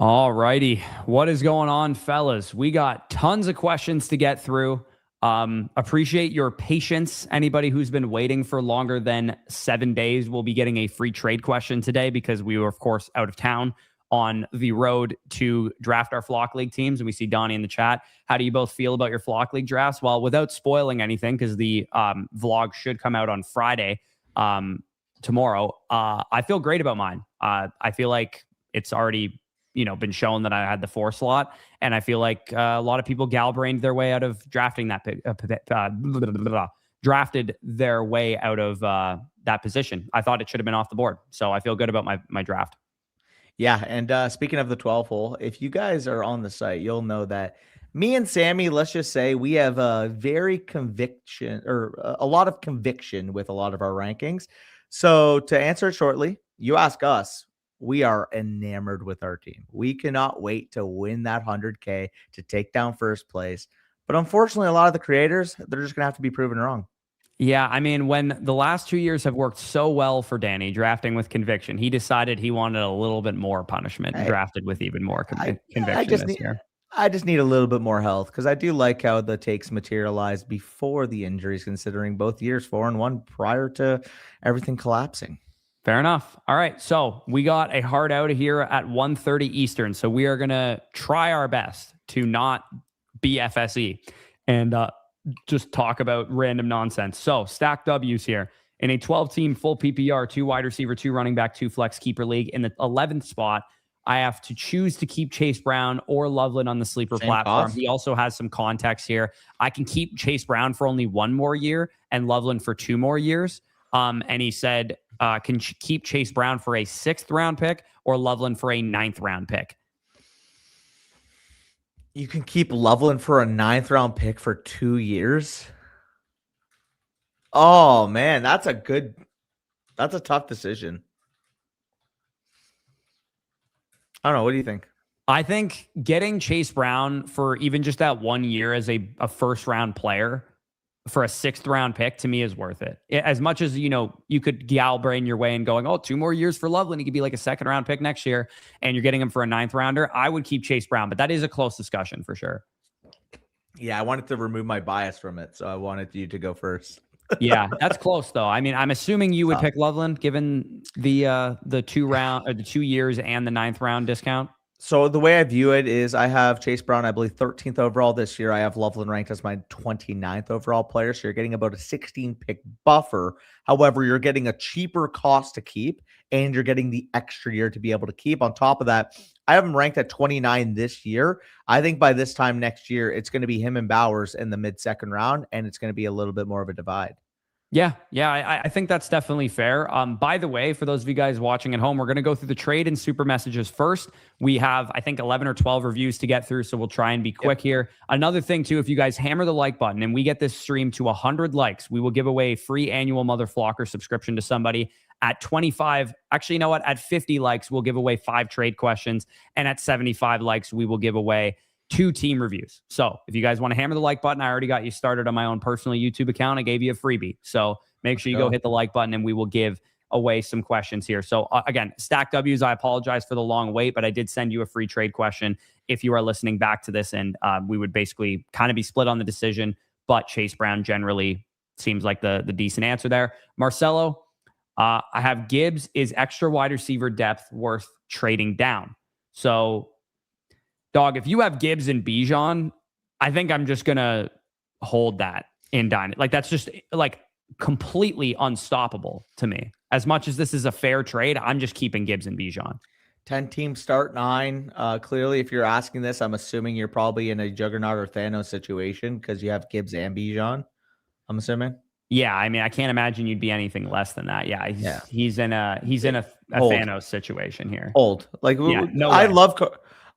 All righty. What is going on, fellas? We got tons of questions to get through. Appreciate your patience. Anybody who's been waiting for longer than 7 days will be getting a free trade question today because we were, of course, out of town on the road to draft our Flock League teams. And we see Donnie in the chat. How do you both feel about your Flock League drafts? Well, without spoiling anything, because the vlog should come out on Friday, tomorrow, I feel great about mine. I feel like it's already been shown that I had the 4 slot, and I feel like a lot of people gal-brained their way out of drafting that pick, drafted their way out of that position. I thought it should have been off the board, so I feel good about my draft. Yeah, and speaking of the 12 hole, if you guys are on the site, you'll know that me and Sammy, let's just say we have a a lot of conviction with a lot of our rankings. So to answer it shortly, you ask us, we are enamored with our team. We cannot wait to win that 100K to take down first place. But unfortunately, a lot of the creators, they're just going to have to be proven wrong. Yeah, I mean, when the last 2 years have worked so well for Danny, drafting with conviction, he decided he wanted a little bit more punishment and drafted with even more conviction this year. I just need a little bit more health because I do like how the takes materialized before the injuries, considering both years 4-1 prior to everything collapsing. Fair enough. All right. So we got a hard out here at 1:30 Eastern. So we are going to try our best to not be FSE and just talk about random nonsense. So stack W's here. In a 12-team full PPR, 2 wide receiver, 2 running back, 2 flex keeper league. In the 11th spot, I have to choose to keep Chase Brown or Loveland on the sleeper platform. Cost. He also has some context here. I can keep Chase Brown for only 1 more year and Loveland for 2 more years. And he said, can keep Chase Brown for a 6th round pick or Loveland for a 9th round pick. You can keep Loveland for a 9th round pick for 2 years. Oh man, that's a tough decision. I don't know. What do you think? I think getting Chase Brown for even just that 1 year as a first round player for a 6th round pick to me is worth it. As much as, you could gal brain your way and going, 2 more years for Loveland. He could be like a 2nd round pick next year and you're getting him for a 9th rounder. I would keep Chase Brown, but that is a close discussion for sure. Yeah. I wanted to remove my bias from it. So I wanted you to go first. Yeah, that's close though. I mean, I'm assuming you would pick Loveland given the 2 years and the 9th round discount. So the way I view it is I have Chase Brown, I believe 13th overall this year. I have Loveland ranked as my 29th overall player. So you're getting about a 16 pick buffer. However, you're getting a cheaper cost to keep and you're getting the extra year to be able to keep. On top of that, I have him ranked at 29 this year. I think by this time next year, it's going to be him and Bowers in the mid-2nd round, and it's going to be a little bit more of a divide. Yeah, I think that's definitely fair. By the way, for those of you guys watching at home, we're going to go through the trade and super messages first. We have, I think, 11 or 12 reviews to get through, so we'll try and be quick here. Another thing, too, if you guys hammer the like button and we get this stream to 100 likes, we will give away a free annual Mother Flocker subscription to somebody. At 25, actually, you know what? At 50 likes, we'll give away 5 trade questions. And at 75 likes, we will give away 2 team reviews. So if you guys want to hammer the like button, I already got you started on my own personal YouTube account. I gave you a freebie. So make sure you go hit the like button and we will give away some questions here. So again, stack W's, I apologize for the long wait, but I did send you a free trade question if you are listening back to this. And we would basically kind of be split on the decision, but Chase Brown generally seems like the decent answer there. Marcelo, I have Gibbs. Is extra wide receiver depth worth trading down? So dog, if you have Gibbs and Bijan, I think I'm just going to hold that in Dynasty. Like, that's just, like, completely unstoppable to me. As much as this is a fair trade, I'm just keeping Gibbs and Bijan. 10 teams start 9. Clearly, if you're asking this, I'm assuming you're probably in a Juggernaut or Thanos situation because you have Gibbs and Bijan, I'm assuming. Yeah, I mean, I can't imagine you'd be anything less than that. Yeah, he's in a Thanos situation here. Like, yeah, no way.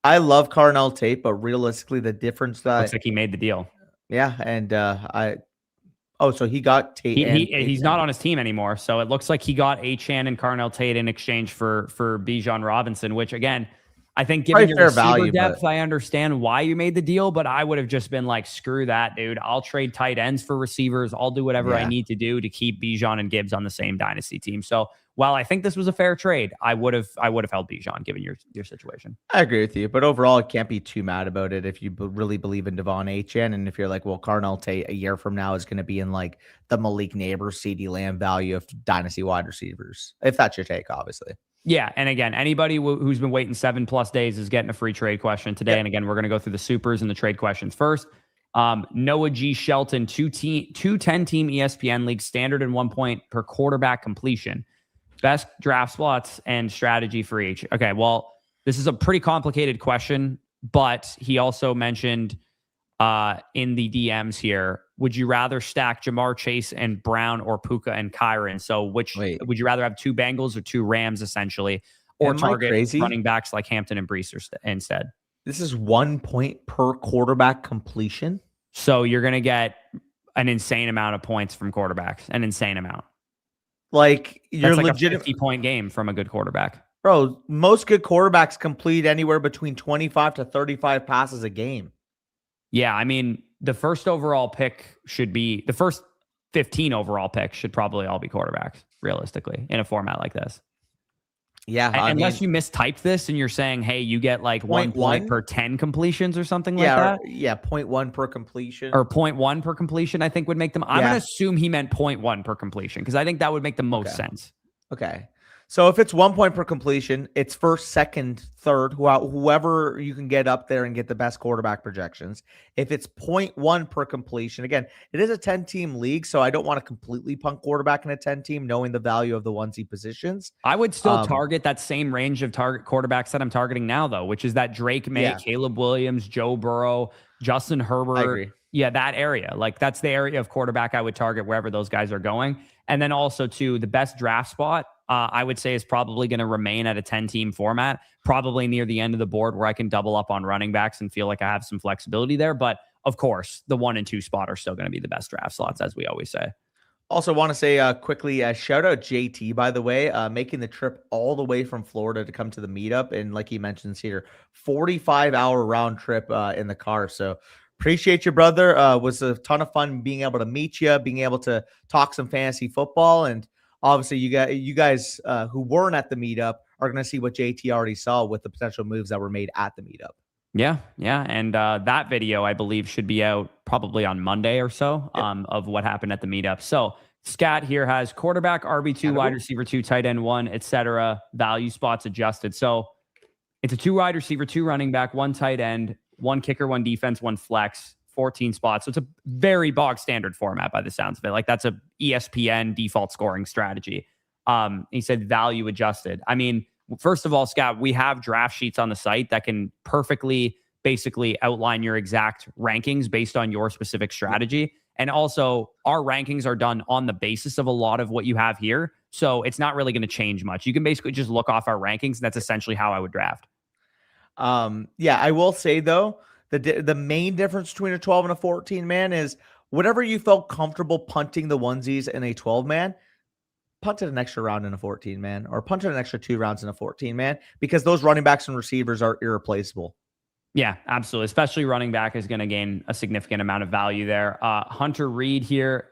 I love Carnell Tate, but realistically, the difference that looks like he made the deal. Yeah, and so he got Tate. He's not on his team anymore, so it looks like he got Achane and Carnell Tate in exchange for Bijan Robinson, which again, I think given Probably your fair receiver value, depth, but I understand why you made the deal, but I would have just been like, screw that, dude. I'll trade tight ends for receivers. I'll do whatever I yeah. need to do to keep Bijan and Gibbs on the same dynasty team. So while I think this was a fair trade, I would have held Bijan given your situation. I agree with you, but overall, I can't be too mad about it if you really believe in Devon Achane, and if you're like, well, Carnell Tate a year from now is going to be in like the Malik Neighbors, CeeDee Lamb value of dynasty wide receivers, if that's your take, obviously. Yeah, and again, anybody who's been waiting 7+ days is getting a free trade question today. Yep. And again, we're going to go through the supers and the trade questions first. Noah G. Shelton, two 10-team ESPN league, standard and 1 point per quarterback completion. Best draft spots and strategy for each. Okay, well, this is a pretty complicated question, but he also mentioned in the DMs here, would you rather stack Jamar Chase and Brown or Puka and Kyron? So would you rather have 2 Bengals or 2 Rams essentially, or target running backs like Hampton and Brees instead? This is 1 point per quarterback completion. So you're going to get an insane amount of points from quarterbacks, an insane amount. Like you're like legit a 50-point game from a good quarterback. Bro, most good quarterbacks complete anywhere between 25 to 35 passes a game. Yeah, I mean, the first 15 overall picks should probably all be quarterbacks, realistically, in a format like this. Yeah. Unless you mistyped this and you're saying, hey, you get like 1 point per 10 completions or something like that. Yeah, 0.1 per completion. Or 0.1 per completion, I think would make them. I'm going to assume he meant 0.1 per completion because I think that would make the most sense. Okay. So if it's 1 point per completion, it's first, second, third, whoever you can get up there and get the best quarterback projections. If it's 0.1 per completion, again, it is a 10-team league, so I don't want to completely punk quarterback in a 10-team, knowing the value of the onesie positions. I would still target that same range of target quarterbacks that I'm targeting now, though, which is that Drake May, Caleb Williams, Joe Burrow, Justin Herbert. I agree. Yeah, that area. Like that's the area of quarterback I would target wherever those guys are going. And then also too, the best draft spot, I would say is probably going to remain at a 10-team format, probably near the end of the board where I can double up on running backs and feel like I have some flexibility there. But of course, the 1 and 2 spot are still going to be the best draft slots, as we always say. Also want to say quickly, shout out JT, by the way, making the trip all the way from Florida to come to the meetup. And like he mentions here, 45-hour round trip in the car. So appreciate you, brother. Was a ton of fun being able to meet you, being able to talk some fantasy football. And obviously you guys who weren't at the meetup are going to see what JT already saw with the potential moves that were made at the meetup. Yeah. And that video, I believe, should be out probably on Monday or so of what happened at the meetup. So Scat here has quarterback, RB2, wide receiver 2, tight end 1, etc. Value spots adjusted. So it's a 2 wide receiver, 2 running back, 1 tight end, 1 kicker, 1 defense, 1 flex, 14 spots. So it's a very bog standard format by the sounds of it. Like that's a ESPN default scoring strategy. He said value adjusted. I mean, first of all, Scott, we have draft sheets on the site that can perfectly basically outline your exact rankings based on your specific strategy. And also our rankings are done on the basis of a lot of what you have here. So it's not really going to change much. You can basically just look off our rankings. And that's essentially how I would draft. Yeah, I will say though, the main difference between a 12 and a 14 man is whatever you felt comfortable punting the onesies in a 12 man, punted an extra round in a 14 man, or punted an extra 2 rounds in a 14 man, because those running backs and receivers are irreplaceable. Yeah, absolutely. Especially running back is going to gain a significant amount of value there. Hunter Reed here,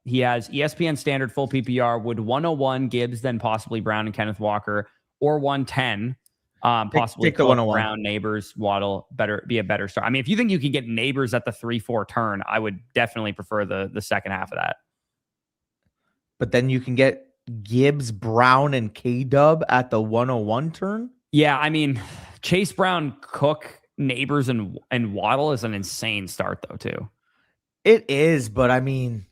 he has ESPN standard full PPR. Would 101 Gibbs, then possibly Brown and Kenneth Walker, or 110 possibly take the 101. Brown, Neighbors, Waddle, be a better start. I mean, if you think you can get Neighbors at the 3-4 turn, I would definitely prefer the second half of that. But then you can get Gibbs, Brown, and K-Dub at the 101 turn? Yeah, I mean, Chase Brown, Cook, Neighbors, and Waddle is an insane start, though, too. It is, but I mean,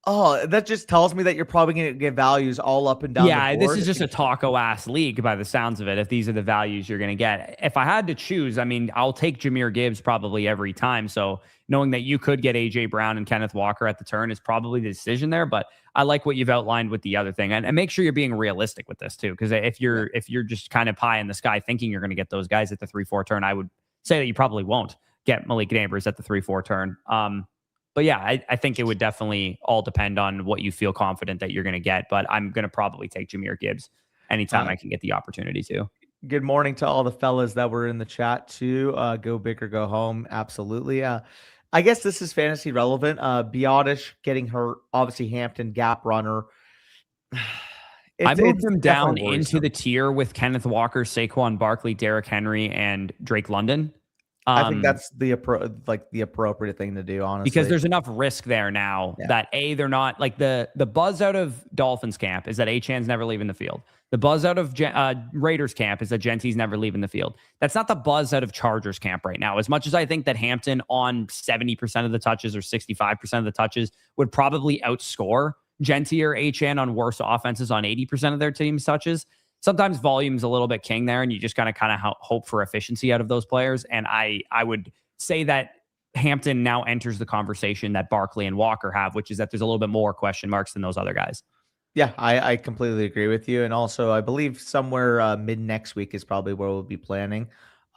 that just tells me that you're probably going to get values all up and down the board. This is just a taco-ass league by the sounds of it, if these are the values you're going to get. If I had to choose, I mean, I'll take Jahmyr Gibbs probably every time. So knowing that you could get A.J. Brown and Kenneth Walker at the turn is probably the decision there. But I like what you've outlined with the other thing. And make sure you're being realistic with this, too. Because if you're just kind of pie in the sky thinking you're going to get those guys at the 3-4 turn, I would say that you probably won't get Malik Neighbors at the 3-4 turn. But yeah, I think it would definitely all depend on what you feel confident that you're going to get. But I'm going to probably take Jahmyr Gibbs anytime I can get the opportunity to. Good morning to all the fellas that were in the chat too. Go big or go home. Absolutely. I guess this is fantasy relevant. Biotish getting hurt. Obviously, Hampton gap runner. I moved It's him down definitely into worrisome. the tier with Kenneth Walker, Saquon Barkley, Derrick Henry, and Drake London. I think that's the appropriate thing to do, Because honestly. there's enough risk there now Yeah. that they're not like the buzz out of Dolphins camp is that Achan's never leaving the field. The buzz out of Raiders camp is that Genty's never leaving the field. That's not the buzz out of Chargers camp right now. As much as I think that Hampton on 70% of the touches or 65% of the touches would probably outscore Genty or Achan on worse offenses on 80% of their team's touches. Sometimes volume's a little bit king there, and you just gotta kind of hope for efficiency out of those players. And I would say that Hampton now enters the conversation that Barkley and Walker have, which is that there's a little bit more question marks than those other guys. Yeah, I completely agree with you. And also, I believe somewhere mid next week is probably where we'll be planning.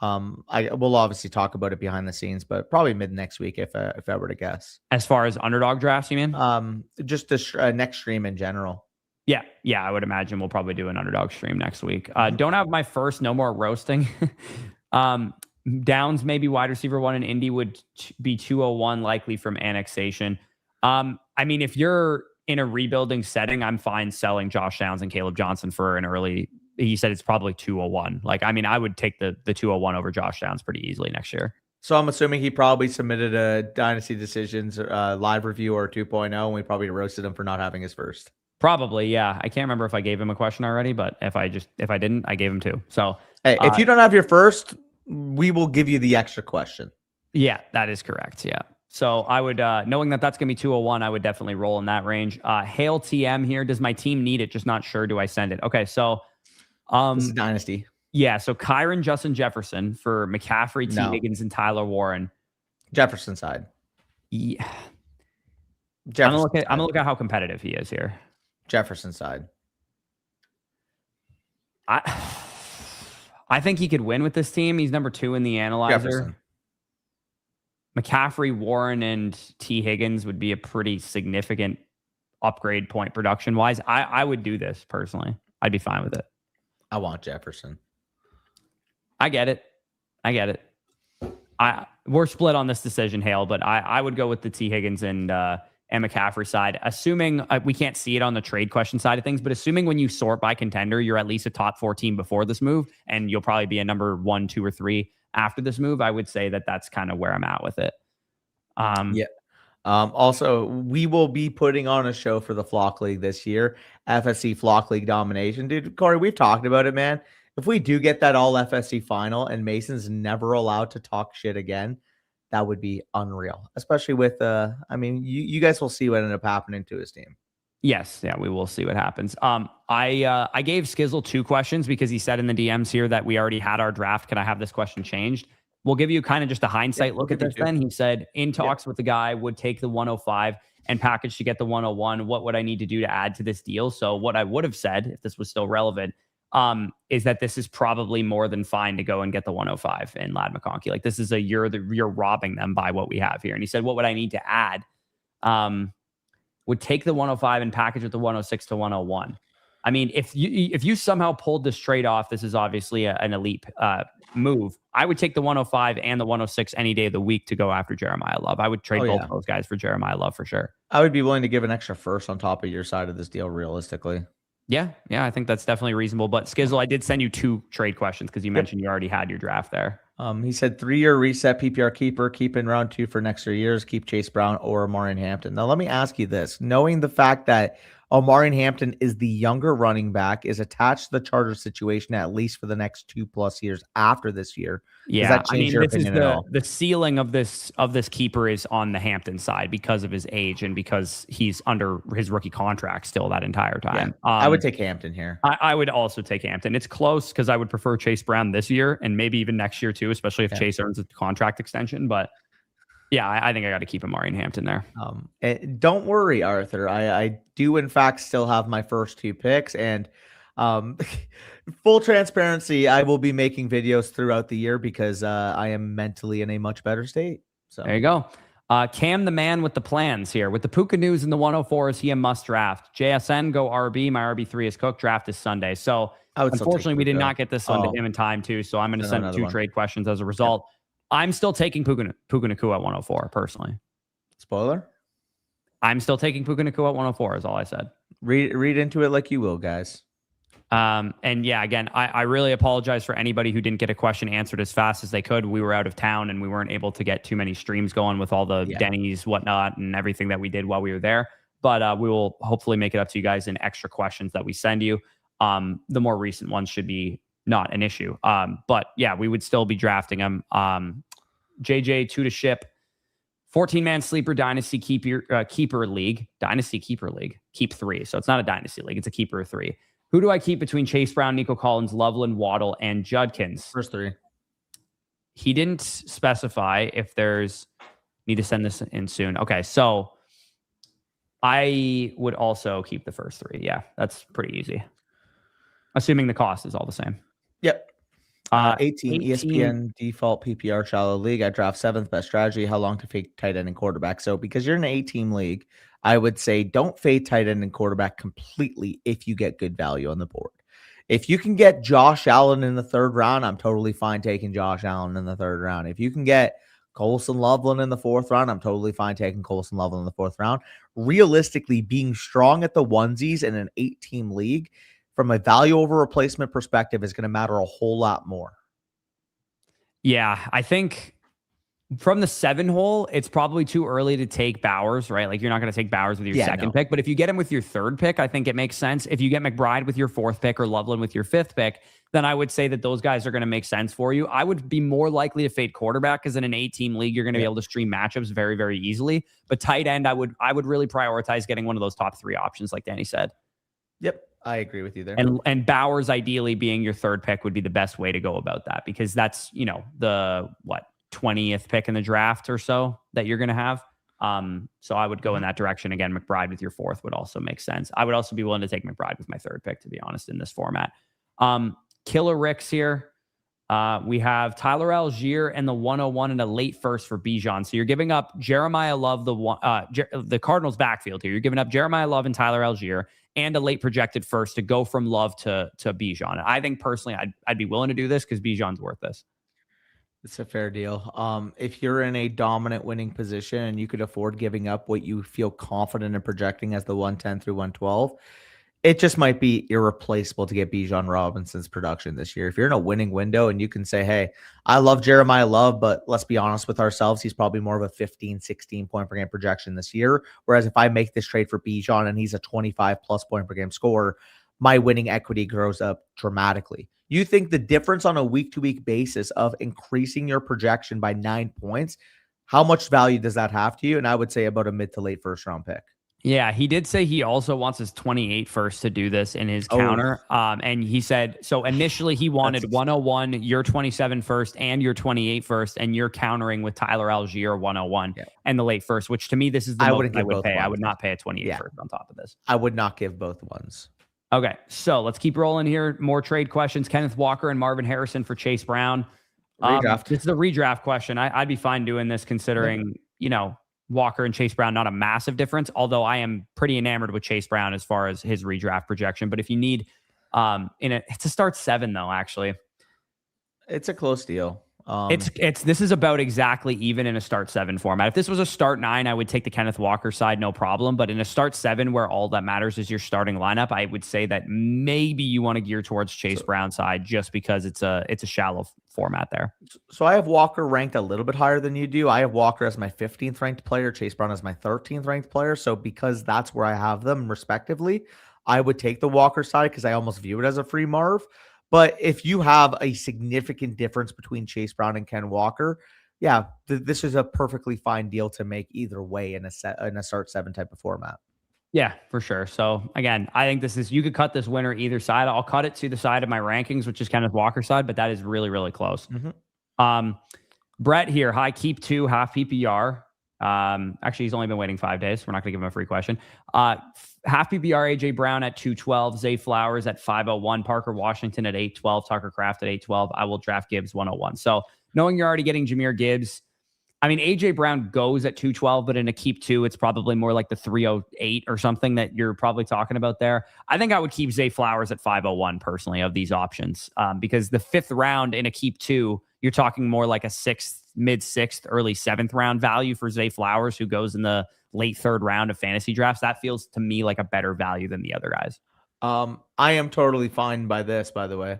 I will obviously talk about it behind the scenes, but probably mid next week if I were to guess. As far as underdog drafts, you mean? Just the next stream in general. Yeah, I would imagine we'll probably do an underdog stream next week. Mhm. Don't have my first, no more roasting. Downs, maybe wide receiver one in Indy would be 201 likely from annexation. I mean, if you're in a rebuilding setting, I'm fine selling Josh Downs and Caleb Johnson for an early. He said it's probably 201. Like, I mean, I would take the 201 over Josh Downs pretty easily next year. So I'm assuming he probably submitted a Dynasty Decisions live review or 2.0, and we probably roasted him for not having his first. Probably, yeah. I can't remember if I gave him a question already, but if I didn't, I gave him two. So, Hey, if you don't have your first, we will give you the extra question. Yeah, that is correct. Yeah. So I would, knowing that that's going to be 201, I would definitely roll in that range. Hail TM here. Does my team need it? Just not sure. Do I send it? Okay. So, This is Dynasty. yeah. So Kyron, Justin Jefferson for McCaffrey, T. No. Higgins, and Tyler Warren. Jefferson side. Yeah. Jefferson I'm gonna look at how competitive he is here. Jefferson side. I think he could win with this team. He's number 2 in the analyzer. Jefferson. McCaffrey, Warren, and T. Higgins would be a pretty significant upgrade point production wise. I would do this personally. I'd be fine with it. I want Jefferson. I get it. We're split on this decision, Hale, but I would go with the T. Higgins and McCaffrey side, assuming we can't see it on the trade question side of things, but assuming when you sort by contender, you're at least a top 4 team before this move, and you'll probably be a number 1, 2, or 3 after this move. I would say that that's kind of where I'm at with it. Yeah. Also, we will be putting on a show for the Flock League this year. FSC Flock League domination. Dude, Corey, we've talked about it, man. If we do get that all FSC final and Mason's never allowed to talk shit again, that would be unreal. Especially with, I mean, you guys will see what ended up happening to his team. Yes, yeah, we will see what happens. I gave Skyzzle 2 questions because he said in the DMs here that we already had our draft. Can I have this question changed? We'll give you kind of just a hindsight look at this then. He said, in talks with the guy, would take the 105 and package to get the 101. What would I need to do to add to this deal? So what I would have said, if this was still relevant, is that this is probably more than fine to go and get the 105 in Ladd McConkey. Like, this is you're robbing them by what we have here. And he said, what would I need to add? Would take the 105 and package with the 106 to 101. I mean, if you somehow pulled this trade off, this is obviously an elite move. I would take the 105 and the 106 any day of the week to go after Jeremiah Love. I would trade both of those guys for Jeremiah Love for sure. I would be willing to give an extra first on top of your side of this deal, realistically. Yeah, I think that's definitely reasonable. But Skyzzle, I did send you 2 trade questions because you mentioned you already had your draft there. He said 3-year reset PPR keeper, keep in round 2 for next 3 years, keep Chase Brown or Omarion Hampton. Now, let me ask you this. Knowing the fact that Omarion Hampton is the younger running back, is attached to the Chargers situation at least for the next 2+ years after this year. Yeah, does that change your opinion at all? The ceiling of this keeper is on the Hampton side because of his age and because he's under his rookie contract still that entire time. Yeah, I would take Hampton here. I would also take Hampton. It's close because I would prefer Chase Brown this year and maybe even next year too, especially if Chase earns a contract extension. But yeah, I think I got to keep Omarion Hampton there. Don't worry, Arthur. I do in fact still have my first 2 picks, and full transparency, I will be making videos throughout the year because I am mentally in a much better state. So there you go. Cam, the man with the plans here. With the Puka news in the 104, is he a must draft? JSN, go RB. My RB3 is cooked. Draft is Sunday. So I would still take Unfortunately, we did Puka. not get this one to Oh, him in time too, so I'm going to send send another 2 one. trade questions as a result. I'm still taking Puka Nakua at 104 personally. Spoiler? I'm still taking Puka Nakua at 104 is all I said. Read into it like you will, guys. And yeah, again, I really apologize for anybody who didn't get a question answered as fast as they could. We were out of town and we weren't able to get too many streams going with all the Denny's, whatnot, and everything that we did while we were there. But we will hopefully make it up to you guys in extra questions that we send you. The more recent ones should be not an issue. But yeah, we would still be drafting them. JJ 2 to ship. 14-man sleeper dynasty keeper league. Dynasty keeper league. Keep 3. So it's not a dynasty league. It's a keeper of 3. Who do I keep between Chase Brown, Nico Collins, Loveland, Waddle, and Judkins? First 3. He didn't specify if there's... Need to send this in soon. Okay, so I would also keep the first 3. Yeah, that's pretty easy. Assuming the cost is all the same. Yep. 18 ESPN default PPR shallow league. I draft 7th best strategy. How long to fade tight end and quarterback? So because you're in an 8-team league, I would say don't fade tight end and quarterback completely if you get good value on the board. If you can get Josh Allen in the 3rd round, I'm totally fine taking Josh Allen in the 3rd round. If you can get Colson Loveland in the 4th round, I'm totally fine taking Colson Loveland in the 4th round. Realistically, being strong at the onesies in an 8-team league from a value over replacement perspective is going to matter a whole lot more. Yeah, I think from the 7 hole, it's probably too early to take Bowers, right? Like you're not going to take Bowers with your second pick, but if you get him with your 3rd pick, I think it makes sense. If you get McBride with your 4th pick or Loveland with your 5th pick, then I would say that those guys are going to make sense for you. I would be more likely to fade quarterback because in an 8-team league, you're going to be able to stream matchups very, very easily. But tight end, I would really prioritize getting one of those top 3 options, like Danny said. Yep. I agree with you there. And Bowers ideally being your 3rd pick would be the best way to go about that because that's, the 20th pick in the draft or so that you're going to have. So I would go in that direction. Again, McBride with your 4th would also make sense. I would also be willing to take McBride with my 3rd pick, to be honest, in this format. Killer Ricks here. We have Tyler Algier and the 101 and a late first for Bijan. So you're giving up Jeremiah Love, the Cardinals backfield here. You're giving up Jeremiah Love and Tyler Algier and a late projected first to go from Love to Bijan. I think personally, I'd be willing to do this because Bijan's worth this. It's a fair deal. If you're in a dominant winning position and you could afford giving up what you feel confident in projecting as the 110 through 112, it just might be irreplaceable to get Bijan Robinson's production this year. If you're in a winning window and you can say, hey, I love Jeremiah Love, but let's be honest with ourselves, he's probably more of a 15, 16 point per game projection this year. Whereas if I make this trade for Bijan and he's a 25 plus point per game scorer, my winning equity grows up dramatically. You think the difference on a week-to-week basis of increasing your projection by 9 points, how much value does that have to you? And I would say about a mid to late first round pick. Yeah, he did say he also wants his 28 first to do this in his counter. And he said, so initially he wanted 101, your 27 first, and your 28 first, and you're countering with Tyler Algier 101 and the late first, which to me, this is the most I would pay. I would not pay a 28 first on top of this. I would not give both ones. Okay, so let's keep rolling here. More trade questions. Kenneth Walker and Marvin Harrison for Chase Brown. Redraft. This is a redraft question. I'd be fine doing this considering, Walker and Chase Brown, not a massive difference, although I am pretty enamored with Chase Brown as far as his redraft projection. But if you need, it's a start 7 though, actually. It's a close deal. This is about exactly even in a start 7 format. If this was a start 9, I would take the Kenneth Walker side, no problem. But in a start 7, where all that matters is your starting lineup, I would say that maybe you want to gear towards Chase Brown side just because it's a shallow format there. So I have Walker ranked a little bit higher than you do. I have Walker as my 15th ranked player, Chase Brown as my 13th ranked player. So because that's where I have them respectively, I would take the Walker side because I almost view it as a free Marv. But if you have a significant difference between Chase Brown and Ken Walker, this is a perfectly fine deal to make either way in a start 7 type of format. Yeah, for sure. So again, I think you could cut this winner either side. I'll cut it to the side of my rankings, which is Kenneth Walker side, but that is really, really close. Mm-hmm. Brett here. Hi, keep 2, half PPR. Actually, he's only been waiting 5 days. We're not going to give him a free question. Half PPR, AJ Brown at 212, Zay Flowers at 501, Parker Washington at 812, Tucker Kraft at 812. I will draft Gibbs 101. So knowing you're already getting Jahmyr Gibbs, I mean, AJ Brown goes at 212, but in a keep 2, it's probably more like the 308 or something that you're probably talking about there. I think I would keep Zay Flowers at 501 personally of these options, because the 5th round in a keep 2, you're talking more like a 6th, mid 6th, early 7th round value for Zay Flowers, who goes in the late 3rd round of fantasy drafts. That feels to me like a better value than the other guys. I am totally fine by this, by the way.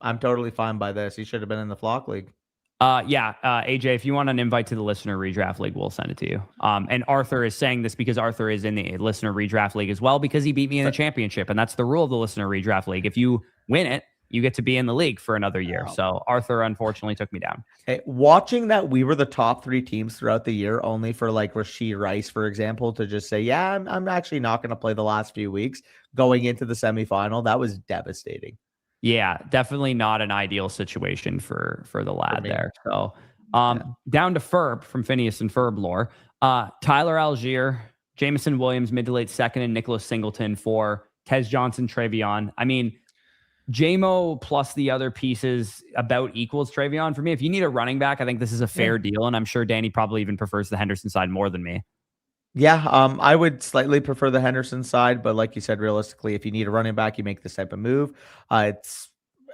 I'm totally fine by this. He should have been in the flock league. AJ, if you want an invite to the listener redraft league, we'll send it to you. And Arthur is saying this because Arthur is in the listener redraft league as well, because he beat me in the championship. And that's the rule of the listener redraft league. If you win it, you get to be in the league for another year. Wow. So Arthur unfortunately took me down. Hey, watching that we were the top 3 teams throughout the year, only for like Rashee Rice, for example, to just say, yeah, I'm actually not going to play the last few weeks going into the semifinal. That was devastating. Yeah, definitely not an ideal situation for the lad there. So down to Ferb from Phineas and Ferb lore. Tyler Algier, Jameson Williams, mid to late 2nd, and Nicholas Singleton for Tez Johnson, Travion. I mean, JMO plus the other pieces about equals Travion for me. If you need a running back, I think this is a fair deal, and I'm sure Danny probably even prefers the Henderson side more than me. Yeah, I would slightly prefer the Henderson side, but like you said, realistically, if you need a running back, you make this type of move. It's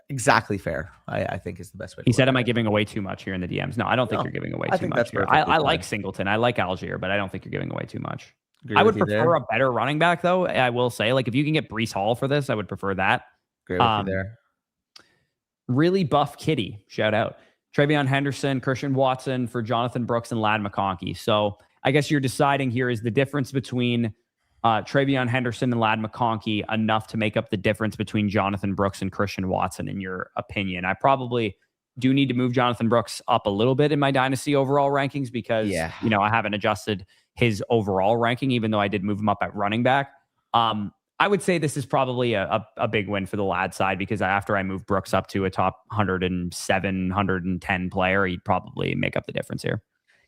exactly fair. I think is the best way. He said, "Am I giving away too much here in the DMs?" No, I don't think you're giving away too much here. I like Singleton. I like Algier, but I don't think you're giving away too much. I would prefer a better running back, though. I will say, like, if you can get Breece Hall for this, I would prefer that. Agree with you there. Really buff kitty. Shout out. Travion Henderson, Christian Watson for Jonathan Brooks and Ladd McConkey. So I guess you're deciding here, is the difference between Travion Henderson and Ladd McConkey enough to make up the difference between Jonathan Brooks and Christian Watson, in your opinion? I probably do need to move Jonathan Brooks up a little bit in my Dynasty overall rankings because, you know, I haven't adjusted his overall ranking, even though I did move him up at running back. I would say this is probably a big win for the lad side, because after I move Brooks up to a top 107, 110 player, he'd probably make up the difference here.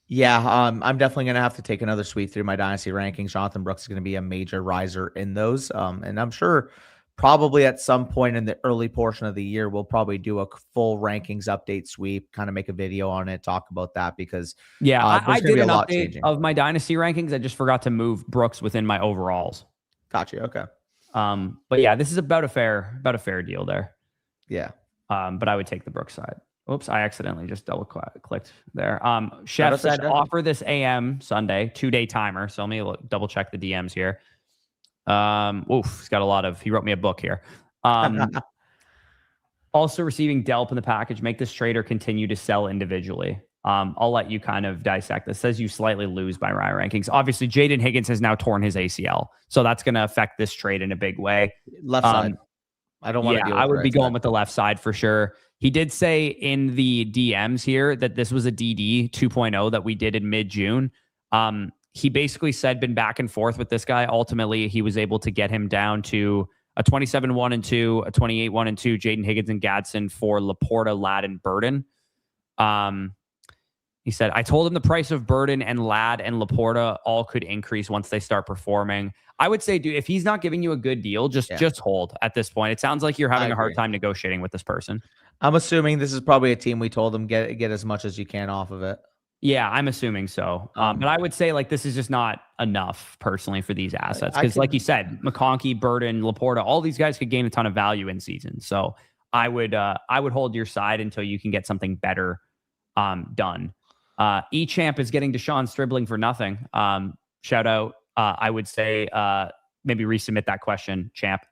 Yeah, I'm definitely going to have to take another sweep through my Dynasty rankings. Jonathan Brooks is going to be a major riser in those. And I'm sure probably at some point in the early portion of the year, we'll probably do a full rankings update sweep, kind of make a video on it, talk about that, because I did an update of my Dynasty rankings. I just forgot to move Brooks within my overalls. Gotcha. Okay. But yeah, this is about a fair deal there. Yeah. But I would take the Brooks side. Oops, I accidentally just double clicked there. Chef said offer this AM Sunday 2-day timer. So let me double check the DMs here. He's got a lot of, he wrote me a book here. Also receiving Delp in the package. Make this trader continue to sell individually. I'll let you kind of dissect this. It says you slightly lose by my rankings. Obviously, Jaden Higgins has now torn his ACL. So that's going to affect this trade in a big way. Left side. I don't want to deal with I would be going with the left side for sure. He did say in the DMs here that this was a DD 2.0 that we did in mid-June. He basically said, been back and forth with this guy. Ultimately, he was able to get him down to a 27-1-2, a 28-1-2, Jaden Higgins and Gadsden for Laporta, Ladd, and Burden. He said, I told him the price of Burden and Ladd and Laporta all could increase once they start performing. I would say, dude, if he's not giving you a good deal, just hold at this point. It sounds like you're having a hard time negotiating with this person. I'm assuming this is probably a team we told them get as much as you can off of it. Yeah, I'm assuming so. But I would say, like, this is just not enough personally for these assets. Because like you said, McConkey, Burden, Laporta, all these guys could gain a ton of value in season. So I would hold your side until you can get something better done. Echamp is getting Deshaun Stribling for nothing. Shout out. I would say maybe resubmit that question, Champ.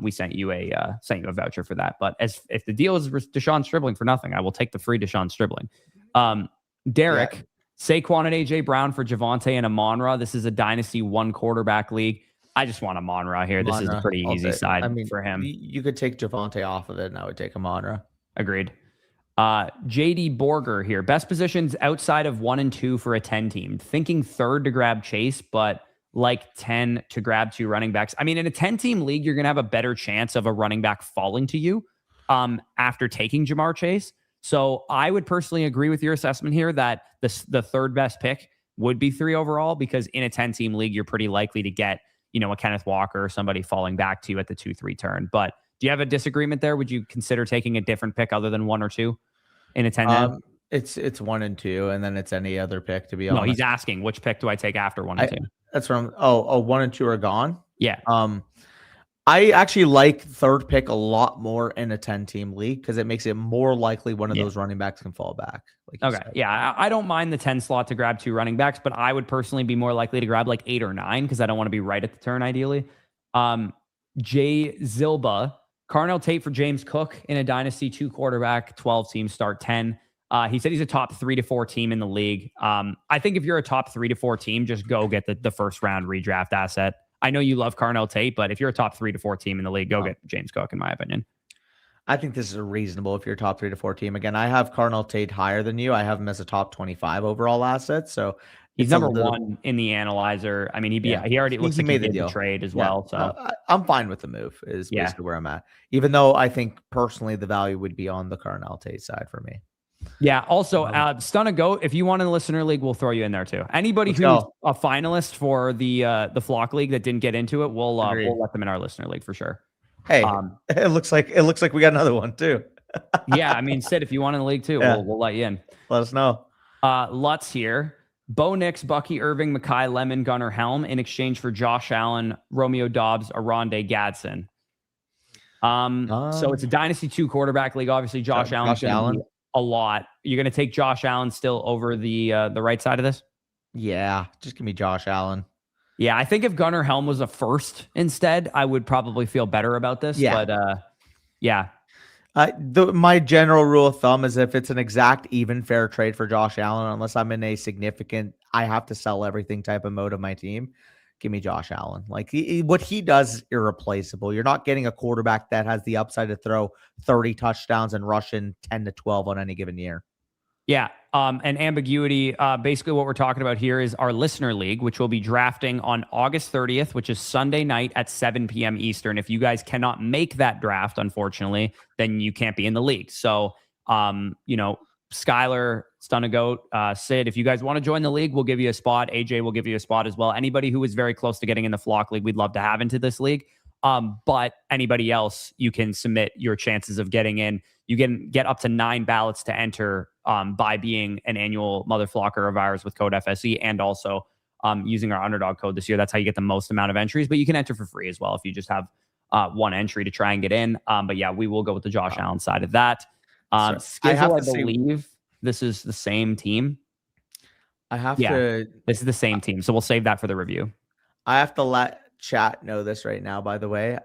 We sent you a voucher for that. But if the deal is Deshaun Stribling for nothing, I will take the free Deshaun Stribling. Derek, Saquon and AJ Brown for Javonte and Amon-Ra. This is a Dynasty 1 quarterback league. I just want Amon-Ra here. This is a pretty easy side for him. You could take Javonte off of it, and I would take Amon-Ra. Agreed. JD Borger here. Best positions outside of 1 and 2 for a 10 team. Thinking 3rd to grab Chase, but like 10 to grab 2 running backs. I mean, in a 10-team league, you're going to have a better chance of a running back falling to you after taking Jamar Chase. So I would personally agree with your assessment here that the 3rd best pick would be 3 overall, because in a 10-team league, you're pretty likely to get, a Kenneth Walker or somebody falling back to you at the 2-3 turn. But do you have a disagreement there? Would you consider taking a different pick other than 1 or 2 in a 10? It's 1 and 2, and then it's any other pick, to be No, honest. he's asking which pick do I take after 1 and 2? That's from 1 and 2 are gone. Yeah. I actually like third pick a lot more in a 10-team league because it makes it more likely one of those running backs can fall back. Like you said. Yeah. I don't mind the 10 slot to grab 2 running backs, but I would personally be more likely to grab like 8 or 9 because I don't want to be right at the turn, ideally. Jay Zilba, Carnell Tate for James Cook in a Dynasty 2 quarterback, 12 team start 10. He said he's a top 3 to 4 team in the league. I think if you're a top 3 to 4 team, just go get the first round redraft asset. I know you love Carnell Tate, but if you're a top 3 to 4 team in the league, go get James Cook, in my opinion. I think this is reasonable if you're a top 3 to 4 team. Again, I have Carnell Tate higher than you. I have him as a top 25 overall asset. So he's number 1 in the analyzer. I mean, he already looks like he made the trade as well. So I'm fine with the move is basically where I'm at. Even though I think personally the value would be on the Carnell Tate side for me. Yeah. Also, Stun a Goat. If you want in the listener league, we'll throw you in there too. Anybody who's a finalist for the Flock League that didn't get into it, we'll let them in our listener league for sure. Hey, it looks like we got another one too. Yeah, I mean, Sid, if you want in the league too, we'll let you in. Let us know. Lutz here. Bo Nix, Bucky Irving, Mekhi Lemon, Gunnar Helm in exchange for Josh Allen, Romeo Dobbs, Aronde Gadsden. So it's a Dynasty 2 quarterback league. Obviously, Josh Allen. A lot. You're going to take Josh Allen still over the right side of this? Yeah, just give me Josh Allen. Yeah, I think if Gunnar Helm was a first instead, I would probably feel better about this. Yeah. But yeah. My general rule of thumb is if it's an exact even fair trade for Josh Allen, unless I'm in a significant I have to sell everything type of mode of my team, give me Josh Allen. Like what he does is irreplaceable. You're not getting a quarterback that has the upside to throw 30 touchdowns and rush in 10 to 12 on any given year. Yeah. And ambiguity. Basically what we're talking about here is our listener league, which will be drafting on August 30th, which is Sunday night at 7 p.m. Eastern. If you guys cannot make that draft, unfortunately, then you can't be in the league. So, Skylar, Stun a Goat, Sid, if you guys want to join the league, we'll give you a spot. AJ will give you a spot as well. Anybody who is very close to getting in the Flock League, we'd love to have into this league. But anybody else, you can submit your chances of getting in. You can get up to 9 ballots to enter by being an annual Mother Flocker of ours with code FSE and also using our underdog code this year. That's how you get the most amount of entries, but you can enter for free as well if you just have one entry to try and get in. But yeah, we will go with the Josh Allen side of that. Skizzle, I believe this is the same team. This is the same team. So we'll save that for the review. I have to let chat know this right now, by the way.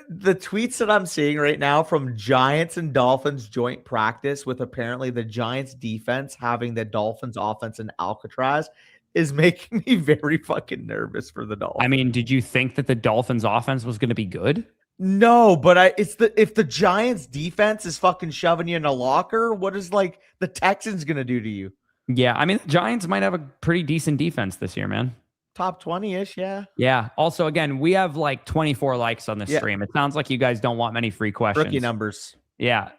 The tweets that I'm seeing right now from Giants and Dolphins joint practice with apparently the Giants defense having the Dolphins offense in Alcatraz is making me very fucking nervous for the Dolphins. I mean, did you think that the Dolphins offense was going to be good? No, but if the Giants defense is fucking shoving you in a locker, what is like the Texans going to do to you? Yeah, I mean, the Giants might have a pretty decent defense this year, man. Top 20-ish, yeah. Yeah. Also, again, we have like 24 likes on this stream. It sounds like you guys don't want many free questions. Rookie numbers. Yeah.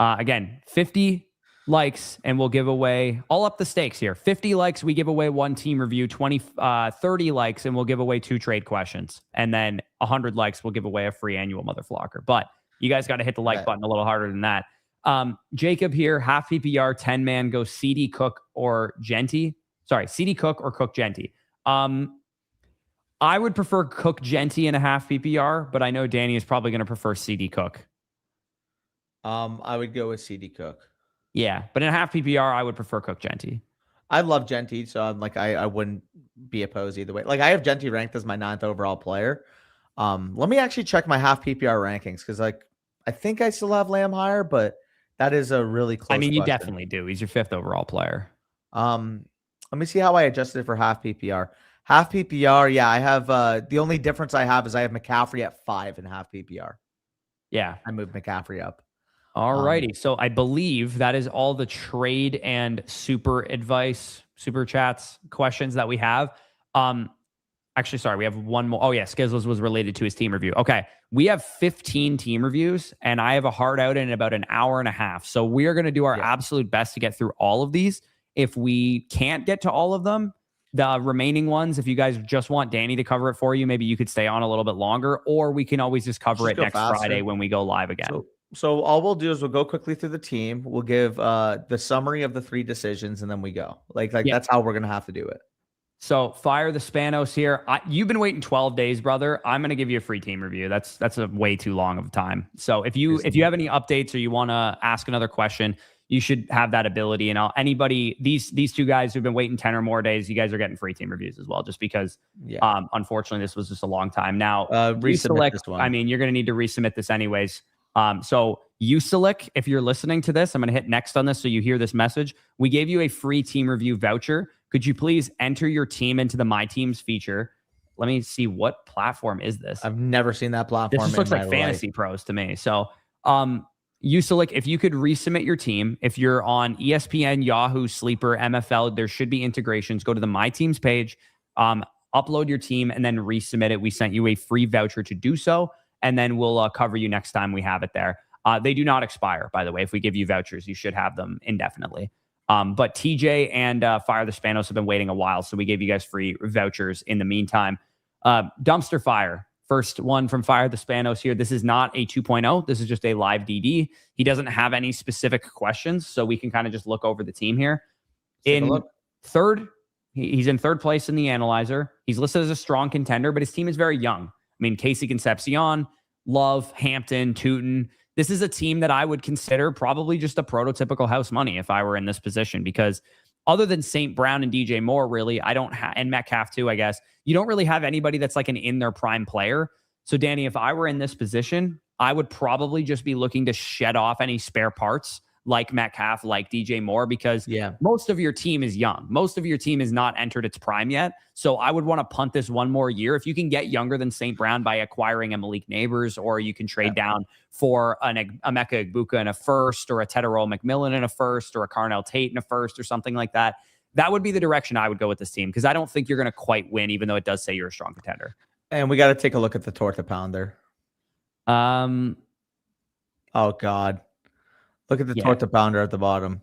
Again, 50 likes and we'll give away, all up the stakes here. 50 likes, we give away 1 team review. 30 likes and we'll give away 2 trade questions. And then 100 likes, we'll give away a free annual Mother Flocker. But you guys got to hit the like button a little harder than that. Jacob here, half PPR, 10-man, go CD Cook or Genty. Sorry, CD Cook or Cook Genty. I would prefer Cook Genty in a half PPR, but I know Danny is probably going to prefer CD Cook. I would go with CD Cook. Yeah, but in a half PPR, I would prefer Cook Genty. I love Genty, so I'm like I wouldn't be opposed either way. Like I have Genty ranked as my 9th overall player. Let me actually check my half PPR rankings because like I think I still have Lamb higher, but that is a really close. I mean, you question. definitely do. He's your 5th overall player. Let me see how I adjusted it for half PPR. Half PPR, yeah, I have the only difference I have is I have McCaffrey at 5 in half PPR. Yeah. I moved McCaffrey up. All righty. So I believe that is all the trade and super advice, super chats, questions that we have. Actually, sorry, we have one more. Oh, yeah, Skizzles was related to his team review. Okay, we have 15 team reviews, and I have a hard out in about an hour and a half. So we are going to do our absolute best to get through all of these. If we can't get to all of them, the remaining ones, if you guys just want Danny to cover it for you, maybe you could stay on a little bit longer, or we can always just cover it next Friday when we go live again. So So all we'll do is we'll go quickly through the team. We'll give the summary of the 3 decisions, and then we go. Like Yeah. that's how we're gonna have to do it. So fire the Spanos here. You've been waiting 12 days, brother. I'm going to give you a free team review. That's a way too long of a time. So if you have any updates or you want to ask another question, you should have that ability. And anybody, these 2 guys who've been waiting 10 or more days, you guys are getting free team reviews as well, just because unfortunately this was just a long time. Now, resubmit this one. I mean, you're going to need to resubmit this anyways. So Uselic, if you're listening to this, I'm going to hit next on this so you hear this message. We gave you a free team review voucher. Could you please enter your team into the My Teams feature? Let me see, what platform is this? I've never seen that platform. This just looks like Fantasy Pros to me. So, Uselic, if you could resubmit your team, if you're on ESPN, Yahoo, Sleeper, MFL, there should be integrations. Go to the My Teams page, upload your team, and then resubmit it. We sent you a free voucher to do so, and then we'll cover you next time we have it there. They do not expire, by the way. If we give you vouchers, you should have them indefinitely. But TJ and Fire the Spanos have been waiting a while, so we gave you guys free vouchers in the meantime. Dumpster Fire, first one from Fire the Spanos here. This is not a 2.0. This is just a live DD. He doesn't have any specific questions, so we can kind of just look over the team here. In third, he's in third place in the analyzer. He's listed as a strong contender, but his team is very young. I mean, Casey Concepcion, Love, Hampton, Tootin. This is a team that I would consider probably just a prototypical house money if I were in this position, because other than St. Brown and DJ Moore, really, I don't have, and Metcalf too, I guess, you don't really have anybody that's like an in their prime player. So Danny, if I were in this position, I would probably just be looking to shed off any spare parts like Metcalf, like DJ Moore, because most of your team is young. Most of your team is not entered its prime yet. So I would want to punt this one more year. If you can get younger than St. Brown by acquiring a Malik Neighbors, or you can trade down for a Emeka Egbuka in a first, or a Tedero McMillan in a first, or a Carnell Tate in a first, or something like that. That would be the direction I would go with this team, because I don't think you're going to quite win, even though it does say you're a strong contender. And we got to take a look at the Torta Pounder. Oh, God. Look at the Torta Pounder at the bottom.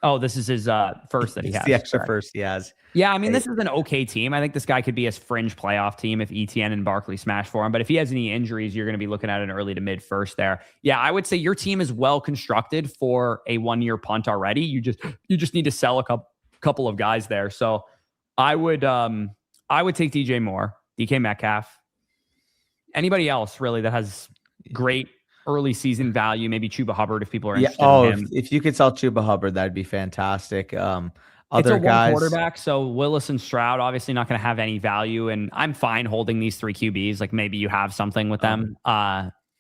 Oh, this is his first that he has. The extra first he has. Yeah, I mean, this is an okay team. I think this guy could be a fringe playoff team if ETN and Barkley smash for him. But if he has any injuries, you're going to be looking at an early to mid first there. Yeah, I would say your team is well constructed for a 1-year punt already. You just need to sell a couple of guys there. So I would take DJ Moore, DK Metcalf, anybody else really that has great early season value, maybe Chuba Hubbard if people are interested in him. If you could sell Chuba Hubbard, that'd be fantastic. Other guys, one quarterback, so Willis and Stroud obviously not going to have any value, and I'm fine holding these 3 QBs. Like maybe you have something with them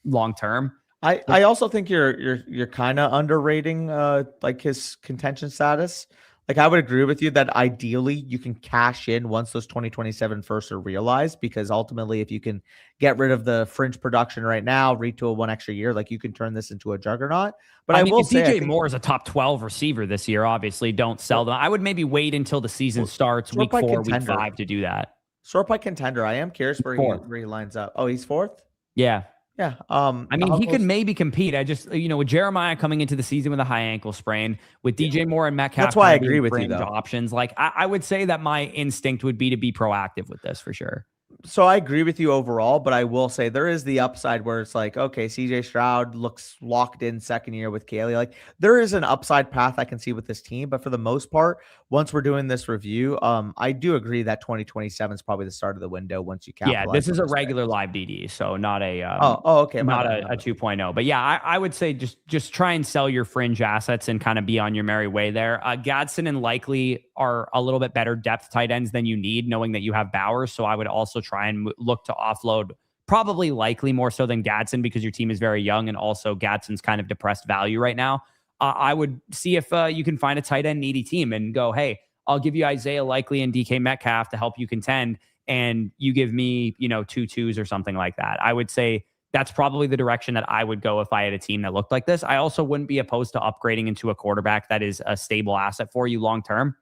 long term. I also think you're kind of underrating like his contention status. Like I would agree with you that ideally you can cash in once those 2027 firsts are realized, because ultimately if you can get rid of the fringe production right now, retool 1 extra year, like you can turn this into a juggernaut. But I will say, DJ Moore is a top 12 receiver this year. Obviously, don't sell them. I would maybe wait until the season starts, week 4, week 5 to do that. Sort by contender. I am curious where he lines up. Oh, he's 4th? Yeah. Yeah. I mean, he could maybe compete. I just, with Jeremiah coming into the season with a high ankle sprain, with DJ Moore and Metcalf. That's why I agree with you, though. Options. Like, I would say that my instinct would be to be proactive with this for sure. So I agree with you overall, but I will say there is the upside where it's like, okay, CJ Stroud looks locked in second year with Kaylee. Like there is an upside path I can see with this team, but for the most part, once we're doing this review, I do agree that 2027 is probably the start of the window once you capitalize. Yeah, this is a regular live DD, so not a okay, not a 2.0. But yeah, I would say just try and sell your fringe assets and kind of be on your merry way there. Gadsden and Likely are a little bit better depth tight ends than you need, knowing that you have Bowers. So I would also try and look to offload probably Likely more so than Gadsden, because your team is very young, and also Gadsden's kind of depressed value right now. I would see if you can find a tight end needy team and go, hey, I'll give you Isaiah Likely and DK Metcalf to help you contend, and you give me 2 2s or something like that. I would say that's probably the direction that I would go if I had a team that looked like this. I also wouldn't be opposed to upgrading into a quarterback that is a stable asset for you long term,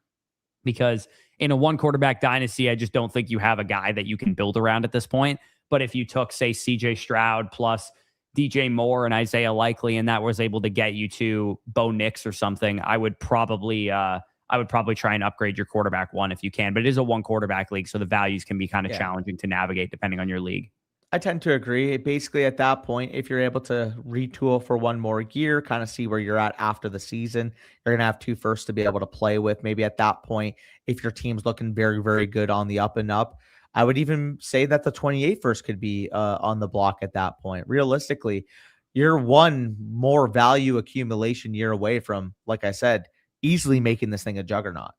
because in a 1 quarterback dynasty, I just don't think you have a guy that you can build around at this point. But if you took, say, CJ Stroud plus DJ Moore and Isaiah Likely, and that was able to get you to Bo Nix or something, I would probably try and upgrade your quarterback 1 if you can. But it is a 1 quarterback league, so the values can be kind of challenging to navigate depending on your league. I tend to agree. Basically, at that point, if you're able to retool for one more year, kind of see where you're at after the season, you're gonna have 2 firsts to be able to play with. Maybe at that point, if your team's looking very, very good on the up and up, I would even say that the 28 first could be on the block at that point. Realistically, you're one more value accumulation year away from, like I said, easily making this thing a juggernaut.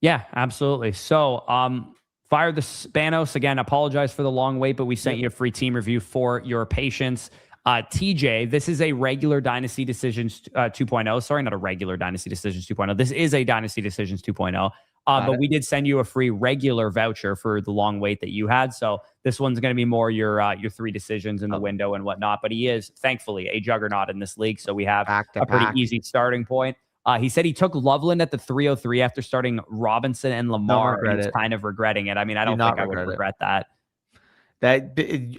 Yeah, absolutely. So, fire the Spanos again. Apologize for the long wait, but we sent you a free team review for your patience. TJ, this is a regular Dynasty Decisions 2.0. Sorry, not a regular Dynasty Decisions 2.0. This is a Dynasty Decisions 2.0. But we did send you a free regular voucher for the long wait that you had. So this one's going to be more your 3 decisions in the window and whatnot. But he is thankfully a juggernaut in this league. So we have a pretty easy starting point. He said he took Loveland at the 303 after starting Robinson and Lamar, and he's kind of regretting it. I mean, I don't think I would regret that.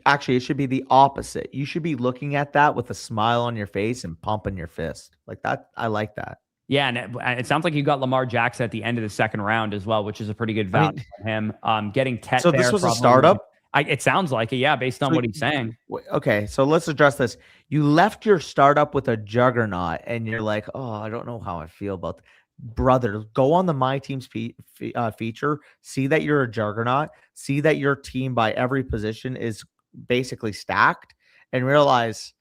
Actually, it should be the opposite. You should be looking at that with a smile on your face and pumping your fist like that. I like that. Yeah, and it sounds like you got Lamar Jackson at the end of the second round as well, which is a pretty good value for him. Getting Tet. So this was a startup? It sounds like it, yeah, based on what he's saying. Okay, so let's address this. You left your startup with a juggernaut, and you're like, oh, I don't know how I feel about that. Brother, go on the My Team's feature, see that you're a juggernaut, see that your team by every position is basically stacked, and realize,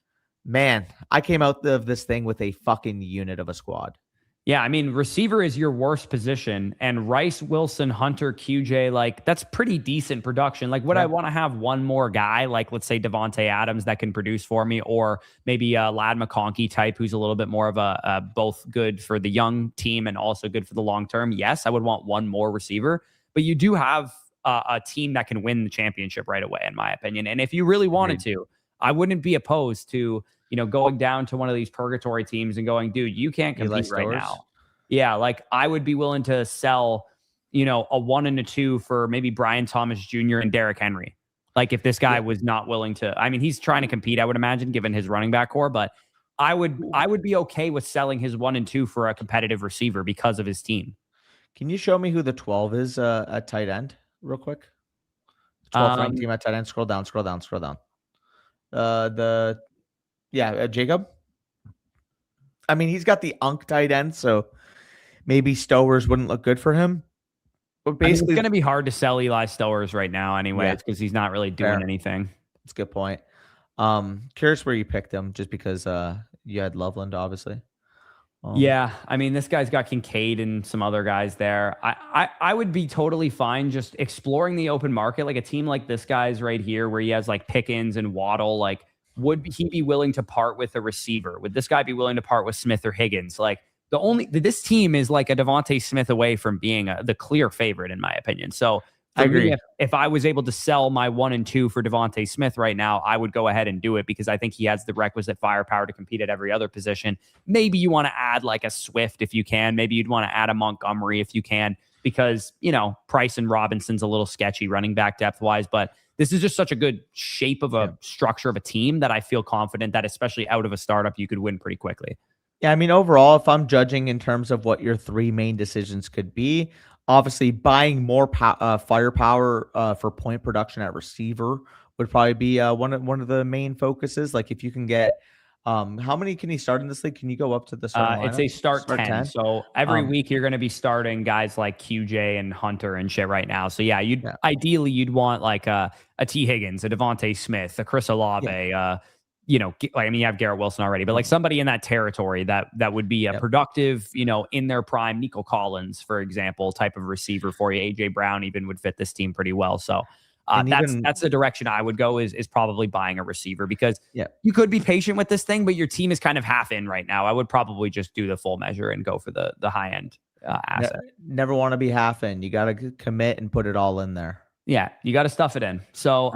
man, I came out of this thing with a fucking unit of a squad. Yeah, I mean, receiver is your worst position, and Rice, Wilson, Hunter, QJ, like that's pretty decent production. Like, would I want to have one more guy, like let's say Devontae Adams, that can produce for me, or maybe a Lad McConkey type, who's a little bit more of a both good for the young team and also good for the long term? Yes, I would want one more receiver, but you do have a team that can win the championship right away, in my opinion. And if you really wanted to, I wouldn't be opposed to, going down to one of these purgatory teams and going, dude, you can't compete right now. Yeah, like I would be willing to sell, a 1 and a 2 for maybe Brian Thomas Jr. and Derrick Henry. Like if this guy was not willing to, I mean, he's trying to compete, I would imagine, given his running back core, but I would be okay with selling his 1 and 2 for a competitive receiver because of his team. Can you show me who the 12 is at tight end real quick? 12th ranked team at tight end. Scroll down. Jacob. I mean, he's got the Unk tight end, so maybe Stowers wouldn't look good for him. But basically, it's going to be hard to sell Eli Stowers right now anyway, because he's not really doing anything. That's a good point. Curious where you picked him, just because you had Loveland, obviously. Yeah, I mean, this guy's got Kincaid and some other guys there. I would be totally fine just exploring the open market. Like a team like this guy's right here, where he has like Pickens and Waddle, like would he be willing to part with a receiver? Would this guy be willing to part with Smith or Higgins? Like this team is like a Devontae Smith away from being the clear favorite, in my opinion. So I agree. If I was able to sell my 1 and 2 for Devontae Smith right now, I would go ahead and do it because I think he has the requisite firepower to compete at every other position. Maybe you want to add like a Swift if you can. Maybe you'd want to add a Montgomery if you can, because, Price and Robinson's a little sketchy running back depth wise, but this is just such a good shape of a structure of a team that I feel confident that, especially out of a startup, you could win pretty quickly. Yeah, I mean, overall, if I'm judging in terms of what your 3 main decisions could be, obviously buying more firepower for point production at receiver would probably be one of the main focuses. Like if you can get, how many can he start in this league? Can you go up to the start? It's a start 10. So every week you're going to be starting guys like QJ and Hunter and shit right now. So yeah, ideally you'd want like a T Higgins, a Devontae Smith, a Chris Olave, you have Garrett Wilson already, but like somebody in that territory that would be a productive, in their prime, Nico Collins, for example, type of receiver for you. AJ Brown even would fit this team pretty well. So that's the direction I would go is probably buying a receiver, because you could be patient with this thing, but your team is kind of half in right now. I would probably just do the full measure and go for the high end asset. Never want to be half in. You got to commit and put it all in there. Yeah, you got to stuff it in. So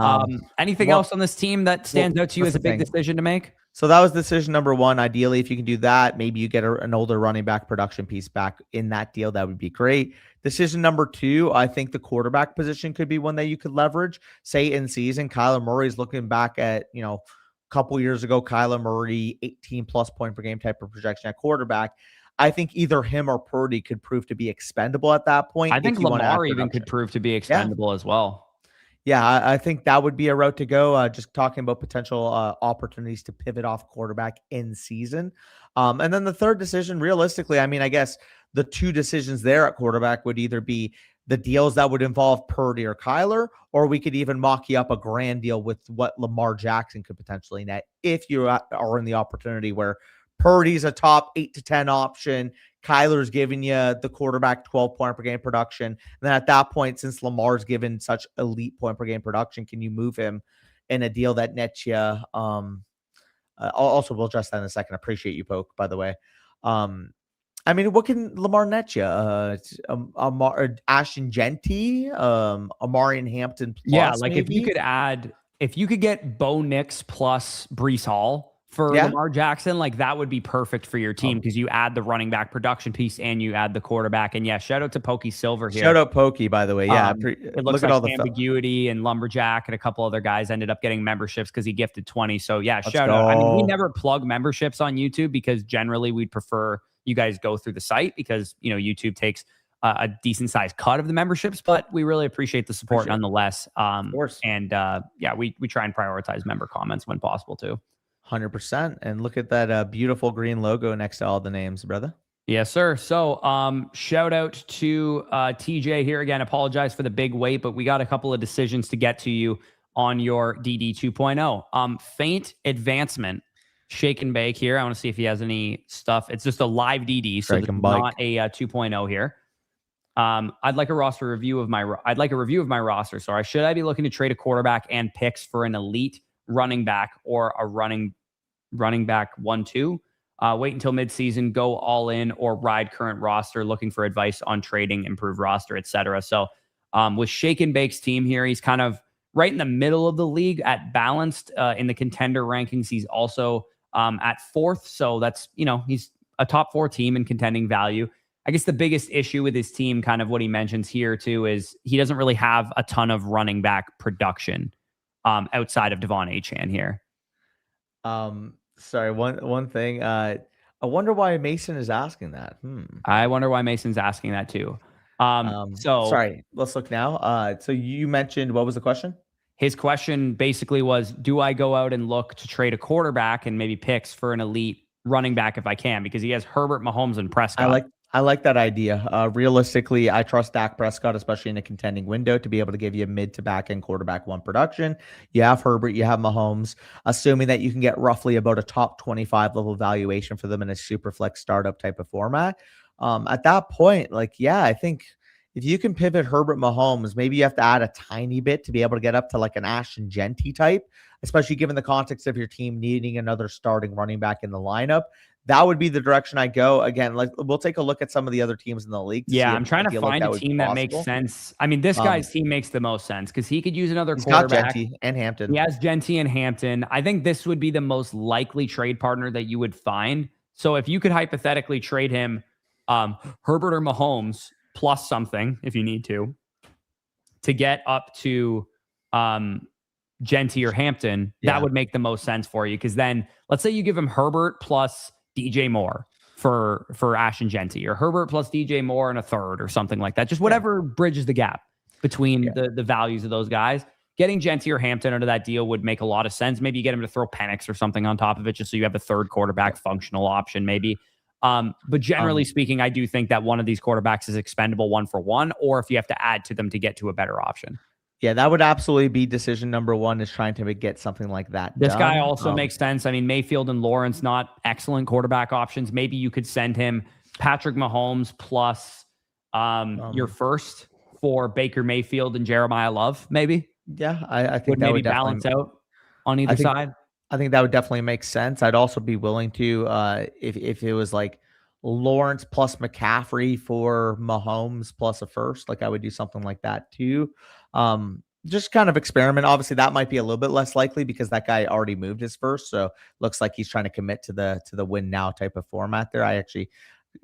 anything else on this team that stands out to you as a big decision to make? So that was decision number 1. Ideally, if you can do that, maybe you get an older running back production piece back in that deal. That would be great. Decision number 2, I think the quarterback position could be one that you could leverage. Say in season, Kyler Murray's looking back at, a couple years ago, Kyler Murray, 18 plus point per game type of projection at quarterback. I think either him or Purdy could prove to be expendable at that point. I think Lamar even could prove to be expendable as well. Yeah, I think that would be a route to go. Just talking about potential opportunities to pivot off quarterback in season. And then the third decision, realistically, I mean, I guess the two decisions there at quarterback would either be the deals that would involve Purdy or Kyler, or we could even mock you up a grand deal with what Lamar Jackson could potentially net if you are in the opportunity where Purdy's a top 8 to 10 option. Kyler's giving you the quarterback 12 point per game production. And then at that point, since Lamar's given such elite point per game production, can you move him in a deal that nets you? Also, we'll address that in a second. Appreciate you, Poke, by the way. I mean, what can Lamar net you? Ashton Genty, Amari and Hampton plus, Yeah, like maybe? if you could get Bo Nix plus Brees Hall for Yeah. Lamar Jackson, like that would be perfect for your team because you add the running back production piece and you add the quarterback. And yeah, shout out to Pokey Silver here. Shout out Pokey, by the way. Yeah, it looks look at all like the Ambiguity and Lumberjack and a couple other guys ended up getting memberships because he gifted 20. So yeah, Let's shout out. I mean, we go. never plug memberships on YouTube because generally we'd prefer you guys go through the site because YouTube takes a decent sized cut of the memberships, but we really appreciate the support nonetheless. Of course. And yeah, we try and prioritize member comments when possible too. 100%. And look at that beautiful green logo next to all the names, brother. Yes, sir. So shout out to TJ here again. Apologize for the big wait, but we got a couple of decisions to get to you on your DD 2.0. Faint advancement, shake and bake here. I want to see if he has any stuff. It's just a live DD, so it's not a 2.0 here. I'd like a review of my roster. Sorry. Should I be looking to trade a quarterback and picks for an elite running back or a running back 1-2? Wait until midseason, go all in, or ride current roster, looking for advice on trading, improved roster, etc. So with Shake and Bake's team here, he's kind of right in the middle of the league at balanced in the contender rankings. He's also at 4th. So that's, he's a top 4 team in contending value. I guess the biggest issue with his team, kind of what he mentions here too, is he doesn't really have a ton of running back production outside of Devon Achane here. Sorry, one thing. I wonder why Mason is asking that. I wonder why Mason's asking that too. So sorry, let's look now. So you mentioned, what was the question? His question basically was, do I go out and look to trade a quarterback and maybe picks for an elite running back if I can? Because he has Herbert, Mahomes, and Prescott. I like that idea. Realistically, I trust Dak Prescott, especially in a contending window, to be able to give you mid to back end quarterback 1 production. You have Herbert, you have Mahomes, assuming that you can get roughly about a top 25 level valuation for them in a super flex startup type of format. At that point, I think if you can pivot Herbert, Mahomes, maybe you have to add a tiny bit to be able to get up to like an Ashton Genty type, especially given the context of your team needing another starting running back in the lineup. That would be the direction I go. Again, we'll take a look at some of the other teams in the league. Yeah, I'm trying to find a team that makes sense. I mean, this guy's team makes the most sense because he could use another quarterback. He's got Genty and Hampton. He has Genty and Hampton. I think this would be the most likely trade partner that you would find. So if you could hypothetically trade him Herbert or Mahomes plus something, if you need to get up to Genty or Hampton, that would make the most sense for you. Because then let's say you give him Herbert plus DJ Moore for Ashton Genty, or Herbert plus DJ Moore and a third or something like that. Just whatever bridges the gap between the values of those guys. Getting Genty or Hampton under that deal would make a lot of sense. Maybe you get him to throw Penix or something on top of it just so you have a third quarterback functional option maybe. But generally speaking, I do think that one of these quarterbacks is expendable 1-for-1, or if you have to add to them to get to a better option. Yeah, that would absolutely be decision number 1, is trying to get something like that This done. guy also makes sense. I mean, Mayfield and Lawrence, not excellent quarterback options. Maybe you could send him Patrick Mahomes plus your first for Baker Mayfield and Jeremiah Love, maybe. Yeah, I think would that maybe would balance out on either side. I think that would definitely make sense. I'd also be willing to, if it was like Lawrence plus McCaffrey for Mahomes plus a first, I would do something like that too. Just kind of experiment. Obviously, that might be a little bit less likely because that guy already moved his first, so looks like he's trying to commit to the win now type of format there. I actually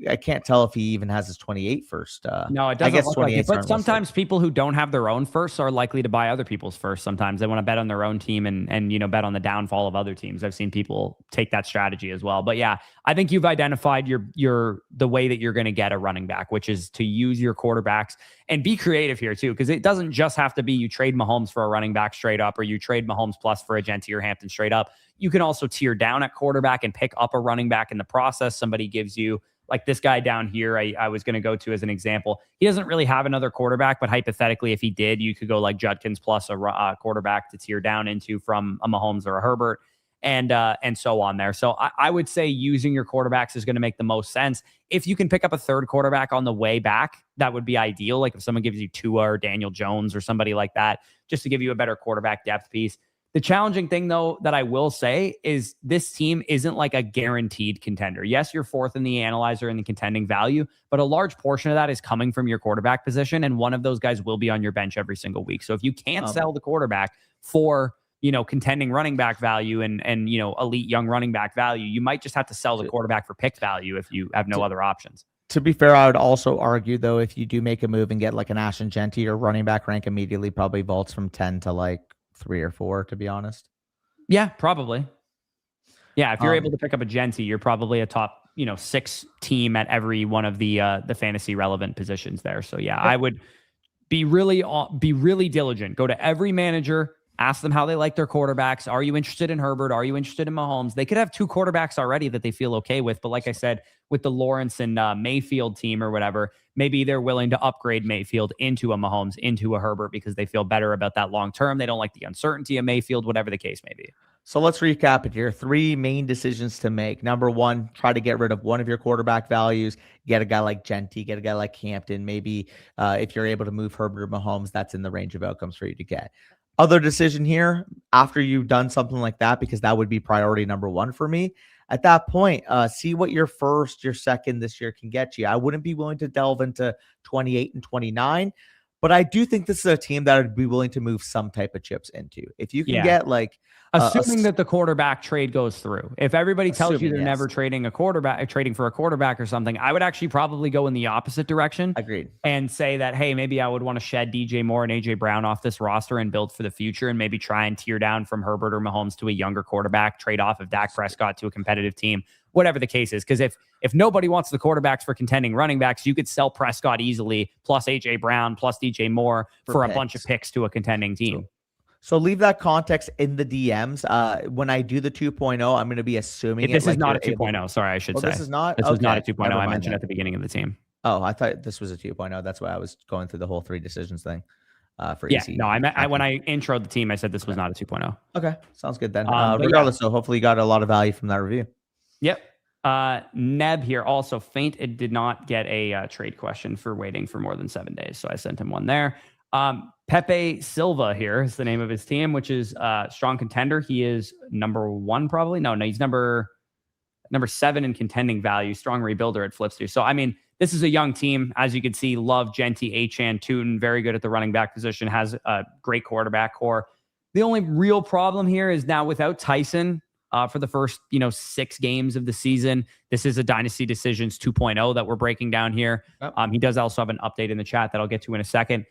I can't tell if he even has his 28 first. No, it I doesn't guess look like it. 28s But aren't listed. sometimes people who don't have their own firsts are likely to buy other people's firsts. Sometimes they want to bet on their own team and bet on the downfall of other teams. I've seen people take that strategy as well. But yeah, I think you've identified the way that you're going to get a running back, which is to use your quarterbacks and be creative here too, because it doesn't just have to be you trade Mahomes for a running back straight up, or you trade Mahomes plus for a Genty or Hampton straight up. You can also tier down at quarterback and pick up a running back in the process. Somebody gives you, like this guy down here, I was going to go to as an example. He doesn't really have another quarterback, but hypothetically, if he did, you could go like Judkins plus a quarterback to tier down into from a Mahomes or a Herbert, and so on there. So I would say using your quarterbacks is going to make the most sense. If you can pick up a third quarterback on the way back, that would be ideal. Like if someone gives you Tua or Daniel Jones or somebody like that, just to give you a better quarterback depth piece. The challenging thing, though, that I will say is this team isn't like a guaranteed contender. Yes, you're fourth in the analyzer in the contending value, but a large portion of that is coming from your quarterback position, and one of those guys will be on your bench every single week. So if you can't sell the quarterback for, contending running back value and elite young running back value, you might just have to sell the quarterback for pick value if you have no other options. To be fair, I would also argue, though, if you do make a move and get like an Ashton Genty, your running back rank immediately probably vaults from 10 to like 3 or 4, to be honest. Yeah, probably. Yeah, if you're able to pick up a Genty, you're probably a top, 6 team at every one of the fantasy relevant positions there. So yeah, I would be really diligent. Go to every manager, ask them how they like their quarterbacks. Are you interested in Herbert? Are you interested in Mahomes? They could have 2 quarterbacks already that they feel okay with, but like I said, with the Lawrence and Mayfield team or whatever, maybe they're willing to upgrade Mayfield into a Mahomes, into a Herbert, because they feel better about that long term. They don't like the uncertainty of Mayfield, whatever the case may be. So let's recap it here. 3 main decisions to make. Number 1, try to get rid of one of your quarterback values. Get a guy like Genty, get a guy like Hampton. Maybe if you're able to move Herbert or Mahomes, that's in the range of outcomes for you to get. Other decision here, after you've done something like that, because that would be priority number 1 for me. At that point, see what your first, your second this year can get you. I wouldn't be willing to delve into 28 and 29, but I do think this is a team that I'd be willing to move some type of chips into. If you can get like... assuming that the quarterback trade goes through. If everybody tells you they're never trading for a quarterback or something, I would actually probably go in the opposite direction. Agreed. And say that, hey, maybe I would want to shed DJ Moore and AJ Brown off this roster and build for the future, and maybe try and tier down from Herbert or Mahomes to a younger quarterback, trade off of Dak Prescott to a competitive team, whatever the case is. Because if nobody wants the quarterbacks for contending running backs, you could sell Prescott easily, plus AJ Brown, plus DJ Moore for a bunch of picks to a contending team. So leave that context in the DMs. When I do the 2.0, I'm going to be assuming this is not a 2.0. Sorry, I should say. This is not? This was not a 2.0. I mentioned at the beginning of the team. Oh, I thought this was a 2.0. That's why I was going through the whole 3 decisions thing. For yeah, easy. No, when I introed the team, I said this was not a 2.0. Okay, sounds good then. Regardless, so hopefully you got a lot of value from that review. Yep. Neb here also faint. It did not get a trade question for waiting for more than 7 days, so I sent him one there. Pepe Silva here is the name of his team, which is strong contender. He is number 1 probably. No, he's number 7 in contending value. Strong rebuilder at Flipster. So I mean, this is a young team, as you can see. Love, Genty, Achane, Tootin, very good at the running back position. Has a great quarterback core. The only real problem here is now without Tyson for the first 6 games of the season. This is a Dynasty Decisions 2.0 that we're breaking down here. Yep. He does also have an update in the chat that I'll get to in a second.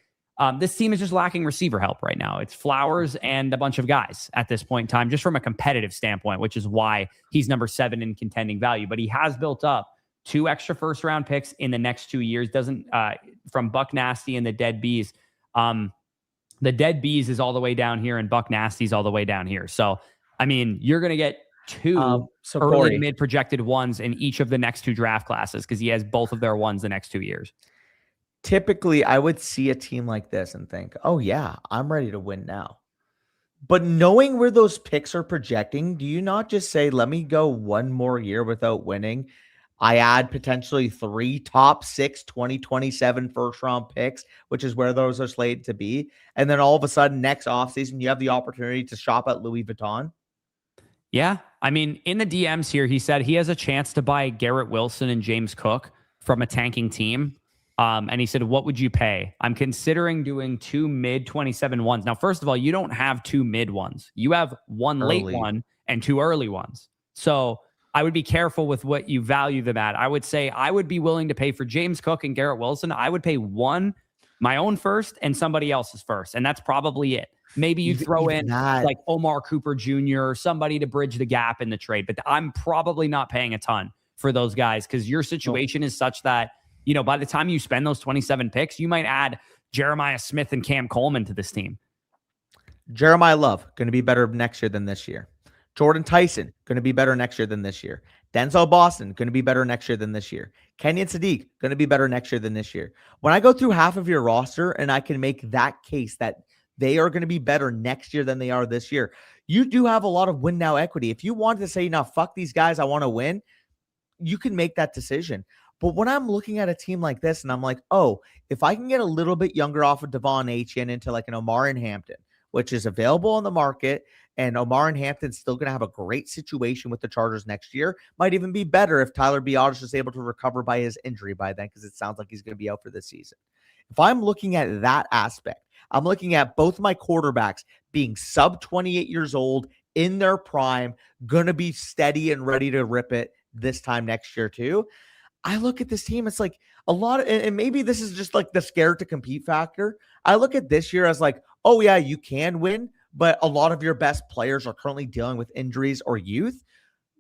This team is just lacking receiver help right now. It's Flowers and a bunch of guys at this point in time, just from a competitive standpoint, which is why he's number 7 in contending value. But he has built up 2 extra first-round picks in the next 2 years. From Buck Nasty and the Dead Bees. The Dead Bees is all the way down here, and Buck Nasty's all the way down here. So, I mean, you're going to get 2 early to mid-projected ones in each of the next 2 draft classes, because he has both of their ones the next 2 years. Typically, I would see a team like this and think, oh, yeah, I'm ready to win now. But knowing where those picks are projecting, do you not just say, let me go 1 more year without winning? I add potentially 3 top 6 2027 first-round picks, which is where those are slated to be. And then all of a sudden, next offseason, you have the opportunity to shop at Louis Vuitton. Yeah. I mean, in the DMs here, he said he has a chance to buy Garrett Wilson and James Cook from a tanking team. And he said, what would you pay? I'm considering doing 2 mid-27 ones. Now, first of all, you don't have 2 mid ones. You have 1 late one and 2 early ones. So I would be careful with what you value them at. I would say I would be willing to pay for James Cook and Garrett Wilson. I would pay one, my own first, and somebody else's first. And that's probably it. Maybe you throw in like Omar Cooper Jr. or somebody to bridge the gap in the trade. But I'm probably not paying a ton for those guys because your situation is such that, you know, by the time you spend those 27 picks, you might add Jeremiah Smith and Cam Coleman to this team. Jeremiah Love, going to be better next year than this year. Jordan Tyson, going to be better next year than this year. Denzel Boston, going to be better next year than this year. Kenyon Sadiq, going to be better next year than this year. When I go through half of your roster and I can make that case that they are going to be better next year than they are this year, you do have a lot of win now equity. If you wanted to say, now fuck these guys, I want to win, you can make that decision. But when I'm looking at a team like this and I'm like, oh, if I can get a little bit younger off of Devon Achane into like an Omar and Hampton, which is available on the market, and Omar and Hampton's still going to have a great situation with the Chargers next year. Might even be better if Tyler Biadasz is able to recover by his injury by then, because it sounds like he's going to be out for this season. If I'm looking at that aspect, I'm looking at both my quarterbacks being sub 28 years old, in their prime, going to be steady and ready to rip it this time next year too. I look at this team, it's like a lot of, and maybe this is just like the scared to compete factor. I look at this year as like, oh yeah, you can win, but a lot of your best players are currently dealing with injuries or youth.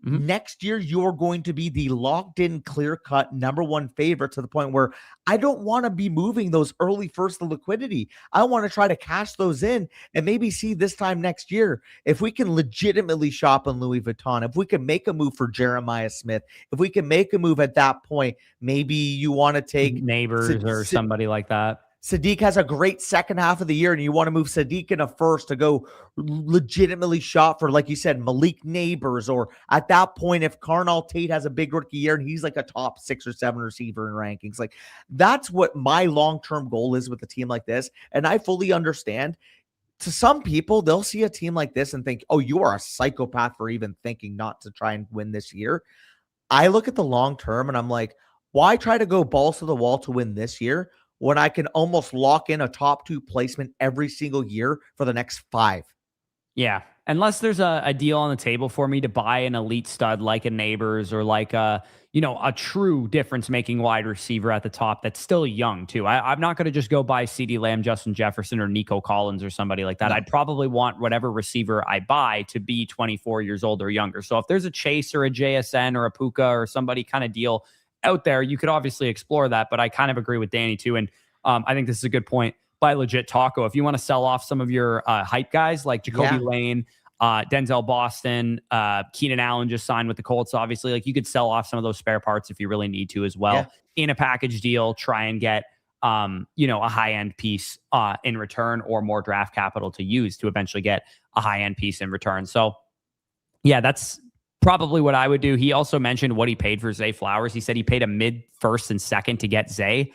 Mm-hmm. Next year, you're going to be the locked in, clear cut number one favorite, to the point where I don't want to be moving those early first liquidity. I want to try to cash those in and maybe see this time next year if we can legitimately shop in Louis Vuitton, if we can make a move for Jeremiah Smith, if we can make a move at that point. Maybe you want to take Neighbors or somebody like that. Sadiq has a great second half of the year and you want to move Sadiq in a first to go legitimately shop for, like you said, Malik Neighbors, or at that point, if Carnell Tate has a big rookie year and he's like a top 6 or 7 receiver in rankings, like that's what my long-term goal is with a team like this. And I fully understand, to some people, they'll see a team like this and think, oh, you are a psychopath for even thinking not to try and win this year. I look at the long term and I'm like, why try to go balls to the wall to win this year when I can almost lock in a top 2 placement every single year for the next 5? Yeah. Unless there's a deal on the table for me to buy an elite stud like a Neighbors or like a true difference-making wide receiver at the top that's still young too. I'm not going to just go buy CeeDee Lamb, Justin Jefferson, or Nico Collins or somebody like that. No. I'd probably want whatever receiver I buy to be 24 years old or younger. So if there's a Chase or a JSN or a Puka or somebody kind of deal out there, you could obviously explore that, but I kind of agree with Danny too. And I think this is a good point by Legit Taco. If you want to sell off some of your hype guys like Jacoby Lane, Denzel Boston, Keenan Allen just signed with the Colts, obviously, like you could sell off some of those spare parts if you really need to as well in a package deal, try and get a high-end piece in return, or more draft capital to use to eventually get a high-end piece in return. So yeah, that's probably what I would do. He also mentioned what he paid for Zay Flowers. He said he paid a mid, first, and second to get Zay.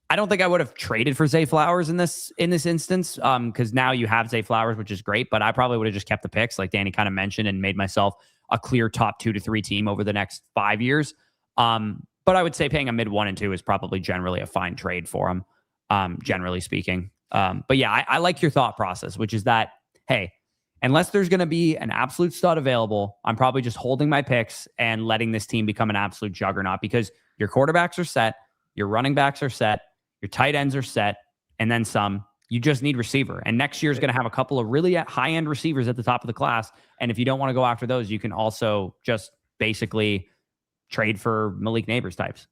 I don't think I would have traded for Zay Flowers in this instance, because now you have Zay Flowers, which is great, but I probably would have just kept the picks like Danny kind of mentioned and made myself a clear top 2 to 3 team over the next 5 years. But I would say paying a mid 1 and 2 is probably generally a fine trade for him, generally speaking. But yeah, I like your thought process, which is that, hey, unless there's going to be an absolute stud available, I'm probably just holding my picks and letting this team become an absolute juggernaut, because your quarterbacks are set, your running backs are set, your tight ends are set, and then some. You just need receiver. And next year is going to have a couple of really high-end receivers at the top of the class. And if you don't want to go after those, you can also just basically trade for Malik Neighbors types.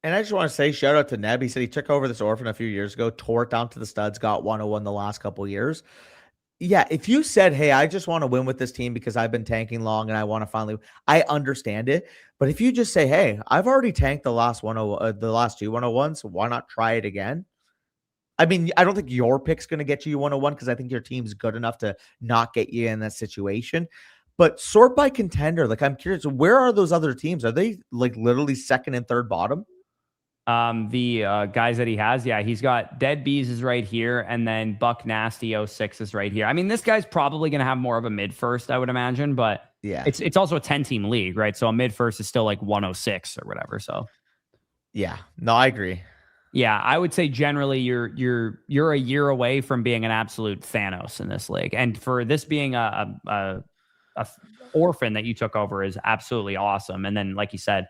And I just want to say, shout out to Neb. He said he took over this orphan a few years ago, tore it down to the studs, got 101 the last couple of years. Yeah, if you said, hey, I just want to win with this team because I've been tanking long and I want to finally, I understand it. But if you just say, hey, I've already tanked the last 2 101s, so why not try it again? I mean, I don't think your pick's going to get you 101, because I think your team's good enough to not get you in that situation. But sort by contender, like I'm curious, where are those other teams? Are they like literally second and third bottom? The guys that he has, he's got Dead Bees is right here, and then Buck Nasty 06 is right here. I mean, this guy's probably going to have more of a mid first, I would imagine, but yeah, it's also a 10-team league, right? So a mid first is still like 106 or whatever. So yeah, no, I agree. Yeah, I would say generally you're a year away from being an absolute Thanos in this league, and for this being a orphan that you took over is absolutely awesome. And then, like you said,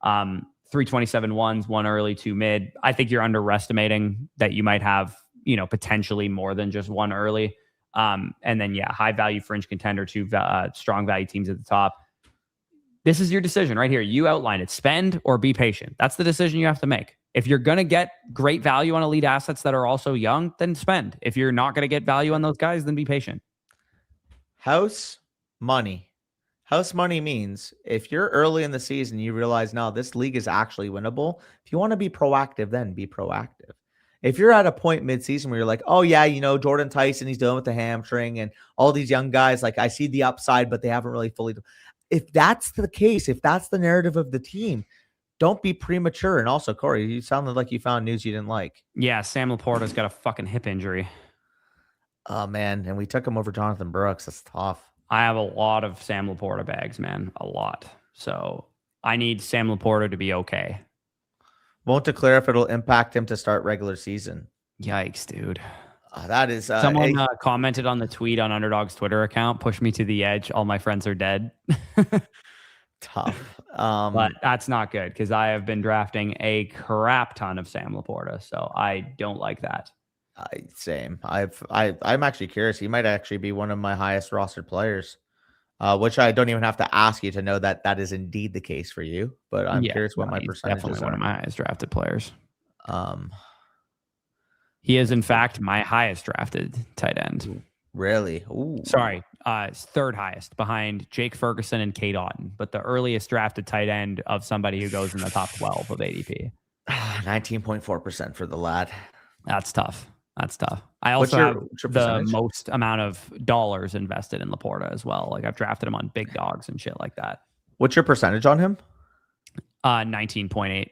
327 ones, one early, two mid. I think you're underestimating that you might have, potentially more than just one early. And then, high value fringe contender, two strong value teams at the top. This is your decision right here. You outline it. Spend or be patient. That's the decision you have to make. If you're going to get great value on elite assets that are also young, then spend. If you're not going to get value on those guys, then be patient. House money. House money means if you're early in the season, you realize, no, this league is actually winnable. If you want to be proactive, then be proactive. If you're at a point mid-season where you're like, oh, yeah, Jordan Tyson, he's dealing with the hamstring and all these young guys, like I see the upside, but they haven't really fully. If that's the case, if that's the narrative of the team, don't be premature. And also, Corey, you sounded like you found news you didn't like. Yeah, Sam Laporta's got a fucking hip injury. Oh, man. And we took him over Jonathan Brooks. That's tough. I have a lot of Sam Laporta bags, man. A lot. So I need Sam Laporta to be okay. Won't declare if it'll impact him to start regular season. Yikes, dude. That is... Someone commented on the tweet on Underdog's Twitter account, push me to the edge. All my friends are dead. Tough. But that's not good because I have been drafting a crap ton of Sam Laporta. So I don't like that. Same. I'm actually curious. He might actually be one of my highest rostered players, which I don't even have to ask you to know that is indeed the case for you. But I'm curious what my percentage is. Definitely one of my highest drafted players. He is in fact my highest drafted tight end. Really? Ooh. Sorry, third highest behind Jake Ferguson and Kate Otten, but the earliest drafted tight end of somebody who goes in the top 12 of ADP. 19.4% for the lad. That's tough. That's tough. I also have the most amount of dollars invested in Laporta as well. Like I've drafted him on big dogs and shit like that. What's your percentage on him? 19.8.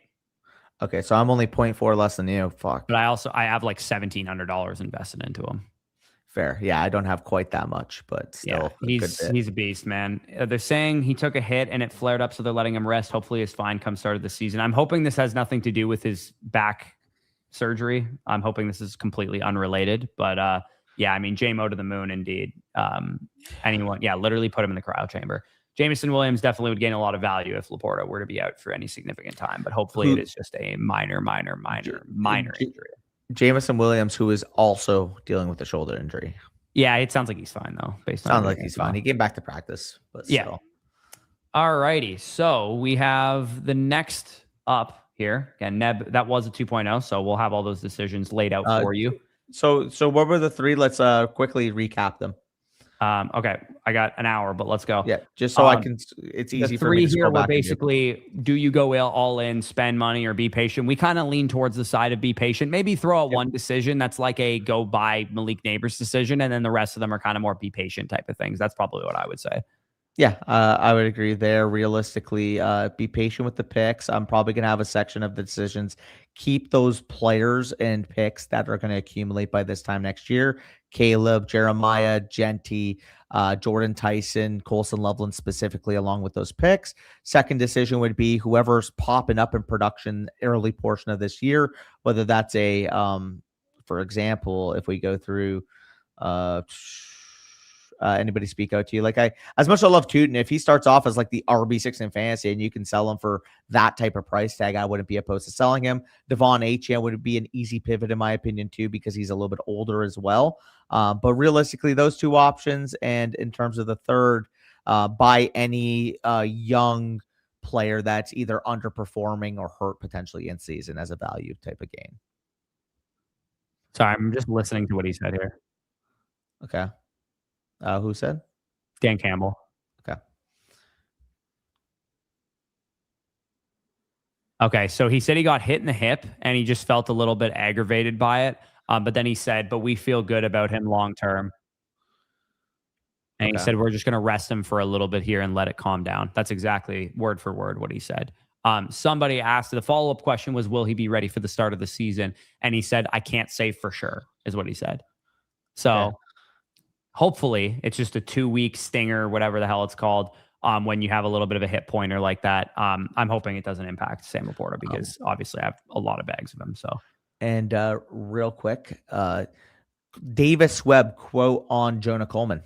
Okay, so I'm only 0.4 less than you. Fuck. But I have like $1,700 invested into him. Fair. Yeah, I don't have quite that much, but still. Yeah, he's a beast, man. They're saying he took a hit and it flared up, so they're letting him rest. Hopefully he's fine come start of the season. I'm hoping this has nothing to do with his back surgery. I'm hoping this is completely unrelated, but J-Mo to the moon indeed. Literally put him in the cryo chamber. Jameson Williams definitely would gain a lot of value if Laporta were to be out for any significant time, but hopefully it is just a minor injury. Jameson Williams, who is also dealing with a shoulder injury. Yeah, it sounds like he's fine though. Sounds like he's fine. He came back to practice, but still. All righty. So we have the next up here. Again, Neb, that was a 2.0, so we'll have all those decisions laid out for you. So what were the three? Let's quickly recap them. Okay, I got an hour, but let's go. Yeah, just so I can. It's easy for me to here were basically: do you go all in, spend money, or be patient? We kind of lean towards the side of be patient. Maybe throw out one decision that's like a go buy Malik Neighbors decision, and then the rest of them are kind of more be patient type of things. That's probably what I would say. Yeah, I would agree there. Realistically, be patient with the picks. I'm probably going to have a section of the decisions. Keep those players and picks that are going to accumulate by this time next year. Caleb, Jeremiah, Genty, Jordan Tyson, Colson Loveland specifically, along with those picks. Second decision would be whoever's popping up in production early portion of this year, whether that's for example, if we go through anybody speak out to you? As much as I love Tootin, if he starts off as like the RB6 in fantasy and you can sell him for that type of price tag, I wouldn't be opposed to selling him. Devon Achane would be an easy pivot in my opinion too, because he's a little bit older as well. But realistically, those two options. And in terms of the third, buy any young player that's either underperforming or hurt potentially in season as a value type of game. Sorry, I'm just listening to what he said here. Okay. Who said? Dan Campbell. Okay, so he said he got hit in the hip and he just felt a little bit aggravated by it. But then he said, but we feel good about him long term. And he said, we're just going to rest him for a little bit here and let it calm down. That's exactly word for word what he said. Somebody asked, the follow-up question was, will he be ready for the start of the season? And he said, I can't say for sure, is what he said. So hopefully it's just a 2-week stinger, whatever the hell it's called, when you have a little bit of a hit pointer like that. I'm hoping it doesn't impact Sam Laporta because obviously I have a lot of bags of him. So, and real quick, Davis Webb quote on Jonah Coleman.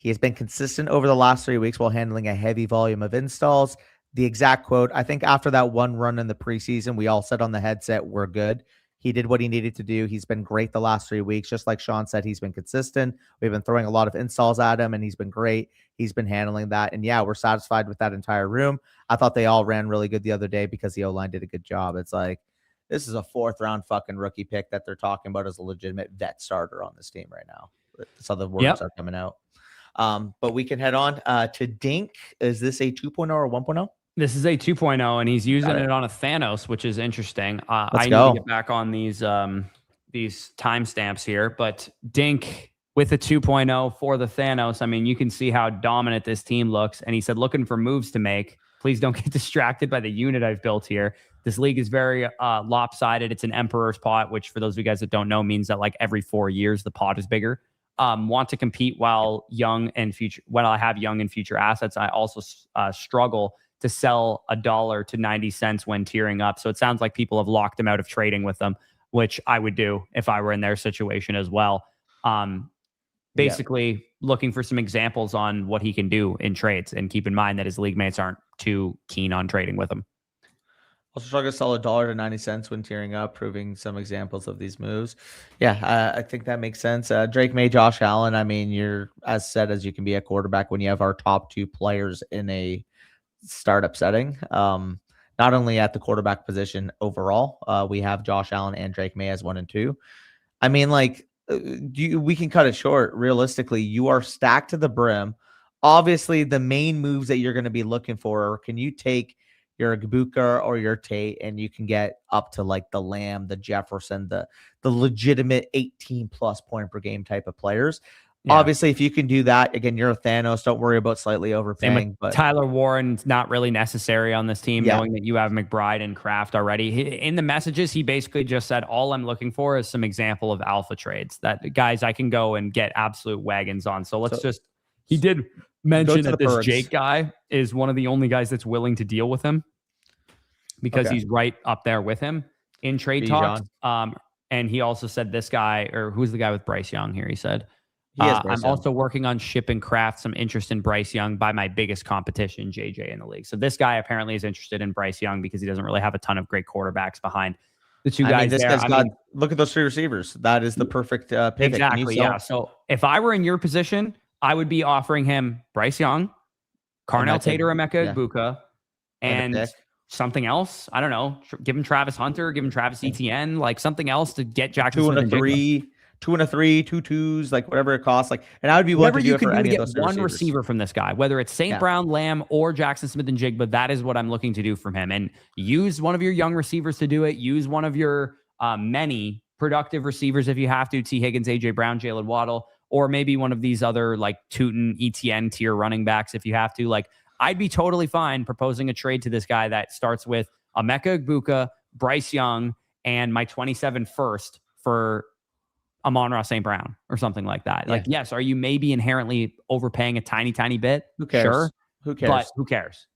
He has been consistent over the last 3 weeks while handling a heavy volume of installs. The exact quote, I think after that one run in the preseason, we all said on the headset, we're good. He did what he needed to do. He's been great the last 3 weeks. Just like Sean said, he's been consistent. We've been throwing a lot of installs at him, and he's been great. He's been handling that. And yeah, we're satisfied with that entire room. I thought they all ran really good the other day because the O-line did a good job. It's like, this is a 4th-round fucking rookie pick that they're talking about as a legitimate vet starter on this team right now. That's how the words are coming out. But we can head on to Dink. Is this a 2.0 or 1.0? This is a 2.0, and he's using it on a Thanos, which is interesting. I need go. to get back on these timestamps here, but Dink with a 2.0 for the Thanos. I mean, you can see how dominant this team looks. And he said, looking for moves to make. Please don't get distracted by the unit I've built here. This league is very lopsided. It's an emperor's pot, which for those of you guys that don't know means that like every 4 years the pot is bigger. Want to compete while young and future. When I have young and future assets, I also struggle to sell $1 to 90 cents when tiering up. So it sounds like people have locked them out of trading with them, which I would do if I were in their situation as well. Basically looking for some examples on what he can do in trades, and keep in mind that his league mates aren't too keen on trading with him. Also struggle to sell $1 to 90 cents when tiering up, proving some examples of these moves. Yeah, I think that makes sense. Drake May, Josh Allen. I mean, you're as set as you can be at quarterback when you have our top 2 players in a startup setting. Not only at the quarterback position overall, we have Josh Allen and Drake May as 1 and 2. I mean, like, we can cut it short. Realistically, you are stacked to the brim. Obviously, the main moves that you're going to be looking for are, can you take your Igbukar or your Tate, and you can get up to like the Lamb, the Jefferson, the legitimate 18+ point per game type of players. Yeah. Obviously, if you can do that, again, you're a Thanos. Don't worry about slightly overpaying. But Tyler Warren's not really necessary on this team, knowing that you have McBride and Kraft already. In the messages, he basically just said, all I'm looking for is some example of alpha trades that guys I can go and get absolute wagons on. So he did mention that this Jake guy is one of the only guys that's willing to deal with him because he's right up there with him in trade talks. And he also said this guy, or who's the guy with Bryce Young here? He said, I'm also working on shipping Kraft some interest in Bryce Young by my biggest competition, JJ, in the league. So this guy apparently is interested in Bryce Young because he doesn't really have a ton of great quarterbacks behind the 2 guys. Look at those 3 receivers. That is the perfect pivot. Exactly. Yeah. So if I were in your position, I would be offering him Bryce Young, Carnell Tate or Emeka Igbukar, and something else. I don't know. Give him Travis Hunter, give him Travis Etienne, like something else to get Jackson 2 and a 3. 2 and a 3, 2 2s, like whatever it costs. Like, and I would be willing to do it for any of those one receiver from this guy, whether it's St. Brown, Lamb, or Jackson Smith and Jigba. That is what I'm looking to do from him. And use one of your young receivers to do it. Use one of your many productive receivers if you have to. T. Higgins, AJ Brown, Jalen Waddle, or maybe one of these other like Tootin, ETN tier running backs if you have to. Like, I'd be totally fine proposing a trade to this guy that starts with Emeka Igbukar, Bryce Young, and my 27 first for Amon-Ra St. Brown or something like that. Like, yes, are you maybe inherently overpaying a tiny bit? Who cares? Sure. Who cares? But who cares?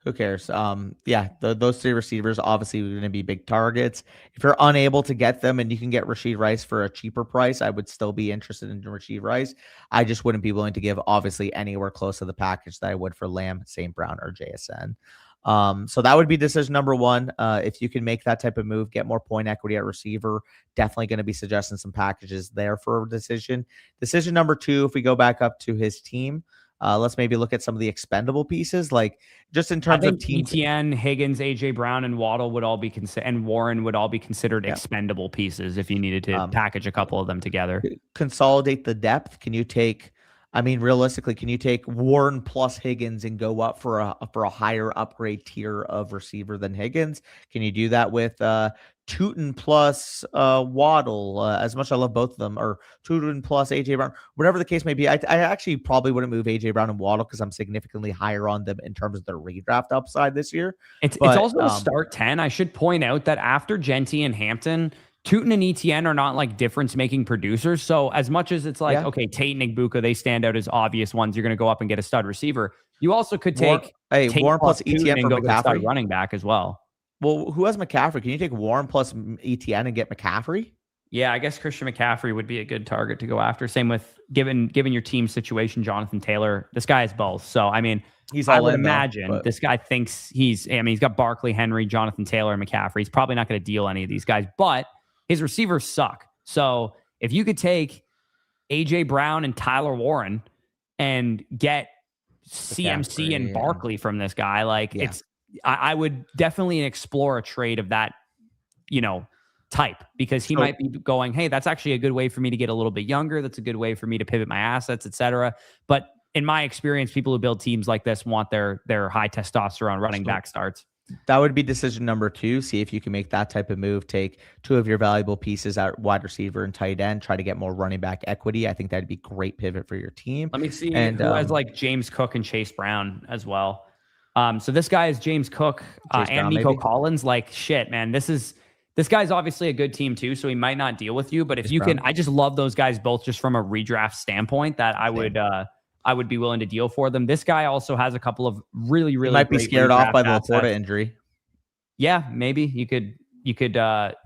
Who cares? Those 3 receivers obviously are going to be big targets. If you're unable to get them and you can get Rashid Rice for a cheaper price, I would still be interested in Rashid Rice. I just wouldn't be willing to give obviously anywhere close to the package that I would for Lamb, St. Brown, or JSN. So that would be decision number 1. If you can make that type of move, get more point equity at receiver, definitely going to be suggesting some packages there for a decision. Decision number 2, if we go back up to his team, let's maybe look at some of the expendable pieces, like just in terms of team. ETN, Higgins, AJ Brown, and Waddle would all be and Warren would all be considered expendable pieces if you needed to package a couple of them together. Consolidate the depth. Can you take? I mean, realistically, can you take Warren plus Higgins and go up for a higher upgrade tier of receiver than Higgins? Can you do that with Tootin plus Waddle? As much as I love both of them, or Tootin plus AJ Brown, whatever the case may be. I actually probably wouldn't move AJ Brown and Waddle because I'm significantly higher on them in terms of their redraft upside this year. It's also a start 10. I should point out that after Genty and Hampton, Tootin and ETN are not like difference-making producers. So as much as it's like, okay, Tate and Igbukar, they stand out as obvious ones. You're going to go up and get a stud receiver. You also could take Warren plus ETN and for go get a stud McCaffrey running back as well. Well, who has McCaffrey? Can you take Warren plus ETN and get McCaffrey? Yeah, I guess Christian McCaffrey would be a good target to go after. Same with given your team situation, Jonathan Taylor. This guy is both. So I mean, He's I all would in though. imagine this guy thinks he's. I mean, he's got Barkley, Henry, Jonathan Taylor, and McCaffrey. He's probably not going to deal any of these guys, but his receivers suck. So if you could take AJ Brown and Tyler Warren and get CMC and Barkley from this guy, like it's. I would definitely explore a trade of that, type, because he might be going, hey, that's actually a good way for me to get a little bit younger. That's a good way for me to pivot my assets, etc. But in my experience, people who build teams like this want their high testosterone running back starts. That would be decision number 2. See if you can make that type of move. Take 2 of your valuable pieces at wide receiver and tight end. Try to get more running back equity. I think that'd be great pivot for your team. Let me see who has like James Cook and Chase Brown as well. So this guy is James Cook and Nico Collins. Like shit, man. This guy's obviously a good team too, so he might not deal with you. But if you can, I just love those guys both just from a redraft standpoint that I would be willing to deal for them. This guy also has a couple of really he might be scared off by the Laporta injury. Yeah, maybe you could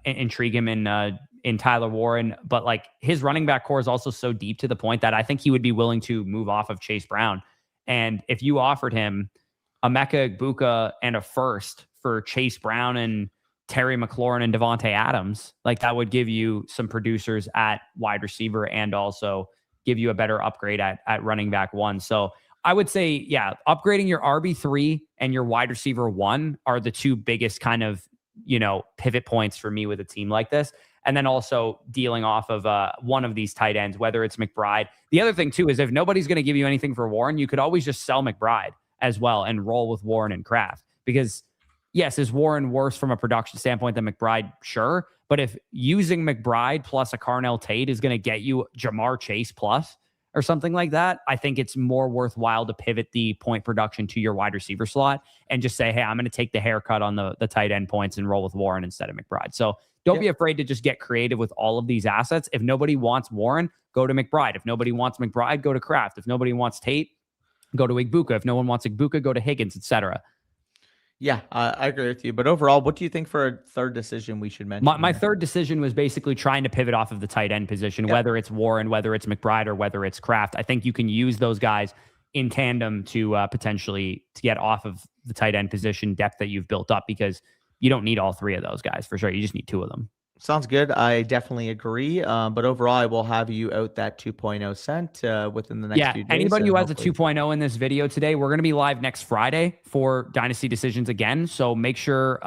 intrigue him in Tyler Warren, but like his running back core is also so deep to the point that I think he would be willing to move off of Chase Brown. And if you offered him Emeka Egbuka and a first for Chase Brown and Terry McLaurin and Devontae Adams, like that would give you some producers at wide receiver and also give you a better upgrade at running back 1. So I would say, yeah, upgrading your RB3 and your wide receiver 1 are the 2 biggest kind of, pivot points for me with a team like this. And then also dealing off of one of these tight ends, whether it's McBride. The other thing too is if nobody's going to give you anything for Warren, you could always just sell McBride as well and roll with Warren and Kraft, because yes, is Warren worse from a production standpoint than McBride? Sure. But if using McBride plus a Carnell Tate is going to get you Jamar Chase plus or something like that, I think it's more worthwhile to pivot the point production to your wide receiver slot and just say, hey, I'm going to take the haircut on the tight end points and roll with Warren instead of McBride. So don't be afraid to just get creative with all of these assets. If nobody wants Warren, go to McBride. If nobody wants McBride, go to Kraft. If nobody wants Tate, go to Egbuka. If no one wants Egbuka, go to Higgins, etc. Yeah, I agree with you. But overall, what do you think for a third decision we should mention? My third decision was basically trying to pivot off of the tight end position, whether it's Warren, whether it's McBride, or whether it's Kraft. I think you can use those guys in tandem to potentially to get off of the tight end position depth that you've built up, because you don't need all 3 of those guys for sure. You just need 2 of them. Sounds good. I definitely agree. But overall, I will have you out that 2.0 cent within the next few days. Anybody who has a 2.0 in this video today, we're going to be live next Friday for Dynasty Decisions again. So make sure,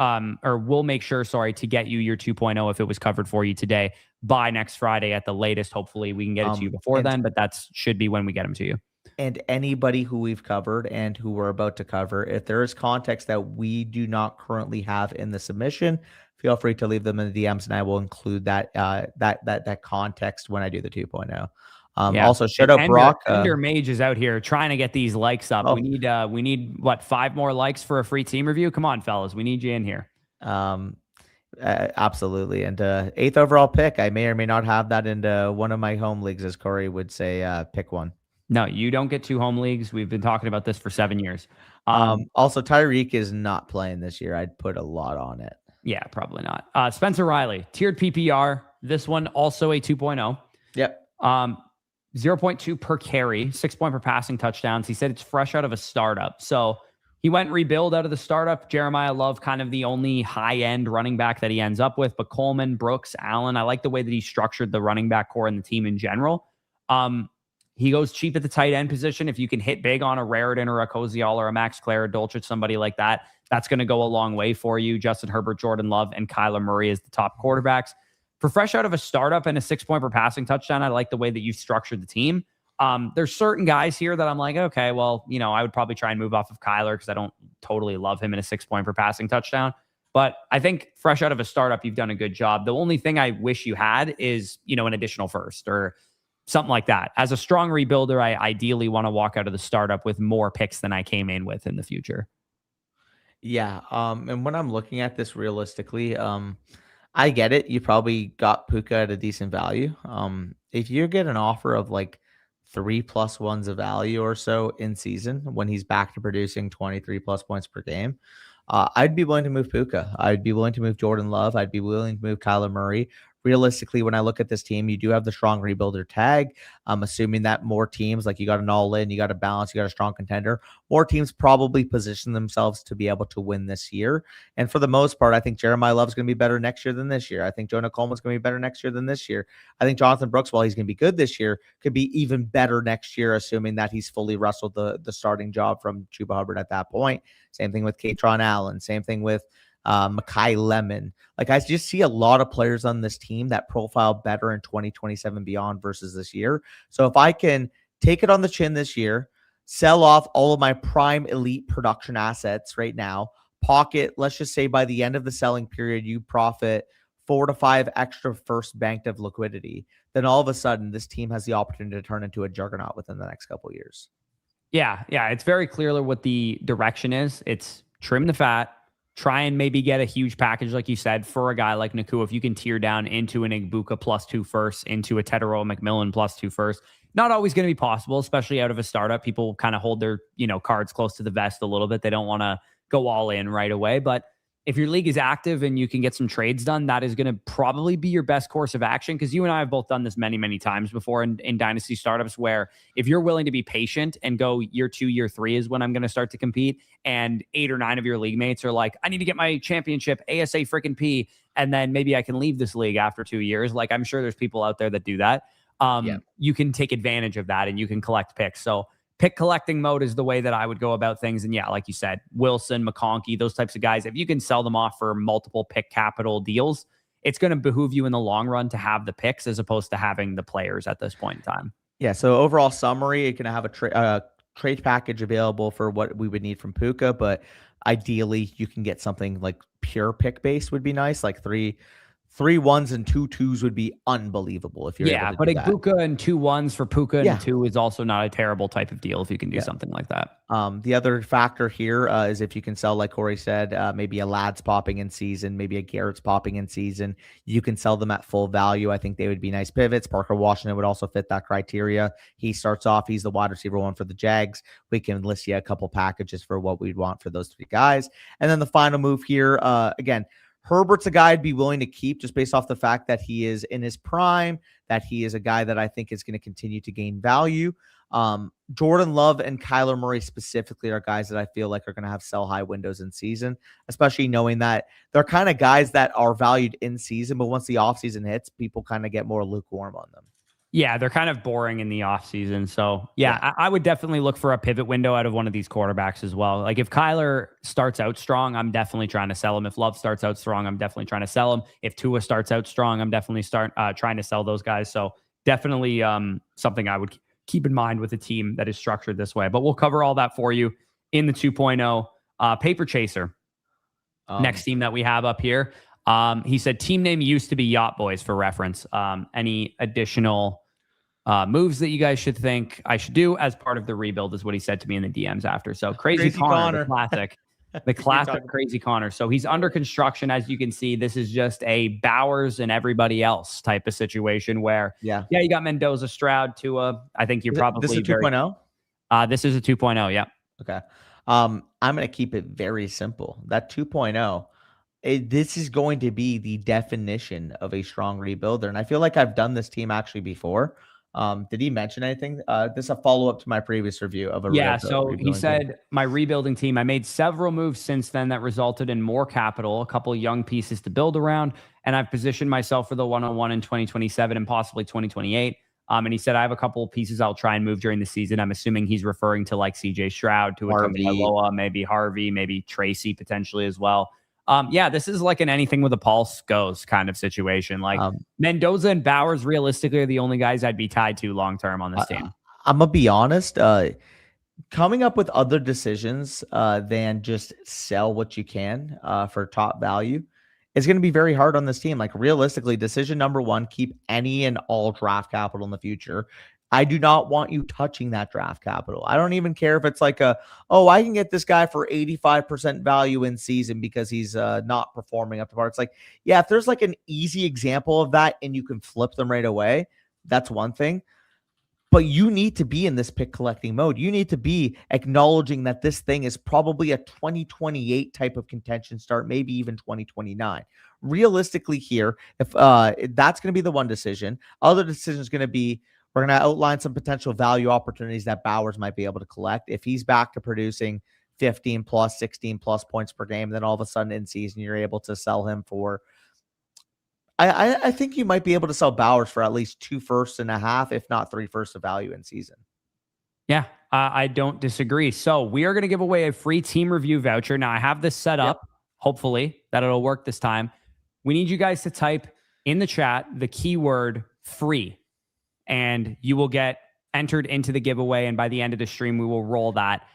we'll make sure, to get you your 2.0 if it was covered for you today by next Friday at the latest. Hopefully we can get it to you before then, but that should be when we get them to you. And anybody who we've covered and who we're about to cover, if there is context that we do not currently have in the submission, feel free to leave them in the DMs, and I will include that context when I do the 2.0. Also, shout out Brock. Ender Mage is out here trying to get these likes up. We need what, 5 more likes for a free team review? Come on, fellas, we need you in here. Absolutely. And 8th overall pick. I may or may not have that in one of my home leagues, as Corey would say. Pick one. No, you don't get 2 home leagues. We've been talking about this for 7 years. Also, Tyreek is not playing this year. I'd put a lot on it. Yeah, probably not. Spencer Riley, tiered PPR. This one also a 2.0. Yep. 0.2 per carry, 6 point per passing touchdowns. He said it's fresh out of a startup. So he went rebuild out of the startup. Jeremiah Love, kind of the only high-end running back that he ends up with. But Coleman, Brooks, Allen, I like the way that he structured the running back core and the team in general. He goes cheap at the tight end position. If you can hit big on a Raritan or a Kozial or a Max Clare, Dulcich, somebody like that, that's going to go a long way for you. Justin Herbert, Jordan Love, and Kyler Murray as the top quarterbacks. For fresh out of a startup and a 6 point per passing touchdown, I like the way that you structured the team. There's certain guys here that I'm like, okay, well, I would probably try and move off of Kyler because I don't totally love him in a 6 point per passing touchdown. But I think fresh out of a startup, you've done a good job. The only thing I wish you had is, an additional first or something like that. As a strong rebuilder, I ideally want to walk out of the startup with more picks than I came in with in the future. Yeah. And when I'm looking at this realistically, I get it. You probably got Puka at a decent value. If you get an offer of like 3+1s of value or so in season when he's back to producing 23+ points per game, I'd be willing to move Puka. I'd be willing to move Jordan Love. I'd be willing to move Kyler Murray. realistically, when I look at this team, you do have the strong rebuilder tag. I'm assuming that more teams, like you got an all-in, you got a balance, you got a strong contender, more teams probably position themselves to be able to win this year. And for the most part, I think Jeremiah Love's going to be better next year than this year. I think Jonah Coleman's going to be better next year than this year. I think Jonathan Brooks, while he's going to be good this year, could be even better next year, assuming that he's fully wrestled the starting job from Chuba Hubbard at that point. Same thing with Katron Allen. Same thing with Makai Lemon. Like, I just see a lot of players on this team that profile better in 2027 beyond versus this year. So if I can take it on the chin this year, sell off all of my prime elite production assets right now, pocket, let's just say by the end of the selling period, you profit 4 to 5 extra first banked of liquidity, then all of a sudden this team has the opportunity to turn into a juggernaut within the next couple of years. Yeah, it's very clear what the direction is. It's trim the fat, try and maybe get a huge package, like you said, for a guy like Nakua. If you can tear down into an Igbuka +2 first, into a Tedero McMillan +2 first, not always going to be possible, especially out of a startup. People kind of hold their cards close to the vest a little bit. They don't want to go all in right away. But if your league is active and you can get some trades done, that is going to probably be your best course of action, because you and I have both done this many, many times before in Dynasty startups, where if you're willing to be patient and go year 2, year 3 is when I'm going to start to compete, and 8 or 9 of your league mates are like, I need to get my championship ASA freaking P, and then maybe I can leave this league after 2 years. Like, I'm sure there's people out there that do that. You can take advantage of that and you can collect picks. So pick collecting mode is the way that I would go about things. And yeah, like you said, Wilson, McConkey, those types of guys, if you can sell them off for multiple pick capital deals, it's going to behoove you in the long run to have the picks as opposed to having the players at this point in time. Yeah. So overall summary, you can have a trade package available for what we would need from Puka, but ideally you can get something like pure pick base would be nice. Like three 1s and 2 2s would be unbelievable if you're able to do that. Igbuka and 2 1s for Puka and 2 is also not a terrible type of deal if you can do something like that. The other factor here is if you can sell, like Corey said, maybe a Lad's popping in season, maybe a Garrett's popping in season. You can sell them at full value. I think they would be nice pivots. Parker Washington would also fit that criteria. He starts off, he's the wide receiver 1 for the Jags. We can list you a couple packages for what we'd want for those 3 guys. And then the final move here, again, Herbert's a guy I'd be willing to keep just based off the fact that he is in his prime, that he is a guy that I think is going to continue to gain value. Jordan Love and Kyler Murray specifically are guys that I feel like are going to have sell high windows in season, especially knowing that they're kind of guys that are valued in season, but once the offseason hits, people kind of get more lukewarm on them. Yeah, they're kind of boring in the offseason. So, I would definitely look for a pivot window out of one of these quarterbacks as well. Like, if Kyler starts out strong, I'm definitely trying to sell him. If Love starts out strong, I'm definitely trying to sell him. If Tua starts out strong, I'm definitely trying to sell those guys. So, definitely something I would keep in mind with a team that is structured this way. But we'll cover all that for you in the 2.0. PaperChaser, next team that we have up here. He said team name used to be Yacht Boys for reference. Any additional moves that you guys should think I should do as part of the rebuild is what he said to me in the DMs after. So Crazy Connor. The classic Crazy Connor. So he's under construction. As you can see, this is just a Bowers and everybody else type of situation where, you got Mendoza, Stroud, Tua. I think you're probably this is a 2.0. This is a 2.0. Yeah. Okay. I'm going to keep it very simple. That 2.0. This is going to be the definition of a strong rebuilder. And I feel like I've done this team actually before. Did he mention anything? This is a follow-up to my previous review of a so he said, my rebuilding team, I made several moves since then that resulted in more capital, a couple of young pieces to build around, and I've positioned myself for the 101 in 2027 and possibly 2028. And he said, I have a couple of pieces I'll try and move during the season. I'm assuming he's referring to like CJ Stroud, to Tagovailoa, maybe Harvey, maybe Tracy potentially as well. This is like an anything with a pulse goes kind of situation. Like Mendoza and Bowers realistically are the only guys I'd be tied to long-term on this team. I'm going to be honest. Coming up with other decisions than just sell what you can for top value is going to be very hard on this team. Like realistically, decision number 1, keep any and all draft capital in the future. I do not want you touching that draft capital. I don't even care if it's like I can get this guy for 85% value in season because he's not performing up to par. It's like, if there's like an easy example of that and you can flip them right away, that's one thing. But you need to be in this pick collecting mode. You need to be acknowledging that this thing is probably a 2028 type of contention start, maybe even 2029. Realistically here, if that's going to be the one decision, other decision is going to be, we're going to outline some potential value opportunities that Bowers might be able to collect. If he's back to producing 15 plus, 16 plus points per game, then all of a sudden in season, you're able to sell him for, I think you might be able to sell Bowers for at least 2 firsts and a half, if not 3 firsts of value in season. Yeah, I don't disagree. So we are going to give away a free team review voucher. Now I have this set up. Hopefully that it'll work this time. We need you guys to type in the chat the keyword free, and you will get entered into the giveaway. And by the end of the stream, we will roll that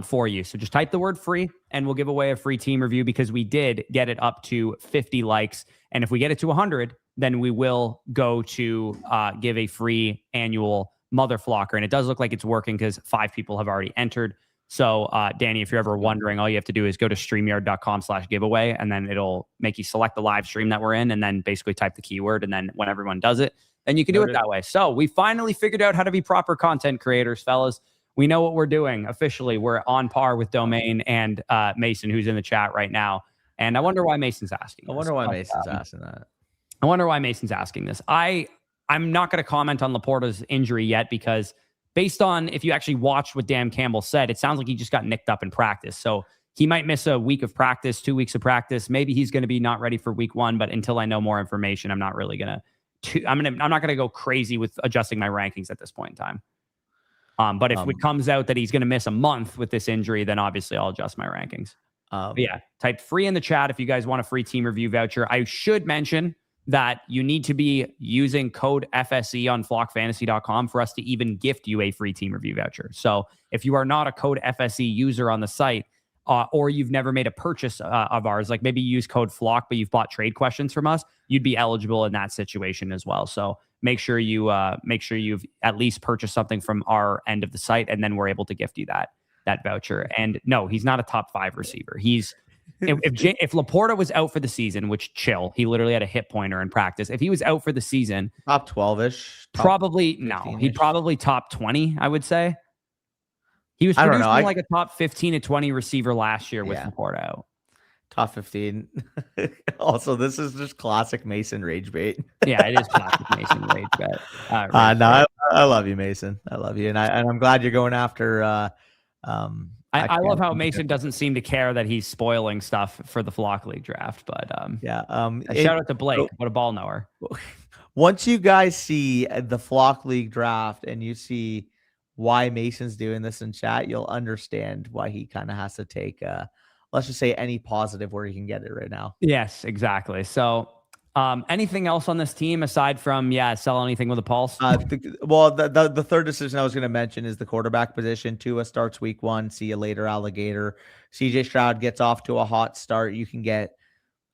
for you. So just type the word free and we'll give away a free team review, because we did get it up to 50 likes. And if we get it to 100, then we will go to give a free annual mother flocker. And it does look like it's working because 5 people have already entered. So Danny, if you're ever wondering, all you have to do is go to StreamYard.com/giveaway, and then it'll make you select the live stream that we're in, and then basically type the keyword. And then when everyone does it, then you can do it that way. So we finally figured out how to be proper content creators, fellas. We know what we're doing. Officially, we're on par with Domain and Mason, who's in the chat right now. And I wonder why Mason's asking. I wonder why Mason's asking that. I wonder why Mason's asking this. I'm not going to comment on Laporta's injury yet, because based on, if you actually watched what Dan Campbell said, it sounds like he just got nicked up in practice. So he might miss a week of practice, 2 weeks of practice. Maybe he's going to be not ready for week 1. But until I know more information, I'm not really going to. I'm not going to go crazy with adjusting my rankings at this point in time. But if it comes out that he's going to miss a month with this injury, then obviously I'll adjust my rankings. Yeah, type free in the chat if you guys want a free team review voucher. I should mention that you need to be using code FSE on flockfantasy.com for us to even gift you a free team review voucher. So if you are not a code FSE user on the site, or you've never made a purchase of ours, like maybe you use code FLOCK, but you've bought trade questions from us, you'd be eligible in that situation as well. So make sure you've at least purchased something from our end of the site, and then we're able to gift you that voucher. And no, he's not a top 5 receiver. He's if Laporta was out for the season, which chill, he literally had a hit pointer in practice. If he was out for the season, top 12-ish, probably no, he'd probably top 20, I would say. He was producing like a top 15 to 20 receiver last year with Laporta out. Top 15. Also, this is just classic Mason rage bait. Yeah, it is classic Mason rage bait. No, I love you, Mason. I love you, and I'm glad you're going after. I love how Mason doesn't seem to care that he's spoiling stuff for the Flock League draft. But shout out to Blake. What a ball knower. Once you guys see the Flock League draft and you see why Mason's doing this in chat, you'll understand why he kind of has to take let's just say any positive where he can get it right now. Yes, exactly. So anything else on this team aside from sell anything with a pulse? The third decision I was going to mention is the quarterback position. Tua starts week 1. See you later, alligator. CJ Stroud gets off to a hot start. You can get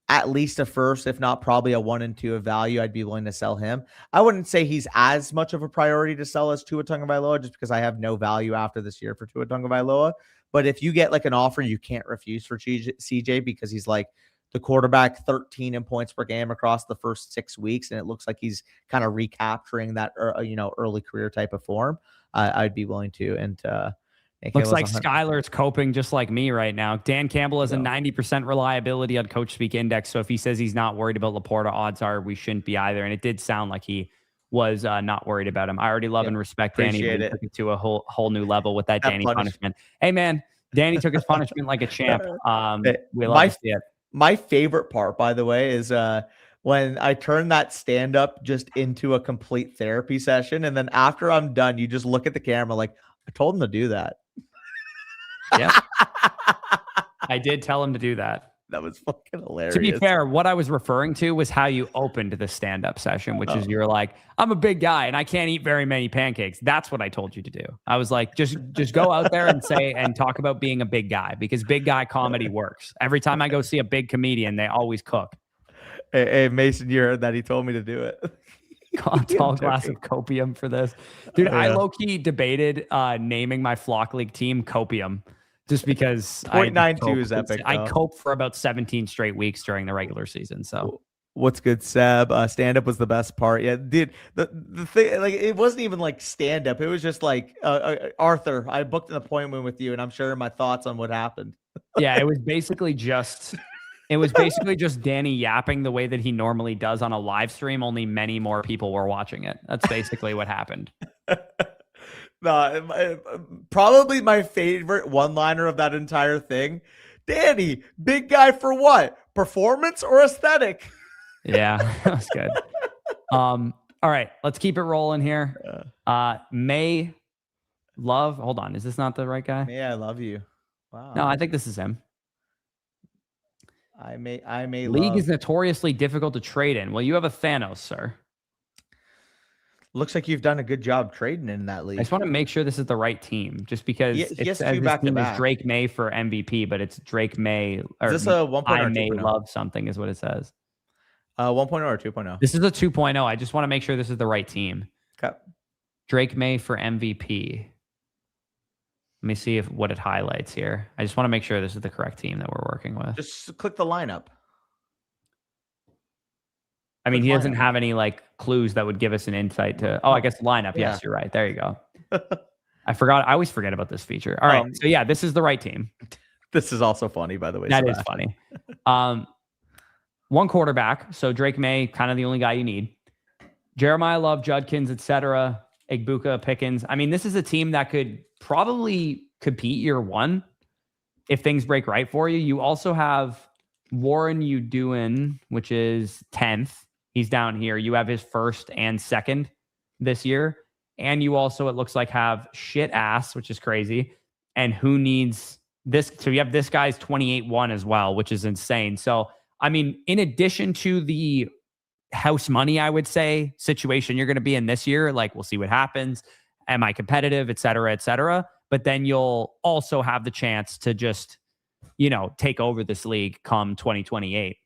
at least a first, if not probably a 1 and 2 of value. I'd be willing to sell him. I wouldn't say he's as much of a priority to sell as Tua Tagovailoa, just because I have no value after this year for Tua Tagovailoa. But if you get like an offer you can't refuse for CJ, because he's like the quarterback 13 in points per game across the first 6 weeks, and it looks like he's kind of recapturing that early career type of form, I'd be willing to. And looks like Skylar's coping just like me right now. Dan Campbell has a 90% reliability on Coach Speak Index, so if he says he's not worried about Laporta, odds are we shouldn't be either. And it did sound like he was not worried about him. I already love and respect Danny. He took it to a whole new level with that Danny punishment. Hey man, Danny took his punishment like a champ. We love to see it. My favorite part, by the way, is when I turn that stand up just into a complete therapy session, and then after I'm done, you just look at the camera like, I told him to do that. Yeah, I did tell him to do that. That was fucking hilarious. To be fair, what I was referring to was how you opened the stand-up session, which is you're like, I'm a big guy and I can't eat very many pancakes. That's what I told you to do. I was like, just go out there and talk about being a big guy, because big guy comedy works. Every time I go see a big comedian, they always cook. Hey Mason, you heard that? He told me to do it. Tall glass of copium for this. Dude, I low-key debated naming my Flock League team Copium. Just because 0.92 is epic. I coped for about 17 straight weeks during the regular season. So What's good, Seb? Stand up was the best part. Yeah, dude. The thing, like, it wasn't even like stand up. It was just like Arthur. I booked an appointment with you, and I'm sharing my thoughts on what happened. Yeah, it was basically just Danny yapping the way that he normally does on a live stream. Only many more people were watching it. That's basically what happened. No, probably my favorite one-liner of that entire thing. Danny, big guy for what? Performance or aesthetic? Yeah, that was good. All right, let's keep it rolling here. May Love. Hold on, is this not the right guy? May I love you. Wow. No, I think this is him. I may League love. is notoriously difficult to trade in. Well, you have a Thanos, sir. Looks like you've done a good job trading in that league. I just want to make sure this is the right team, just because he it has says two this team is back-to-back. Drake May for MVP, but it's Drake May or Is this a 1.0 or I May 2.0? Love something is what it says. 1.0 or 2.0? This is a 2.0. I just want to make sure this is the right team. Okay. Drake May for MVP. Let me see what it highlights here. I just want to make sure this is the correct team that we're working with. Just click the lineup. I mean, click he doesn't lineup. have any like clues that would give us an insight to. Oh, I guess lineup. Yeah. Yes, you're right. There you go. I forgot. I always forget about this feature. All right. So yeah, this is the right team. This is also funny, by the way. That is funny. One quarterback. So Drake May, kind of the only guy you need. Jeremiah Love, Judkins, etc. Igbuka, Pickens. I mean, this is a team that could probably compete year one if things break right for you. You also have Warren Uduin, which is 10th. He's down here. You have his first and second this year. And you also, it looks like, have shit ass, which is crazy. And who needs this? So you have this guy's 28-1 as well, which is insane. So, I mean, in addition to the house money, I would say, situation you're going to be in this year, like, we'll see what happens. Am I competitive, et cetera, et cetera. But then you'll also have the chance to just, take over this league come 2028.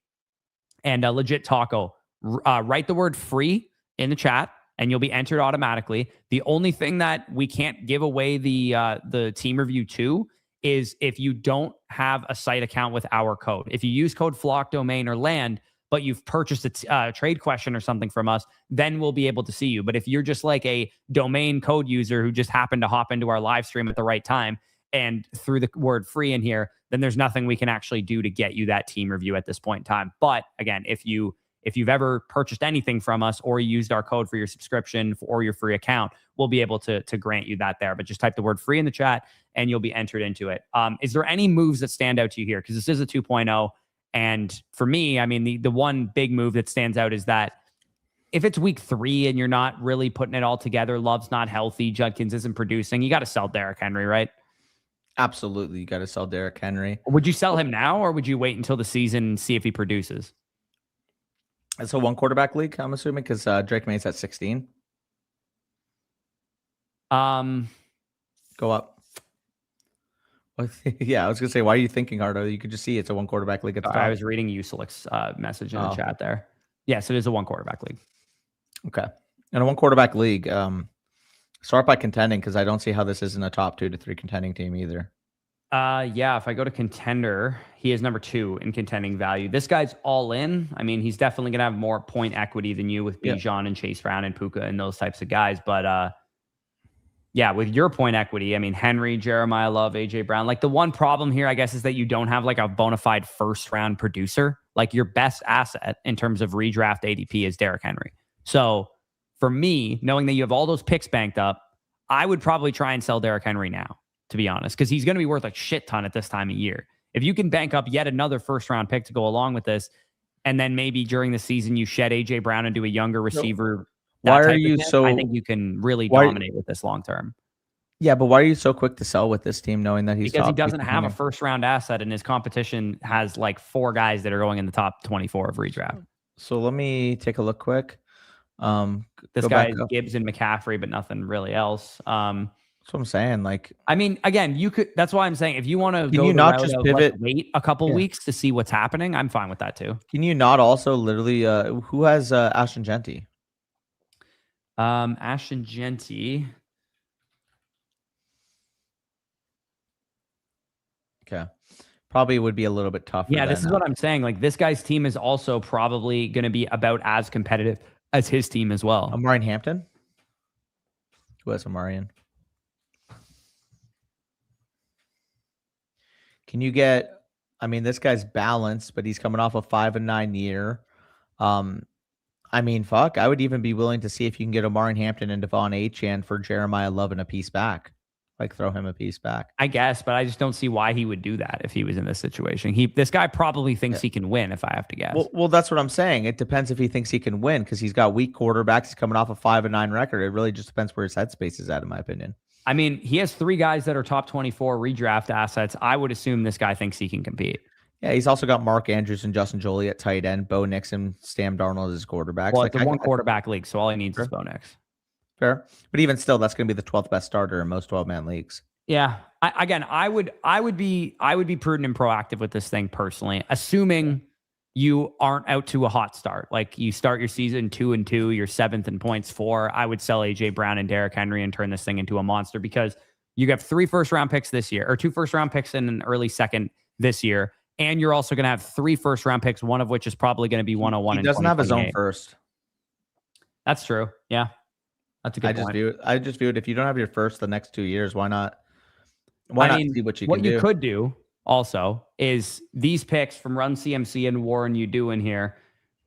And legit taco, write the word free in the chat and you'll be entered automatically. The only thing that we can't give away the team review to is if you don't have a site account with our code. If you use code flock domain or land, but you've purchased a trade question or something from us, then we'll be able to see you. But if you're just like a domain code user who just happened to hop into our live stream at the right time and threw the word free in here, then there's nothing we can actually do to get you that team review at this point in time. But again, if you've ever purchased anything from us or used our code for your subscription or your free account, we'll be able to grant you that there. But just type the word free in the chat and you'll be entered into it. Is there any moves that stand out to you here? Because this is a 2.0. And for me, I mean, the one big move that stands out is that if it's week 3 and you're not really putting it all together, Love's not healthy, Judkins isn't producing, you got to sell Derrick Henry, right? Absolutely. You got to sell Derrick Henry. Would you sell him now or would you wait until the season and see if he produces? It's a one quarterback league, I'm assuming, because Drake May's at 16. Go up. Yeah, I was going to say, why are you thinking, Ardo? You could just see it's a one quarterback league at the top. I was reading Uselic's message in the chat there. Yes, it is a one quarterback league. Okay. In a one quarterback league, start by contending, because I don't see how this isn't a top 2 to 3 contending team either. Yeah, if I go to contender, he is number 2 in contending value. This guy's all in. I mean, he's definitely going to have more point equity than you with Bijan and Chase Brown and Puka and those types of guys. But yeah, with your point equity, I mean, Henry, Jeremiah Love, AJ Brown. Like, the one problem here, I guess, is that you don't have like a bona fide first round producer. Like, your best asset in terms of redraft ADP is Derrick Henry. So for me, knowing that you have all those picks banked up, I would probably try and sell Derrick Henry now, to be honest, because he's going to be worth a shit ton at this time of year. If you can bank up yet another first round pick to go along with this, and then maybe during the season you shed AJ Brown into a younger receiver, why are you so? I think you can really dominate with this long term. Yeah, but why are you so quick to sell with this team, knowing that because he doesn't have a first round asset, and his competition has like 4 guys that are going in the top 24 of redraft. So let me take a look quick. This guy is Gibbs and McCaffrey, but nothing really else. That's what I'm saying. Like, I mean, again, you could. That's why I'm saying if you want to, can you not just pivot? Wait a couple weeks to see what's happening. I'm fine with that too. Can you not also literally? Who has Ashton Genty? Ashton Genty. Okay. Probably would be a little bit tougher. Yeah, this is what I'm saying. Like, this guy's team is also probably going to be about as competitive as his team as well. Omarion Hampton? Who has Omarion? Can you get, I mean, this guy's balanced, but he's coming off a 5-9 year. I mean, fuck, I would even be willing to see if you can get Omarion Hampton and Devon Achane for Jeremiah Love and a piece back. Like, throw him a piece back. I guess, but I just don't see why he would do that if he was in this situation. This guy probably thinks he can win, if I have to guess. Well, that's what I'm saying. It depends if he thinks he can win, because he's got weak quarterbacks. He's coming off a 5-9 record. It really just depends where his headspace is at, in my opinion. I mean, he has 3 guys that are top 24 redraft assets. I would assume this guy thinks he can compete. Yeah, he's also got Mark Andrews and Justin Jolie at tight end, Bo Nix and Sam Darnold as quarterbacks. Well, it's a one quarterback league, so all he needs is Bo Nix. Fair. But even still, that's going to be the 12th best starter in most 12-man leagues. Yeah. I would be prudent and proactive with this thing personally, assuming you aren't out to a hot start. Like, you start your season 2-2, you're 7th in points 4. I would sell AJ Brown and Derrick Henry and turn this thing into a monster, because you have 3 first-round picks this year, or 2 first-round picks and an early second this year. And you're also going to have 3 first-round picks, one of which is probably going to be 101. He doesn't have his own first. That's true. Yeah. That's a good point. I just view it. If you don't have your first the next 2 years, why not? Why not see what you can do? What you could do also is these picks from Run CMC and Warren you do in here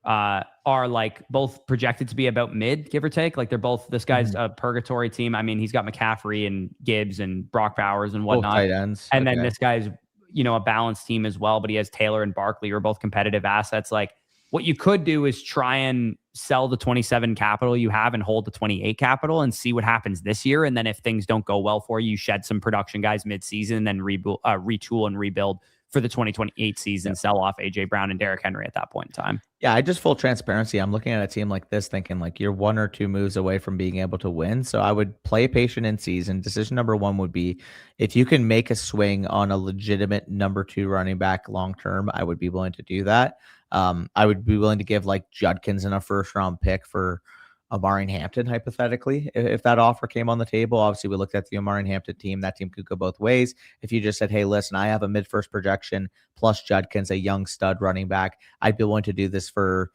are like both projected to be about mid, give or take. Like, they're both, this guy's a purgatory team. I mean, he's got McCaffrey and Gibbs and Brock Bowers and whatnot. Both tight ends. And then this guy's, a balanced team as well, but he has Taylor and Barkley, who are both competitive assets. Like, what you could do is try and sell the 27 capital you have and hold the 28 capital and see what happens this year. And then if things don't go well for you, you shed some production guys mid-season and then retool and rebuild for the 2028 season, sell off AJ Brown and Derrick Henry at that point in time. Yeah, I just full transparency. I'm looking at a team like this thinking like you're 1 or 2 moves away from being able to win. So I would play patient in season. Decision number 1 would be, if you can make a swing on a legitimate number 2 running back long-term, I would be willing to do that. I would be willing to give like Judkins in a first-round pick for Omarion Hampton, hypothetically, if that offer came on the table. Obviously, we looked at the Omarion Hampton team. That team could go both ways. If you just said, hey, listen, I have a mid-first projection plus Judkins, a young stud running back, I'd be willing to do this for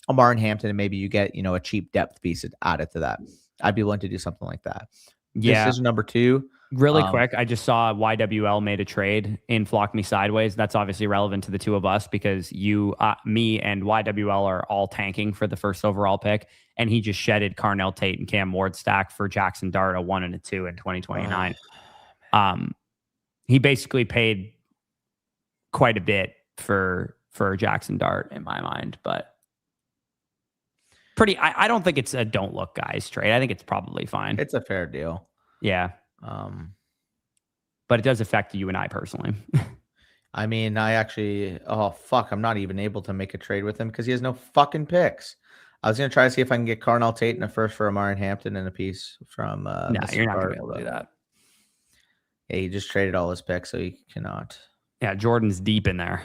Omarion Hampton, and maybe you get, a cheap depth piece added to that. I'd be willing to do something like that. Yeah. Decision number 2. Really quick, I just saw YWL made a trade in Flock Me Sideways. That's obviously relevant to the two of us because me and YWL are all tanking for the first overall pick. And he just shedded Carnell Tate and Cam Ward stack for Jackson Dart, a 1 and a 2 in 2029. He basically paid quite a bit for Jackson Dart in my mind, but I don't think it's a don't look guys trade. I think it's probably fine. It's a fair deal. Yeah. But it does affect you and I personally. I mean, I'm not even able to make a trade with him because he has no fucking picks. I was going to try to see if I can get Carnell Tate in a first for Omarion Hampton and a piece from no, you're not going to be able to do that. Yeah, he just traded all his picks, so he cannot. Yeah, Jordan's deep in there.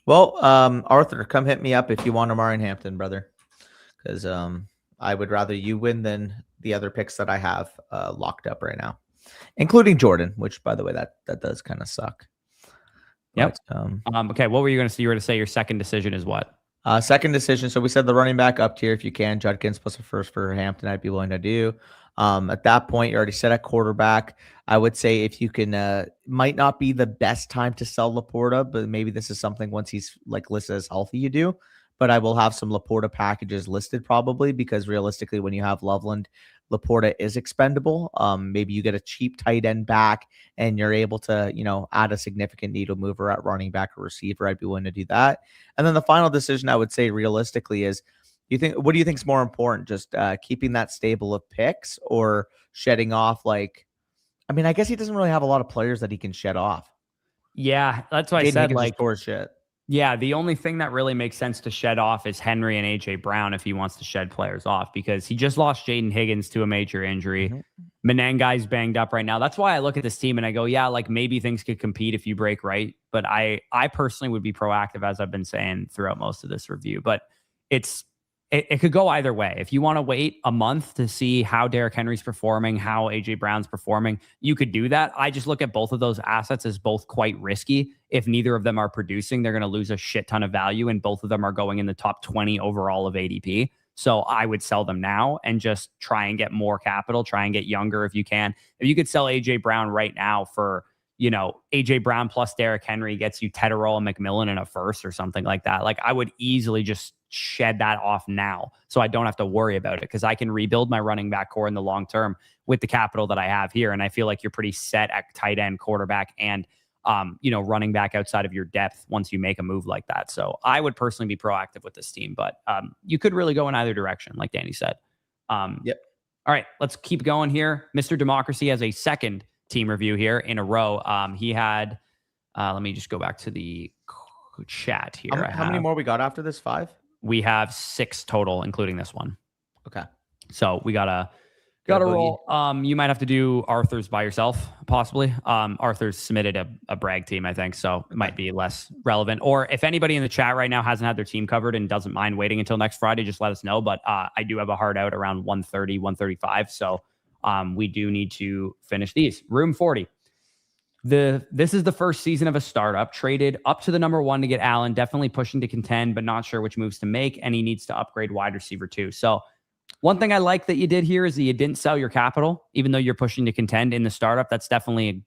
Well, Arthur, come hit me up if you want Omarion Hampton, brother. Because I would rather you win than the other picks that I have locked up right now, including Jordan, which, by the way, that does kind of suck. Yep. But, okay, what were you going to say? You were to say your second decision is what? Second decision. So we said the running back up tier if you can. Judkins plus a first for Hampton, I'd be willing to do. At that point, you're already set at quarterback. I would say if you can, might not be the best time to sell Laporta, but maybe this is something once he's like listed as healthy, you do. But I will have some Laporta packages listed probably because realistically, when you have Loveland, Laporta is expendable. Maybe you get a cheap tight end back and you're able to, add a significant needle mover at running back or receiver. I'd be willing to do that. And then the final decision I would say realistically is, what do you think is more important? Just keeping that stable of picks or shedding off I guess he doesn't really have a lot of players that he can shed off. Yeah, that's why I said shit. Yeah, the only thing that really makes sense to shed off is Henry and AJ Brown if he wants to shed players off because he just lost Jaden Higgins to a major injury. Mm-hmm. Menengai's banged up right now. That's why I look at this team and I go, yeah, maybe things could compete if you break right. But I personally would be proactive, as I've been saying throughout most of this review. But it could go either way. If you want to wait a month to see how Derrick Henry's performing, how AJ Brown's performing, you could do that. I just look at both of those assets as both quite risky if neither of them are producing, they're going to lose a shit ton of value, and both of them are going in the top 20 overall of ADP. So I would sell them now and just try and get more capital, try and get younger if you can. If you could sell AJ Brown right now for, AJ Brown plus Derrick Henry gets you Tedderall and McMillan in a first or something like that. Like, I would easily just shed that off now so I don't have to worry about it, because I can rebuild my running back core in the long term with the capital that I have here. And I feel like you're pretty set at tight end, quarterback, and running back outside of your depth once you make a move like that. So I would personally be proactive with this team, but you could really go in either direction, like Danny said. Yep. All right, let's keep going here. Mr. Democracy has a second team review here in a row. He had, let me just go back to the chat here. How many more we got after this? 5? We have 6 total, including this one. Okay. So we gotta roll. You might have to do Arthur's by yourself, possibly. Arthur's submitted a brag team, I think, so it might be less relevant. Or if anybody in the chat right now hasn't had their team covered and doesn't mind waiting until next Friday, just let us know. But I do have a hard out around 1:30, 1:35. So we do need to finish these. Room 40. This is the first season of a startup, traded up to the number 1 to get Allen, definitely pushing to contend, but not sure which moves to make, and he needs to upgrade wide receiver too. So one thing I like that you did here is that you didn't sell your capital, even though you're pushing to contend in the startup. That's definitely,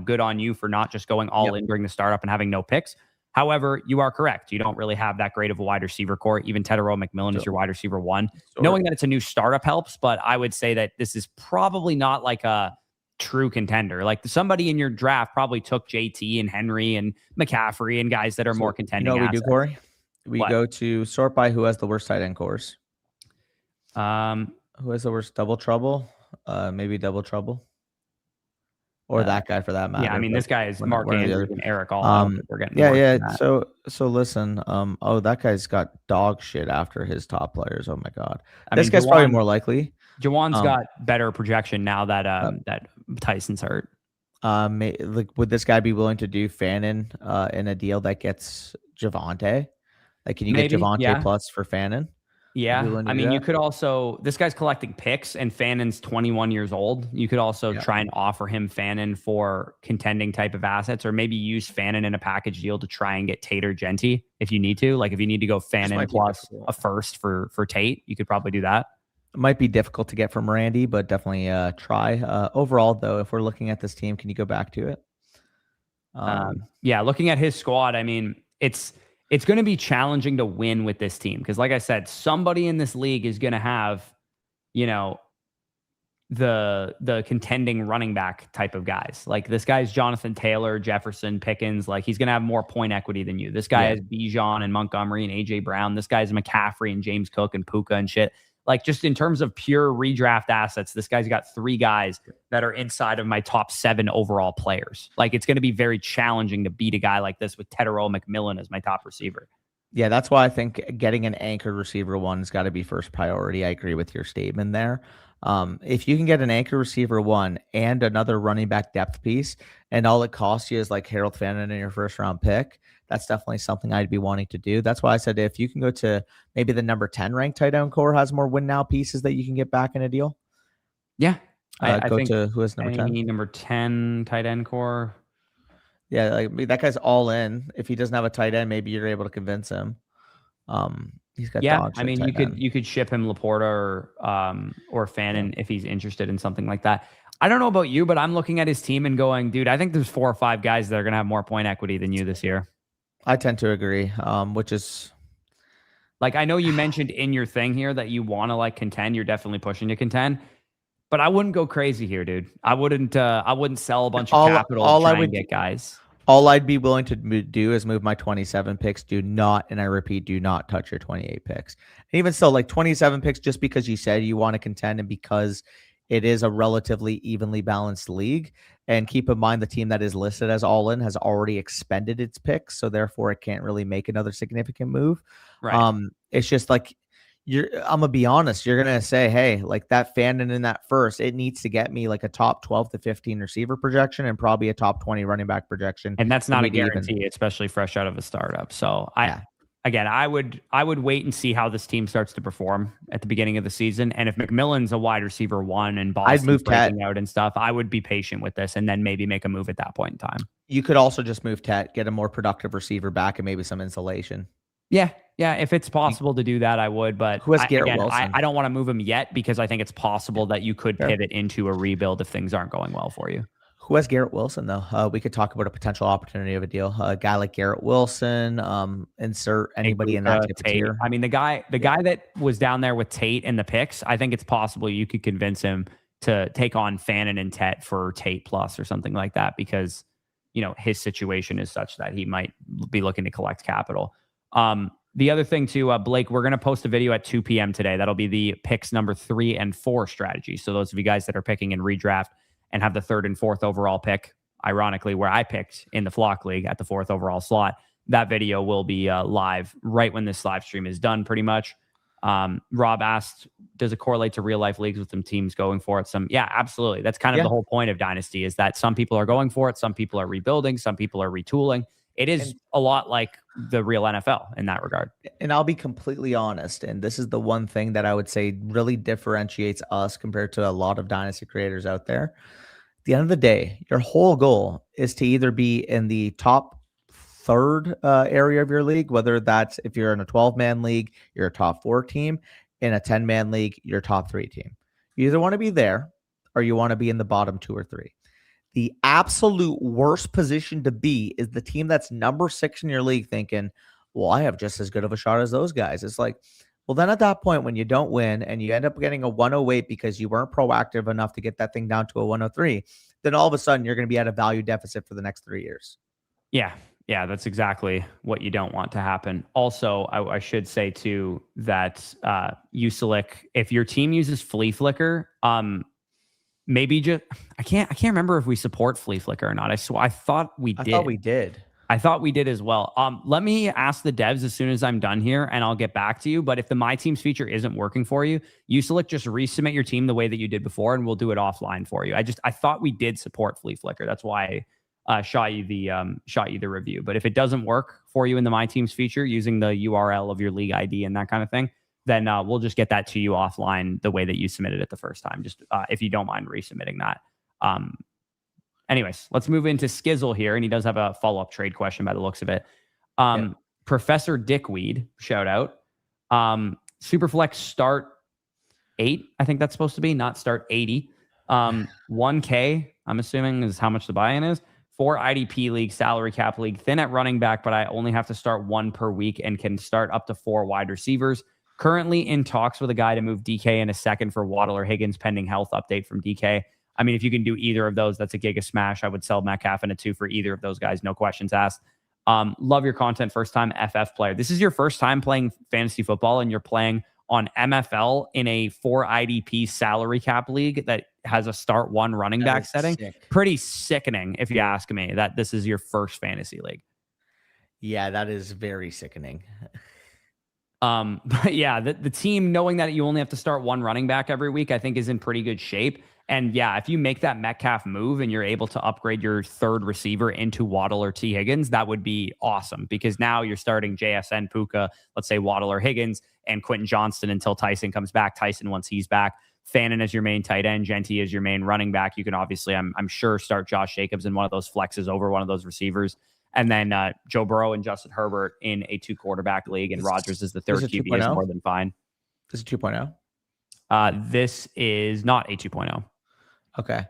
good on you for not just going all in during the startup and having no picks. However, you are correct. You don't really have that great of a wide receiver core. Even Tedderall McMillan is your wide receiver 1. Knowing that it's a new startup helps, but I would say that this is probably not like a true contender. Like, somebody in your draft probably took JT and Henry and McCaffrey and guys that are more contending. We do, Corey? We go to sort by who has the worst tight end cores. Who has the worst? Double Trouble? Maybe Double Trouble. Or that guy for that matter. Yeah, I mean, this guy is Mark Andrews and Eric all we're getting So listen, that guy's got dog shit after his top players. Oh my god. This guy's probably more likely. Jawan's got better projection now that that Tyson's hurt. Would this guy be willing to do Fannin in a deal that gets Javonte? Like, can you get Javonte plus for Fannin? Yeah, I mean, you could also, this guy's collecting picks and Fannon's 21 years old. You could also try and offer him Fannin for contending type of assets, or maybe use Fannin in a package deal to try and get Tate or Genty if you need to. Like, if you need to go Fannin plus a first for Tate, you could probably do that. It might be difficult to get from Randy, but definitely try. Overall, though, if we're looking at this team, can you go back to it? Looking at his squad, I mean, it's going to be challenging to win with this team because, like I said, somebody in this league is going to have, the contending running back type of guys. Like, this guy's Jonathan Taylor, Jefferson, Pickens. Like, he's going to have more point equity than you. This guy has Bijan and Montgomery and AJ Brown. This guy's McCaffrey and James Cook and Puka and shit. Like, just in terms of pure redraft assets, this guy's got 3 guys that are inside of my top 7 overall players. Like, it's going to be very challenging to beat a guy like this with Tedderall McMillan as my top receiver. Yeah, that's why I think getting an anchor receiver 1's got to be first priority. I agree with your statement there. If you can get an anchor receiver 1 and another running back depth piece, and all it costs you is like Harold Fannin in your first round pick, that's definitely something I'd be wanting to do. That's why I said if you can go to maybe the number 10 ranked tight end core has more win now pieces that you can get back in a deal. Yeah. I think to who is number 10? Number 10 tight end core. Yeah, like that guy's all in. If he doesn't have a tight end, maybe you're able to convince him. He's got I mean, you could ship him Laporta or Fannin if he's interested in something like that. I don't know about you, but I'm looking at his team and going, dude, I think there's 4 or 5 guys that are going to have more point equity than you this year. I tend to agree, which is like, I know you mentioned in your thing here that you want to like contend. You're definitely pushing to contend, but I wouldn't go crazy here, dude. I wouldn't sell a bunch of capital to try and get guys. All I'd be willing to do is move my 27 picks. Do not, and I repeat, do not touch your 28 picks. And even still, like 27 picks, just because you said you want to contend and because it is a relatively evenly balanced league. And keep in mind, the team that is listed as all in has already expended its picks, so therefore it can't really make another significant move. Right. It's just like I'm gonna be honest. You're gonna say, hey, like that Fannin in that first, it needs to get me like a top 12 to 15 receiver projection and probably a top 20 running back projection. And that's not a guarantee, especially fresh out of a startup. So I again, I would wait and see how this team starts to perform at the beginning of the season. And if McMillan's a wide receiver 1 and I'd Boston's move Tet. breaking out and stuff, I would be patient with this and then maybe make a move at that point in time. You could also just move Tet, get a more productive receiver back, and maybe some insulation. Yeah. If it's possible to do that, I would. But who has Garrett Wilson? I don't want to move him yet because I think it's possible that you could pivot into a rebuild if things aren't going well for you. Who has Garrett Wilson, though? We could talk about a potential opportunity of a deal. A guy like Garrett Wilson, insert anybody in that type of tier. I mean, the guy that was down there with Tate in the picks, I think it's possible you could convince him to take on Fannin and Tet for Tate plus or something like that because, his situation is such that he might be looking to collect capital. The other thing too, Blake, we're going to post a video at 2 p.m. today. That'll be the picks number 3 and 4 strategy. So those of you guys that are picking in redraft and have the 3rd and 4th overall pick, ironically, where I picked in the Flock League at the 4th overall slot, that video will be live right when this live stream is done, pretty much. Rob asked, does it correlate to real life leagues with some teams going for it? Yeah, absolutely. That's kind of the whole point of Dynasty is that some people are going for it. Some people are rebuilding. Some people are retooling. It is a lot like the real NFL in that regard. And I'll be completely honest. And this is the one thing that I would say really differentiates us compared to a lot of Dynasty creators out there. At the end of the day, your whole goal is to either be in the top 3rd area of your league, whether that's if you're in a 12-man league, you're a top 4 team. In a 10-man league, you're a top 3 team. You either want to be there or you want to be in the bottom 2 or 3. The absolute worst position to be is the team that's number 6 in your league thinking, well, I have just as good of a shot as those guys. It's like, well, then at that point, when you don't win and you end up getting a 108 because you weren't proactive enough to get that thing down to a 103, then all of a sudden you're going to be at a value deficit for the next 3 years. Yeah, that's exactly what you don't want to happen. Also, I should say too that Usalik, if your team uses Flea Flicker, maybe just I can't remember if we support Flea Flicker or not. I thought we did. I thought we did as well. Let me ask the devs as soon as I'm done here, and I'll get back to you. But if the My Teams feature isn't working for you, Usalik, just resubmit your team the way that you did before, and we'll do it offline for you. I thought we did support Flea Flicker. That's why I shot you the review. But if it doesn't work for you in the My Teams feature using the URL of your league ID and that kind of thing, then we'll just get that to you offline the way that you submitted it the first time. Just if you don't mind resubmitting that. Anyways, let's move into Skyzzle here. And he does have a follow-up trade question by the looks of it. Professor Dickweed, shout out. Superflex start 8, I think that's supposed to be, not start 80. 1K, I'm assuming, is how much the buy-in is. 4 IDP league, salary cap league, thin at running back, but I only have to start 1 per week and can start up to 4 wide receivers. Currently in talks with a guy to move DK in a second for Waddle or Higgins, pending health update from DK. I mean, if you can do either of those, that's a giga smash. I would sell Metcalf in a 2 for either of those guys. No questions asked. Love your content. First time FF player. This is your first time playing fantasy football and you're playing on MFL in a 4 IDP salary cap league that has a start 1 running back setting. Sick. Pretty sickening, if you ask me, that this is your first fantasy league. Yeah, that is very sickening. But yeah, the team, knowing that you only have to start 1 running back every week, I think is in pretty good shape. And yeah, if you make that Metcalf move and you're able to upgrade your 3rd receiver into Waddle or T. Higgins, that would be awesome because now you're starting JSN, Puka, let's say Waddle or Higgins, and Quentin Johnston until Tyson comes back. Tyson, once he's back, Fannin as your main tight end, Genty as your main running back. You can obviously, I'm sure, start Josh Jacobs in one of those flexes over one of those receivers. And then Joe Burrow and Justin Herbert in a 2 quarterback league, and Rodgers is the 3rd QB is more than fine. This is 2.0. This is not a 2.0. Okay.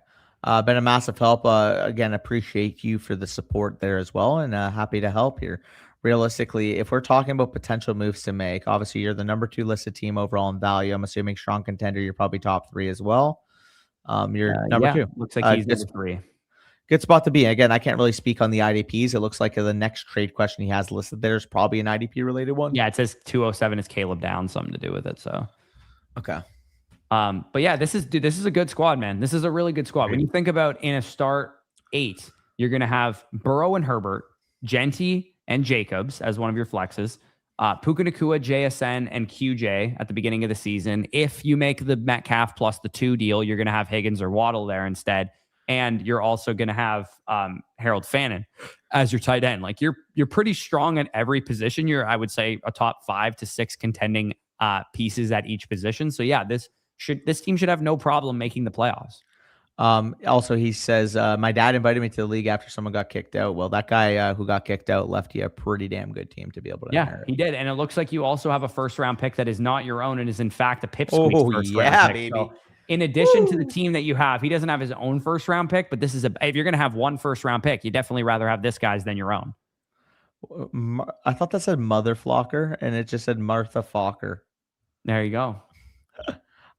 Been a massive help. Again, appreciate you for the support there as well, and happy to help here. Realistically, if we're talking about potential moves to make, obviously you're the number 2 listed team overall in value. I'm assuming strong contender. You're probably top 3 as well. You're number 2. Looks like he's number 3. Good spot to be. Again, I can't really speak on the IDPs. It looks like the next trade question he has listed there is probably an IDP related one. Yeah, it says 207 is Caleb Downs, something to do with it. So, okay. But yeah, this is a good squad, man. This is a really good squad. When you think about in a start 8, you're going to have Burrow and Herbert, Genty and Jacobs as one of your flexes, Puka Nacua, JSN, and QJ at the beginning of the season. If you make the Metcalf plus the 2 deal, you're going to have Higgins or Waddle there instead. and you're also going to have Harold Fannin as your tight end. Like you're pretty strong at every position. You're, I would say, a top 5 to 6 contending pieces at each position. So yeah, this team should have no problem making the playoffs. Also, he says, my dad invited me to the league after someone got kicked out. Well, that guy who got kicked out left you a pretty damn good team to be able to inherit. He did. And it looks like you also have a first round pick that is not your own and is in fact a Pipsqueak's first round pick. Baby. So in addition to the team that you have, he doesn't have his own first round pick, but this is if you're going to have one first round pick, you definitely rather have this guy's than your own. I thought that said Mother Flocker and it just said Martha Fokker. There you go.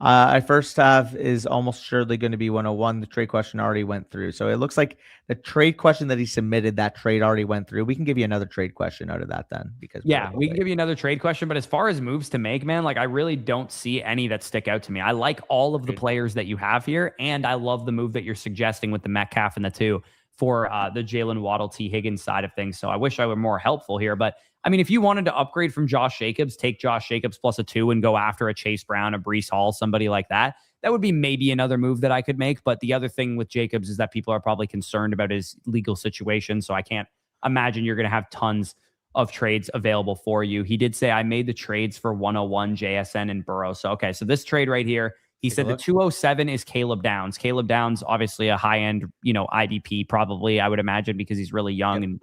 I first have is almost surely going to be 101. The trade question already went through. So it looks like the trade question that he submitted, that trade already went through. We can give you another trade question out of that then. Because we can give you another trade question. But as far as moves to make, man, like I really don't see any that stick out to me. I like all of the players that you have here. And I love the move that you're suggesting with the Metcalf and the 2 for the Jalen Waddle, T. Higgins side of things. So I wish I were more helpful here. But I mean, if you wanted to upgrade from Josh Jacobs, take Josh Jacobs plus a 2 and go after a Chase Brown, a Breece Hall, somebody like that, that would be maybe another move that I could make. But the other thing with Jacobs is that people are probably concerned about his legal situation. So I can't imagine you're going to have tons of trades available for you. He did say, I made the trades for 101, JSN, and Burrow. So, okay, so this trade right here, he said the 207 is Caleb Downs. Caleb Downs, obviously a high-end, IDP probably, I would imagine, because he's really young and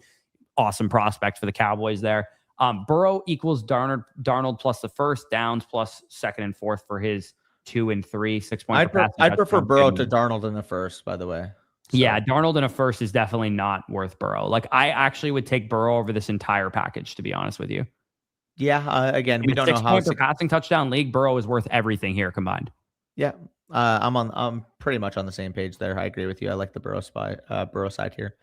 awesome prospect for the Cowboys there. Burrow equals Darnold plus the first, Downs plus second and fourth for his 2 and 3, 6 points. I'd prefer Burrow to Darnold in the first, by the way. So. Yeah, Darnold in a first is definitely not worth Burrow. Like I actually would take Burrow over this entire package, to be honest with you. Yeah, again, we don't know how. 6 point per passing touchdown league, Burrow is worth everything here combined. Yeah, I'm pretty much on the same page there. I agree with you. I like the Burrow side here.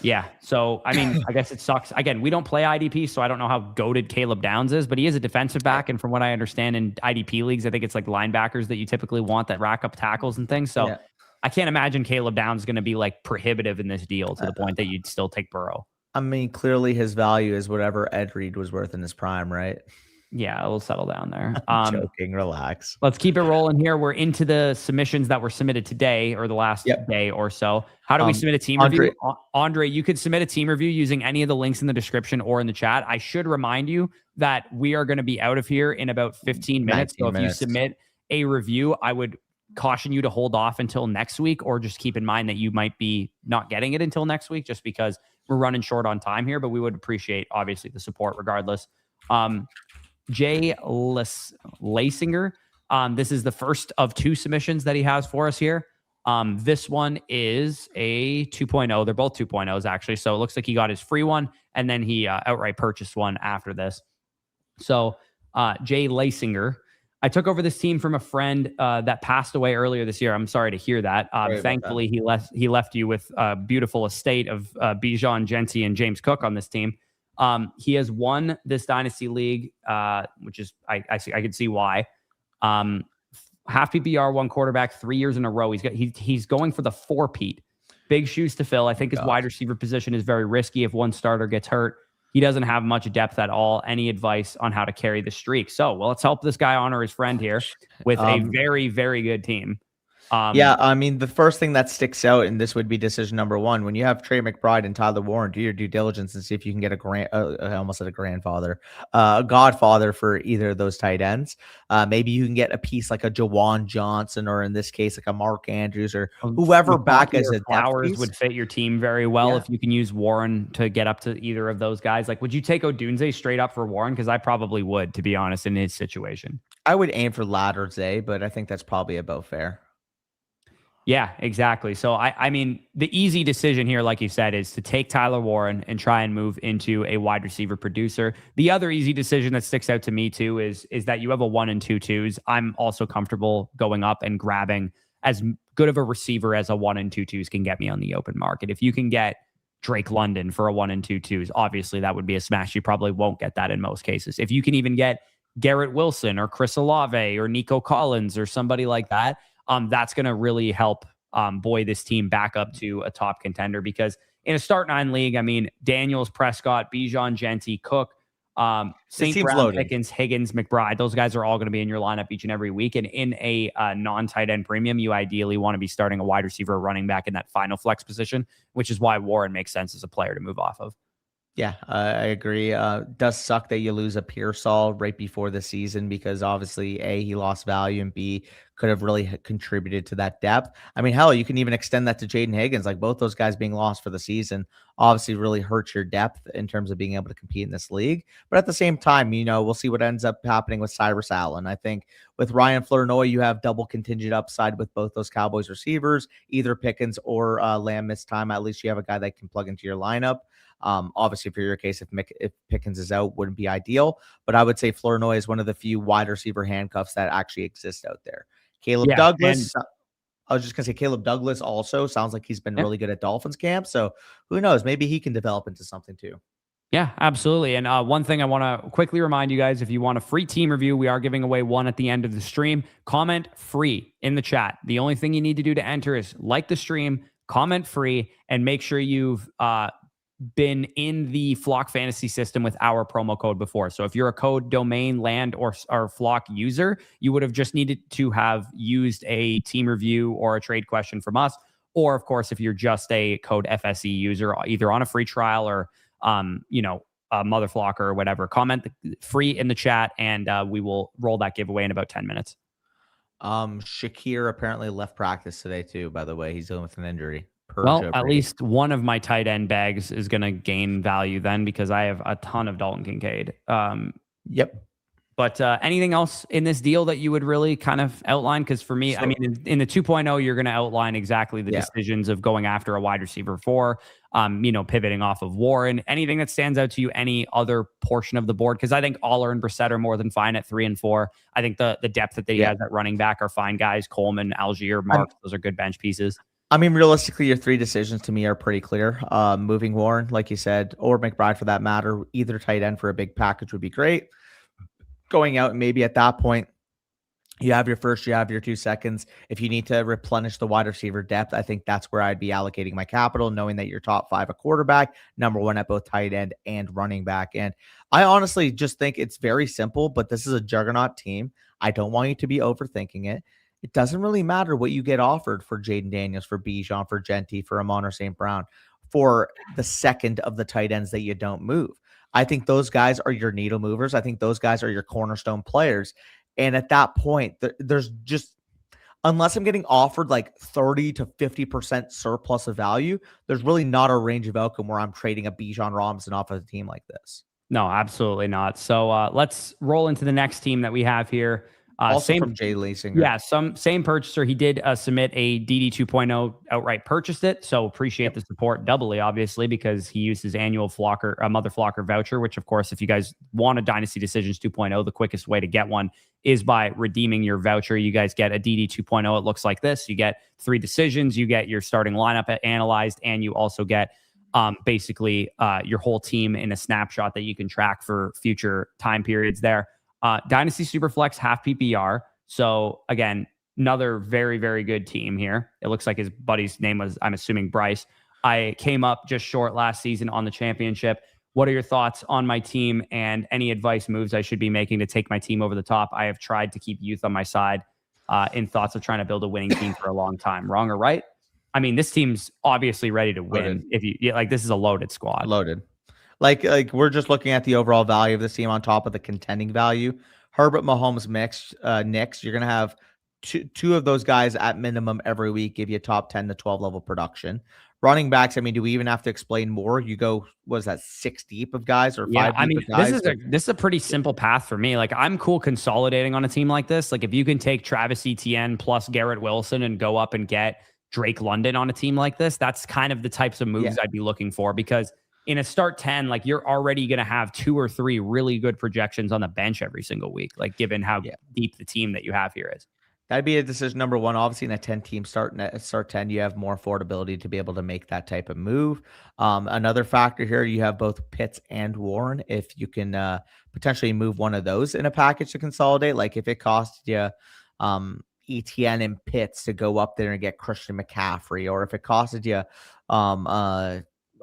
Yeah. So, I mean, I guess it sucks. Again, we don't play IDP, so I don't know how goated Caleb Downs is, but he is a defensive back. And from what I understand in IDP leagues, I think it's like linebackers that you typically want that rack up tackles and things. So I can't imagine Caleb Downs is going to be like prohibitive in this deal to the point that you'd still take Burrow. I mean, clearly his value is whatever Ed Reed was worth in his prime, right? Yeah, we'll settle down there. Joking, relax. Let's keep it rolling here. We're into the submissions that were submitted today or the last day or so. How do we submit a team review? Andre, you could submit a team review using any of the links in the description or in the chat. I should remind you that we are going to be out of here in about 15 minutes. So if you submit a review, I would caution you to hold off until next week, or just keep in mind that you might be not getting it until next week just because we're running short on time here, but we would appreciate obviously the support regardless. JLeisinger. This is the first of 2 submissions that he has for us here. This one is a 2.0. They're both 2.0s actually. So it looks like he got his free one and then he outright purchased one after this. So JLeisinger, I took over this team from a friend that passed away earlier this year. I'm sorry to hear that. Thankfully, he left you with a beautiful estate of Bijan, Genti, and James Cook on this team. He has won this Dynasty League, which is, I can see why. Half PPR, 1 quarterback, 3 years in a row. He's going for the 4-peat. Big shoes to fill. I think his wide receiver position is very risky. If one starter gets hurt, he doesn't have much depth at all. Any advice on how to carry the streak? So, well, let's help this guy honor his friend here with a very, very good team. I mean, the first thing that sticks out, and this would be decision number 1, when you have Trey McBride and Tyler Warren, do your due diligence and see if you can get I almost said a godfather for either of those tight ends. Maybe you can get a piece like a Jawan Johnson, or in this case, like a Mark Andrews, or whoever back as a Flowers would fit your team very well if you can use Warren to get up to either of those guys. Like, would you take Odunze straight up for Warren? Because I probably would, to be honest, in his situation. I would aim for Ladderze, but I think that's probably about fair. Yeah, exactly. So, I mean, the easy decision here, like you said, is to take Tyler Warren and try and move into a wide receiver producer. The other easy decision that sticks out to me, too, is that you have a 1 and 2 twos. I'm also comfortable going up and grabbing as good of a receiver as a 1 and 2 twos can get me on the open market. If you can get Drake London for a 1 and 2 twos, obviously that would be a smash. You probably won't get that in most cases. If you can even get Garrett Wilson or Chris Olave or Nico Collins or somebody like that, that's going to really help buoy this team back up to a top contender, because in a start 9 league, I mean, Daniels, Prescott, Bijan, Genti, Cook, St. seems Brown, loaded. Pickens, Higgins, McBride, those guys are all going to be in your lineup each and every week. And in a non-tight end premium, you ideally want to be starting a wide receiver or running back in that final flex position, which is why Warren makes sense as a player to move off of. Yeah, I agree. Does suck that you lose a Pearsall right before the season because obviously A, he lost value, and B, could have really contributed to that depth. I mean, hell, you can even extend that to Jaden Higgins. Like both those guys being lost for the season obviously really hurts your depth in terms of being able to compete in this league. But at the same time, we'll see what ends up happening with Cyrus Allen. I think with Ryan Flournoy, you have double contingent upside with both those Cowboys receivers, either Pickens or Lamb missed time. At least you have a guy that can plug into your lineup. Obviously, for your case, if Pickens is out, wouldn't be ideal, but I would say Flournoy is one of the few wide receiver handcuffs that actually exist out there. Caleb Douglas, I was just gonna say Caleb Douglas also sounds like he's been really good at Dolphins camp, so who knows? Maybe he can develop into something too. Yeah, absolutely. And one thing I want to quickly remind you guys, if you want a free team review, we are giving away one at the end of the stream. Comment free in the chat. The only thing you need to do to enter is like the stream, comment free, and make sure you've been in the Flock Fantasy system with our promo code before. So if you're a code domain land or Flock user, you would have just needed to have used a team review or a trade question from us. Or of course, if you're just a code FSE user, either on a free trial or, a mother flocker or whatever, comment free in the chat and we will roll that giveaway in about 10 minutes. Shakir apparently left practice today too, by the way. He's dealing with an injury. Well, at least one of my tight end bags is going to gain value then because I have a ton of Dalton Kincaid. Yep. But anything else in this deal that you would really kind of outline? Because for me, I mean, in the 2.0, you're going to outline exactly the decisions of going after a wide receiver for, pivoting off of Warren. Anything that stands out to you, any other portion of the board? Because I think Aller and Brissett are more than fine at 3 and 4. I think the depth that they has at running back are fine guys. Coleman, Algier, Marks, those are good bench pieces. I mean, realistically, your 3 decisions to me are pretty clear. Moving Warren, like you said, or McBride for that matter, either tight end for a big package would be great. Going out, maybe at that point, you have your first, you have your 2 seconds. If you need to replenish the wide receiver depth, I think that's where I'd be allocating my capital, knowing that you're top 5 at quarterback, number 1 at both tight end and running back. And I honestly just think it's very simple, but this is a juggernaut team. I don't want you to be overthinking it. It doesn't really matter what you get offered for Jaden Daniels, for Bijan, for Genty, for Amon or St. Brown, for the second of the tight ends that you don't move. I think those guys are your needle movers. I think those guys are your cornerstone players. And at that point, there's just, unless I'm getting offered like 30 to 50% surplus of value, there's really not a range of outcome where I'm trading a Bijan Robinson off of a team like this. No, absolutely not. So let's roll into the next team that we have here. Also from JLeisinger. Yeah, same purchaser. He did submit a DD 2.0, outright purchased it. So appreciate the support doubly, obviously, because he used his annual Mother Flocker voucher, which, of course, if you guys want a Dynasty Decisions 2.0, the quickest way to get one is by redeeming your voucher. You guys get a DD 2.0. It looks like this. You get 3 decisions. You get your starting lineup analyzed, and you also get basically your whole team in a snapshot that you can track for future time periods there. Dynasty Superflex half PPR. So again, another very, very good team here. It looks like his buddy's name was, I'm assuming, Bryce. I came up just short last season on the championship. What are your thoughts on my team and any advice moves I should be making to take my team over the top? I have tried to keep youth on my side in thoughts of trying to build a winning team for a long time. Wrong or right? I mean, this team's obviously ready to win. Loaded. If you like, this is a loaded squad. Loaded. Like we're just looking at the overall value of this team on top of the contending value. Herbert, Mahomes, mix, Knicks. You're gonna have two of those guys at minimum every week give you top 10 to 12 level production. Running backs. I mean, do we even have to explain more? You go, was that 6 deep of guys or 5 deep? I mean, of guys? this is a pretty simple path for me. Like, I'm cool consolidating on a team like this. Like, if you can take Travis Etienne plus Garrett Wilson and go up and get Drake London on a team like this, that's kind of the types of moves I'd be looking for, because in a start 10, like, you're already going to have 2 or 3 really good projections on the bench every single week, like, given how deep the team that you have here is. That'd be a decision number 1. Obviously, in a 10-team start 10, you have more affordability to be able to make that type of move. Another factor here, you have both Pitts and Warren. If you can potentially move one of those in a package to consolidate, like if it costs you ETN and Pitts to go up there and get Christian McCaffrey, or if it costed you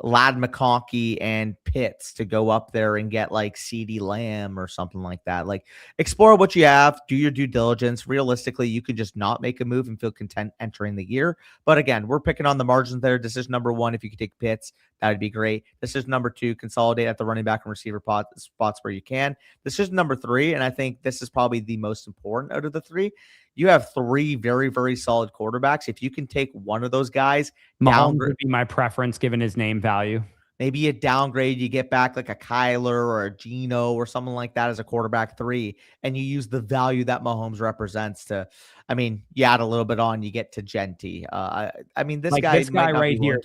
Lad McConkey and Pitts to go up there and get like CeeDee Lamb or something like that. Like, explore what you have, do your due diligence. Realistically, you could just not make a move and feel content entering the year. But again, we're picking on the margins there. Decision number one, if you could take Pitts, that would be great. Decision number two, consolidate at the running back and receiver spots where you can. Decision number three, and I think this is probably the most important out of the three, you have three very, very solid quarterbacks. If you can take one of those guys, Mahomes would be my preference given his name value. maybe you downgrade, you get back like a Kyler or a Geno or something like that as a quarterback 3, and you use the value that Mahomes represents to, I mean, you add a little bit on, you get to Genty. I mean, this guy right here,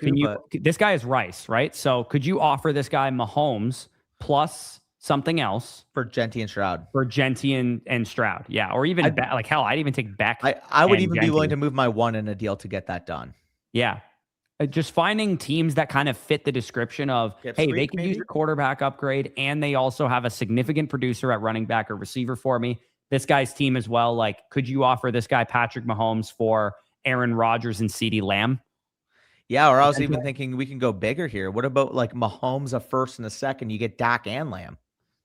this guy is Rice, right? So could you offer this guy Mahomes plus something else for Genty and Stroud? For Genty and Stroud, yeah, or even like hell, I'd even take Beck. I would even be willing to move my one in a deal to get that done. Yeah. Just finding teams that kind of fit the description of, hey, they can use a quarterback upgrade and they also have a significant producer at running back or receiver for me. This guy's team as well. Like, could you offer this guy Patrick Mahomes for Aaron Rodgers and CeeDee Lamb? Yeah, or I was even thinking we can go bigger here. What about like Mahomes a first and a second? You get Dak and Lamb.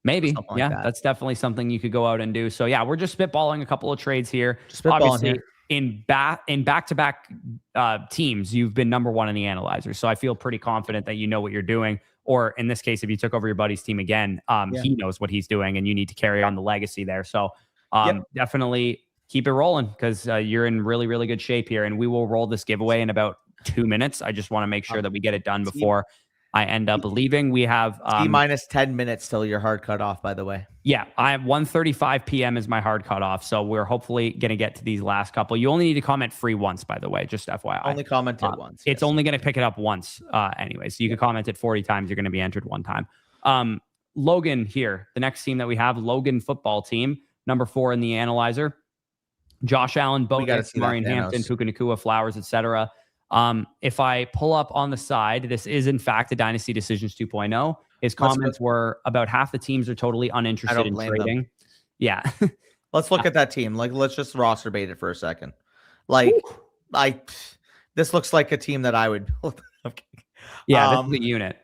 Maybe. Yeah, that's definitely something you could go out and do. So yeah, we're just spitballing a couple of trades here. Obviously, here. In back-to-back teams, you've been number one in the analyzer. So I feel pretty confident that you know what you're doing. Or in this case, if you took over your buddy's team again, he knows what he's doing and you need to carry on the legacy there. So definitely keep it rolling because you're in really, really good shape here. And we will roll this giveaway in about 2 minutes. I just want to make sure that we get it done before I end up leaving. We have minus 10 minutes till your hard cut off, by the way. Yeah, I have 1:35 p.m. is my hard cut off. So we're hopefully going to get to these last couple. You only need to comment free once, by the way, just FYI. Only comment it once. It's only going to pick it up once anyway. So you can comment it 40 times. You're going to be entered one time. Logan here, the next team that we have, Logan football team, number 4 in the analyzer. Josh Allen, Bo Nix, Marion Hampton, Puka Nacua, Flowers, etc. If I pull up on the side, this is in fact a Dynasty Decisions 2.0. His comments were about half the teams are totally uninterested in trading. Them. Yeah. Let's look at that team. Like, let's just roster bait it for a second. Like, this looks like a team that I would. Yeah, this is the unit.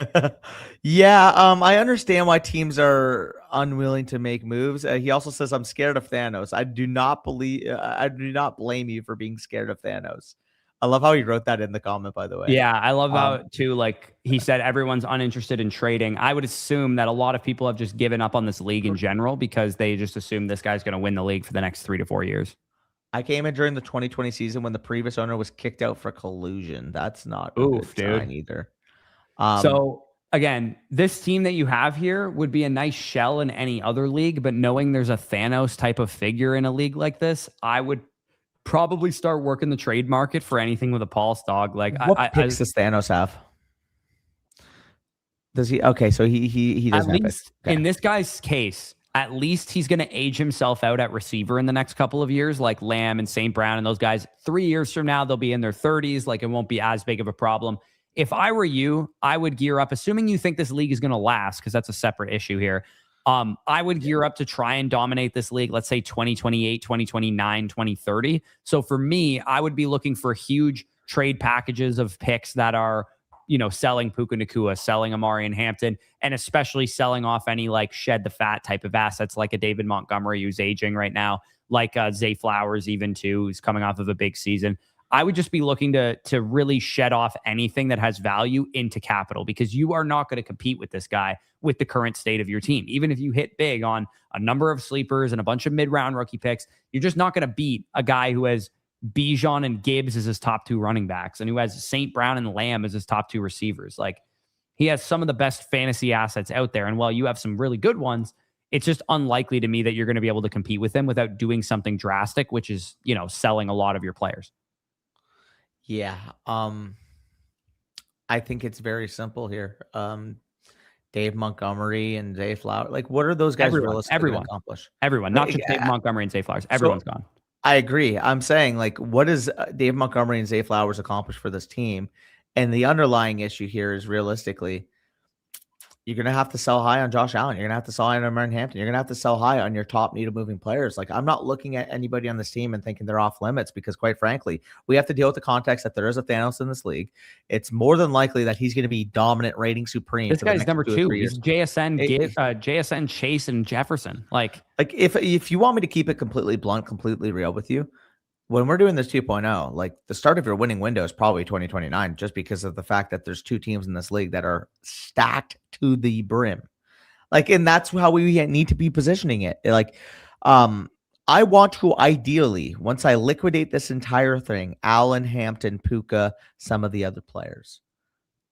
Yeah, I understand why teams are unwilling to make moves. He also says, "I'm scared of Thanos." I do not blame you for being scared of Thanos. I love how he wrote that in the comment, by the way. Yeah, I love how, too, like, he said everyone's uninterested in trading. I would assume that a lot of people have just given up on this league in general because they just assume this guy's going to win the league for the next 3 to 4 years. I came in during the 2020 season when the previous owner was kicked out for collusion. That's not a good sign either. So, again, this team that you have here would be a nice shell in any other league, but knowing there's a Thanos type of figure in a league like this, I would probably start working the trade market for anything with a pulse, dog. Like, what picks does Thanos have? Does he? Okay, so he doesn't have it. Okay. In this guy's case, at least he's going to age himself out at receiver in the next couple of years, like Lamb and St. Brown and those guys. 3 years from now, they'll be in their 30s. Like, it won't be as big of a problem. If I were you, I would gear up, assuming you think this league is going to last, because that's a separate issue here. I would gear up to try and dominate this league, let's say 2028, 2029, 2030. So for me, I would be looking for huge trade packages of picks that are, selling Puka Nacua, selling Amari and Hampton, and especially selling off any like shed the fat type of assets like a David Montgomery who's aging right now, like Zay Flowers even too, who's coming off of a big season. I would just be looking to really shed off anything that has value into capital because you are not going to compete with this guy with the current state of your team. Even if you hit big on a number of sleepers and a bunch of mid-round rookie picks, you're just not going to beat a guy who has Bijan and Gibbs as his top 2 running backs and who has St. Brown and Lamb as his top 2 receivers. Like, he has some of the best fantasy assets out there. And while you have some really good ones, it's just unlikely to me that you're going to be able to compete with him without doing something drastic, which is, selling a lot of your players. Yeah. I think it's very simple here. Dave Montgomery and Zay Flowers. Like, what are those guys realistically accomplish? Everyone, not just Dave Montgomery and Zay Flowers. Everyone's gone. I agree. I'm saying, like, what does Dave Montgomery and Zay Flowers accomplish for this team? And the underlying issue here is realistically, you're going to have to sell high on Josh Allen. You're going to have to sell high on Martin Hampton. You're going to have to sell high on your top needle moving players. Like, I'm not looking at anybody on this team and thinking they're off limits, because quite frankly, we have to deal with the context that there is a Thanos in this league. It's more than likely that he's going to be dominant, rating supreme. This guy's number 2. He's JSN, Chase, and Jefferson. Like if you want me to keep it completely blunt, completely real with you, when we're doing this 2.0, like, the start of your winning window is probably 2029, just because of the fact that there's 2 teams in this league that are stacked to the brim. Like, and that's how we need to be positioning it. Like, I want to ideally, once I liquidate this entire thing, Allen, Hampton, Puka, some of the other players,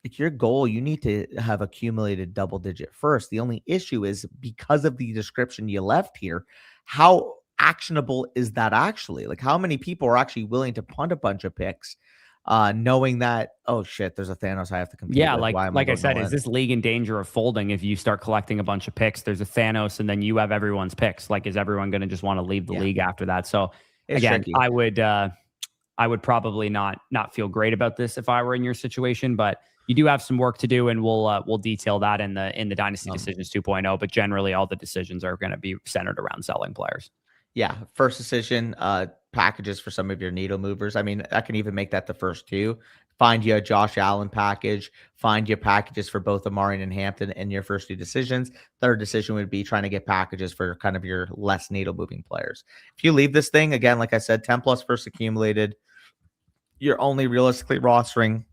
like, your goal, you need to have accumulated double digit first. The only issue is, because of the description you left here, how actionable is that actually? Like, how many people are actually willing to punt a bunch of picks, knowing that, oh shit, there's a Thanos I have to compete with. Yeah, like I said, is this league in danger of folding if you start collecting a bunch of picks? There's a Thanos, and then you have everyone's picks. Like, is everyone going to just want to leave the league after that? So It's again, tricky. I would probably not feel great about this if I were in your situation, but you do have some work to do, and we'll detail that in the Dynasty Decisions 2.0. But generally, all the decisions are going to be centered around selling players. Yeah, first decision, packages for some of your needle movers. I mean, I can even make that the first 2. Find you a Josh Allen package. Find you packages for both Amari and Hampton in your first 2 decisions. Third decision would be trying to get packages for kind of your less needle moving players. If you leave this thing, again, like I said, 10 plus first accumulated, you're only realistically rostering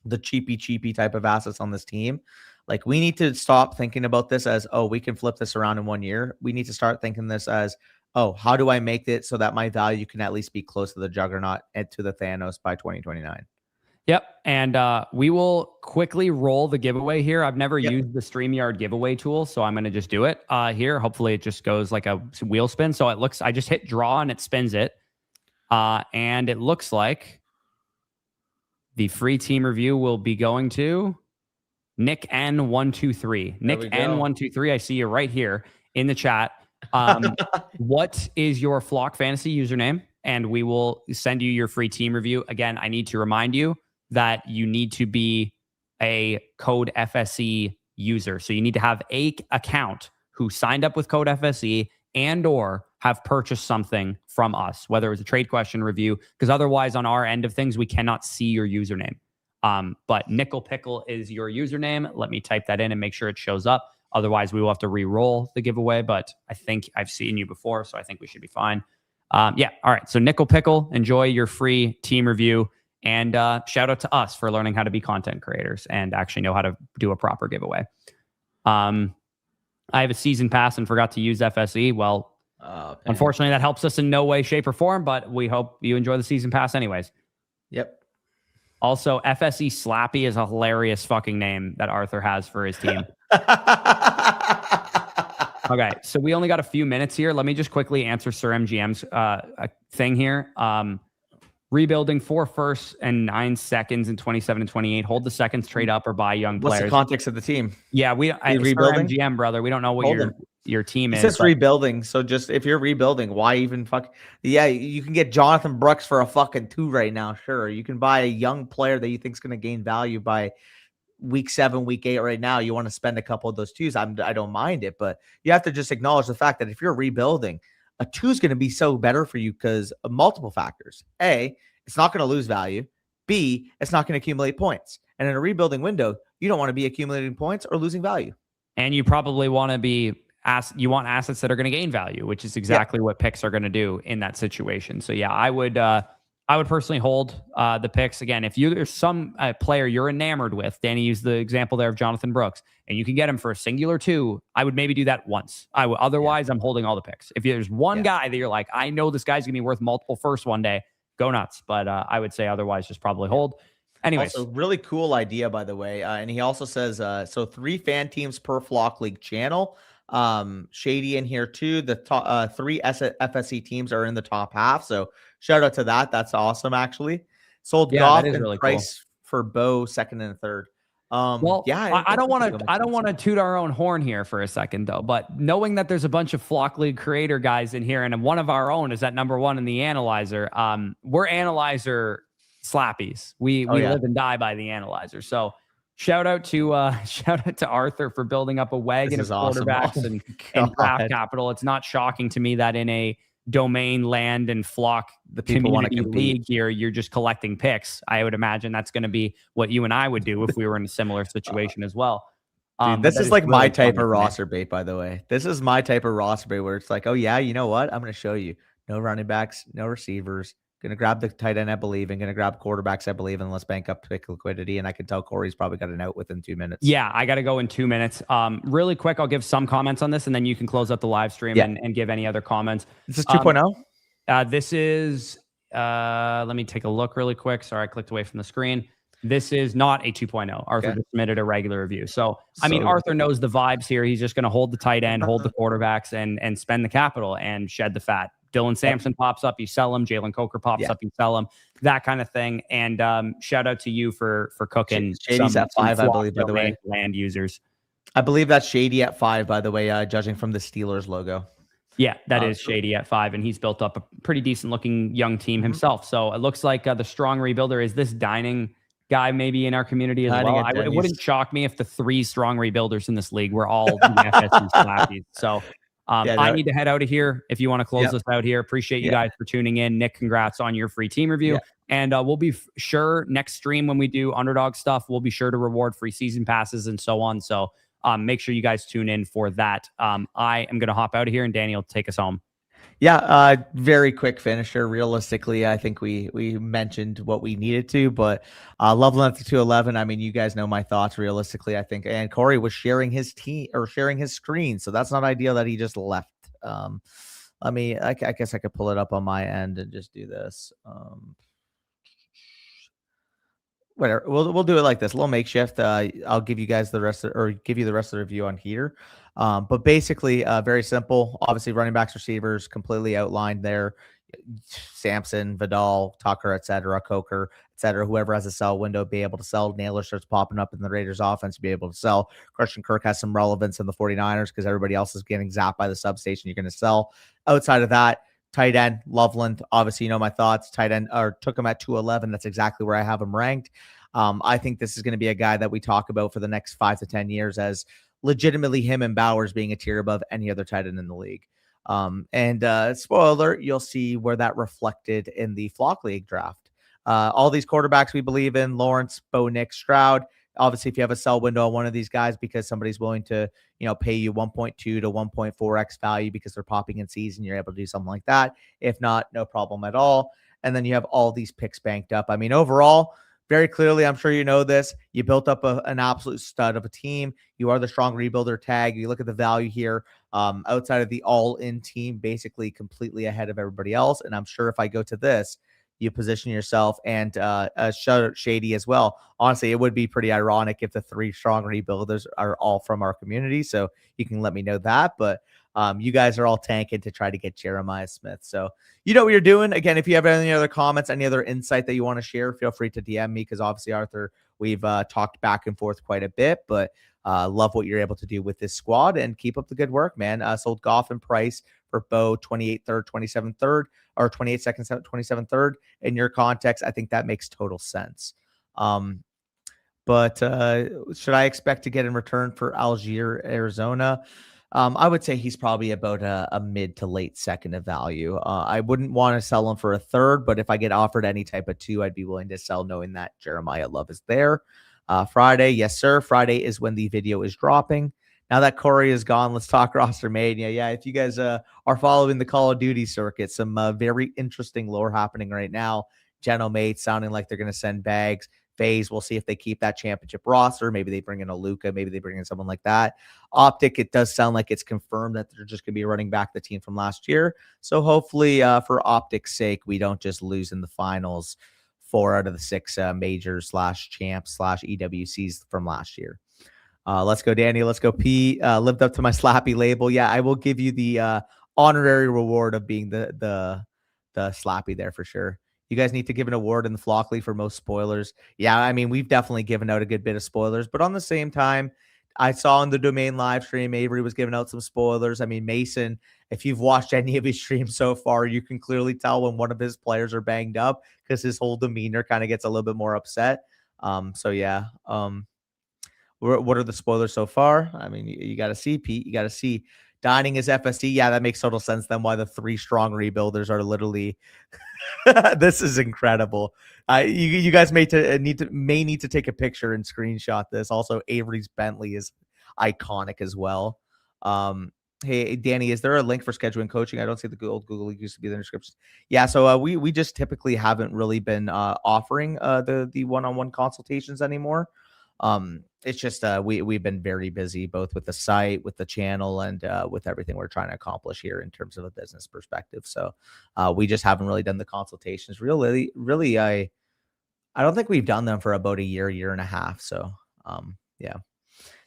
the cheapy type of assets on this team. Like, we need to stop thinking about this as, oh, we can flip this around in 1 year. We need to start thinking this as, oh, how do I make it so that my value can at least be close to the juggernaut and to the Thanos by 2029? Yep. And we will quickly roll the giveaway here. I've never used the StreamYard giveaway tool, so I'm going to just do it here. Hopefully it just goes like a wheel spin. So I just hit draw and it spins it. And it looks like the free team review will be going to Nick N123. Nick N123, I see you right here in the chat. What is your Flock Fantasy username? And we will send you your free team review. Again, I need to remind you that you need to be a code FSE user. So you need to have a account who signed up with code FSE and or have purchased something from us, whether it's a trade question review, because otherwise on our end of things, we cannot see your username. But Nickel Pickle is your username. Let me type that in and make sure it shows up. Otherwise, we will have to re-roll the giveaway, but I think I've seen you before, so I think we should be fine. Yeah, all right. So Nickel Pickle, enjoy your free team review, and shout out to us for learning how to be content creators and actually know how to do a proper giveaway. I have a season pass and forgot to use FSE. Well, unfortunately, that helps us in no way, shape, or form, but we hope you enjoy the season pass anyways. Yep. Also, FSE Slappy is a hilarious fucking name that Arthur has for his team. Okay, so we only got a few minutes here. Let me just quickly answer Sir MGM's thing here. Rebuilding 4 firsts and 9 seconds in 27 and 28. Hold the seconds, trade up, or buy young players. What's the context of the team? Yeah, rebuilding. Sir MGM, brother. We don't know what your team is. It's just rebuilding. So just if you're rebuilding, why even fuck? Yeah, you can get Jonathan Brooks for a fucking 2 right now. Sure, you can buy a young player that you think is going to gain value by week 7, week 8 right now. You want to spend a couple of those 2s. I don't mind it, but you have to just acknowledge the fact that if you're rebuilding, a 2 is going to be so better for you because of multiple factors. A, it's not going to lose value. B, it's not going to accumulate points. And in a rebuilding window, you don't want to be accumulating points or losing value. And you probably want to be you want assets that are going to gain value, which is exactly what picks are going to do in that situation. So yeah, I would personally hold the picks. Again, if there's some player you're enamored with, Danny used the example there of Jonathan Brooks, and you can get him for a singular 2, I would maybe do that once. Otherwise, I'm holding all the picks. If there's one guy that you're like, I know this guy's going to be worth multiple firsts one day, go nuts. But I would say otherwise, just probably hold. Anyways. Also, really cool idea, by the way. And he also says, so 3 fan teams per Flock League channel. Shady in here too. The top 3 FSC teams are in the top half. So shout out to that. That's awesome, actually. Sold Goff and really Price for Bo 2nd and 3rd. I don't want to toot our own horn here for a second though, but knowing that there's a bunch of Flock League creator guys in here, and one of our own is at number 1 in the analyzer. We're analyzer slappies. We live and die by the analyzer. So Shout out to Arthur for building up a wagon This of is awesome. quarterbacks Oh and my draft God. capital. It's not shocking to me that in a domain, land, and flock The people want to community compete. league here, you're just collecting picks. I would imagine that's going to be what you and I would do if we were in a similar situation as well. Dude, But this that is is like my really type funny of to me. roster bait, by the way. This is my type of roster bait where it's like, oh yeah, you know what? I'm going to show you. No running backs, no receivers. Going to grab the tight end I believe in. Going to grab quarterbacks I believe in. Let's bank up pick liquidity. And I can tell Corey's probably got an out within 2 minutes. Yeah, I got to go in 2 minutes. Really quick, I'll give some comments on this, and then you can close out the live stream Yeah. and give any other comments. This is 2.0. This is, let me take a look really quick. Sorry, I clicked away from the screen. This is not a 2.0. Arthur Okay. just submitted a regular review. So, I mean, So- Arthur knows the vibes here. He's just going to hold the tight end, hold the quarterbacks, and spend the capital and shed the fat. Dylan Sampson pops up, you sell him. Jalen Coker pops up, you sell him. That kind of thing. And shaut out to you for cooking. Shady's at 5, I flock believe, by the way. land users. I believe that's Shady at 5, by the way, judging from the Steelers logo. Yeah, that is Shady at 5, and he's built up a pretty decent looking young team himself. So it looks like the strong rebuilder is this dining guy maybe in our community as well. It wouldn't shock me if the 3 strong rebuilders in this league were all FSU slappies. So I need to head out of here. If you want to close this out here, appreciate you guys for tuning in. Nick, congrats on your free team review. And we'll be sure next stream when we do underdog stuff, we'll be sure to reward free season passes and so on. So make sure you guys tune in for that. I am going to hop out of here, and Danny will take us home. Yeah, very quick finisher. Realistically, I think we mentioned what we needed to, but Loveland at 211. I mean, you guys know my thoughts. Realistically, I think, and Corey was sharing his sharing his screen, so that's not ideal that he just left. I guess I could pull it up on my end and just do this. Whatever, we'll do it like this, a little makeshift. I'll give you guys the rest give you the rest of the review on here. But basically, very simple. Obviously, running backs, receivers, completely outlined there. Sampson, Vidal, Tucker, etc., Coker, etc. Whoever has a sell window, be able to sell. Naylor starts popping up in the Raiders offense, be able to sell. Christian Kirk has some relevance in the 49ers because everybody else is getting zapped by the substation. You're going to sell. Outside of that, tight end, Loveland. Obviously, you know my thoughts. Tight end, or took him at 211. That's exactly where I have him ranked. I think this is going to be a guy that we talk about for the next 5 to 10 years as legitimately him and Bowers being a tier above any other tight end in the league. Spoiler alert, you'll see where that reflected in the Flock League draft. All these quarterbacks we believe in: Lawrence, Bo Nick, Stroud. Obviously, if you have a sell window on one of these guys because somebody's willing to, pay you 1.2 to 1.4x value because they're popping in season, you're able to do something like that. If not, no problem at all. And then you have all these picks banked up. I mean, overall, very clearly, I'm sure you know this, you built up an absolute stud of a team. You are the strong rebuilder tag. You look at the value here, outside of the all-in team, basically completely ahead of everybody else. And I'm sure if I go to this, you position yourself, and Shady as well. Honestly, it would be pretty ironic if the 3 strong rebuilders are all from our community. So you can let me know that. But you guys are all tanking to try to get Jeremiah Smith. So you know what you're doing. Again, if you have any other comments, any other insight that you want to share, feel free to DM me, because obviously, Arthur, we've talked back and forth quite a bit, but love what you're able to do with this squad, and keep up the good work, man. Sold Goff and Price for Bo 28 third, 27 third, or 28 second, 27 third. In your context, I think that makes total sense. But should I expect to get in return for Algier, Arizona? I would say he's probably about a mid to late second of value. I wouldn't want to sell him for a third, but if I get offered any type of 2, I'd be willing to sell, knowing that Jeremiah Love is there. Friday, yes, sir. Friday is when the video is dropping. Now that Corey is gone, let's talk roster mania. Yeah, if you guys are following the Call of Duty circuit, some very interesting lore happening right now. Geno Mate sounding like they're going to send bags. FaZe, we'll see if they keep that championship roster. Maybe they bring in a Luka. Maybe they bring in someone like that. Optic, it does sound like it's confirmed that they're just going to be running back the team from last year. So hopefully, for Optic's sake, we don't just lose in the finals 4 out of the 6 majors / champs / EWCs from last year. Let's go, Danny. Let's go, P. Lived up to my slappy label. Yeah, I will give you the honorary reward of being the slappy there for sure. You guys need to give an award in the Flock League for most spoilers. Yeah, I mean, we've definitely given out a good bit of spoilers, but on the same time, I saw in the Domain live stream, Avery was giving out some spoilers. I mean, Mason, if you've watched any of his streams so far, you can clearly tell when one of his players are banged up, because his whole demeanor kind of gets a little bit more upset. So yeah. What are the spoilers so far? I mean, you got to see, Pete. You got to see. Dining is FSD. Yeah, that makes total sense then why the 3 strong rebuilders are literally this is incredible. You guys may need to take a picture and screenshot this. Also, Avery's Bentley is iconic as well. Hey, Danny, is there a link for scheduling coaching? I don't see the old Google used to be in the description. Yeah, so we just typically haven't really been offering the one-on-one consultations anymore. It's just we've been very busy both with the site, with the channel, and with everything we're trying to accomplish here in terms of a business perspective. So we just haven't really done the consultations. Really, I don't think we've done them for about a year and a half. So yeah.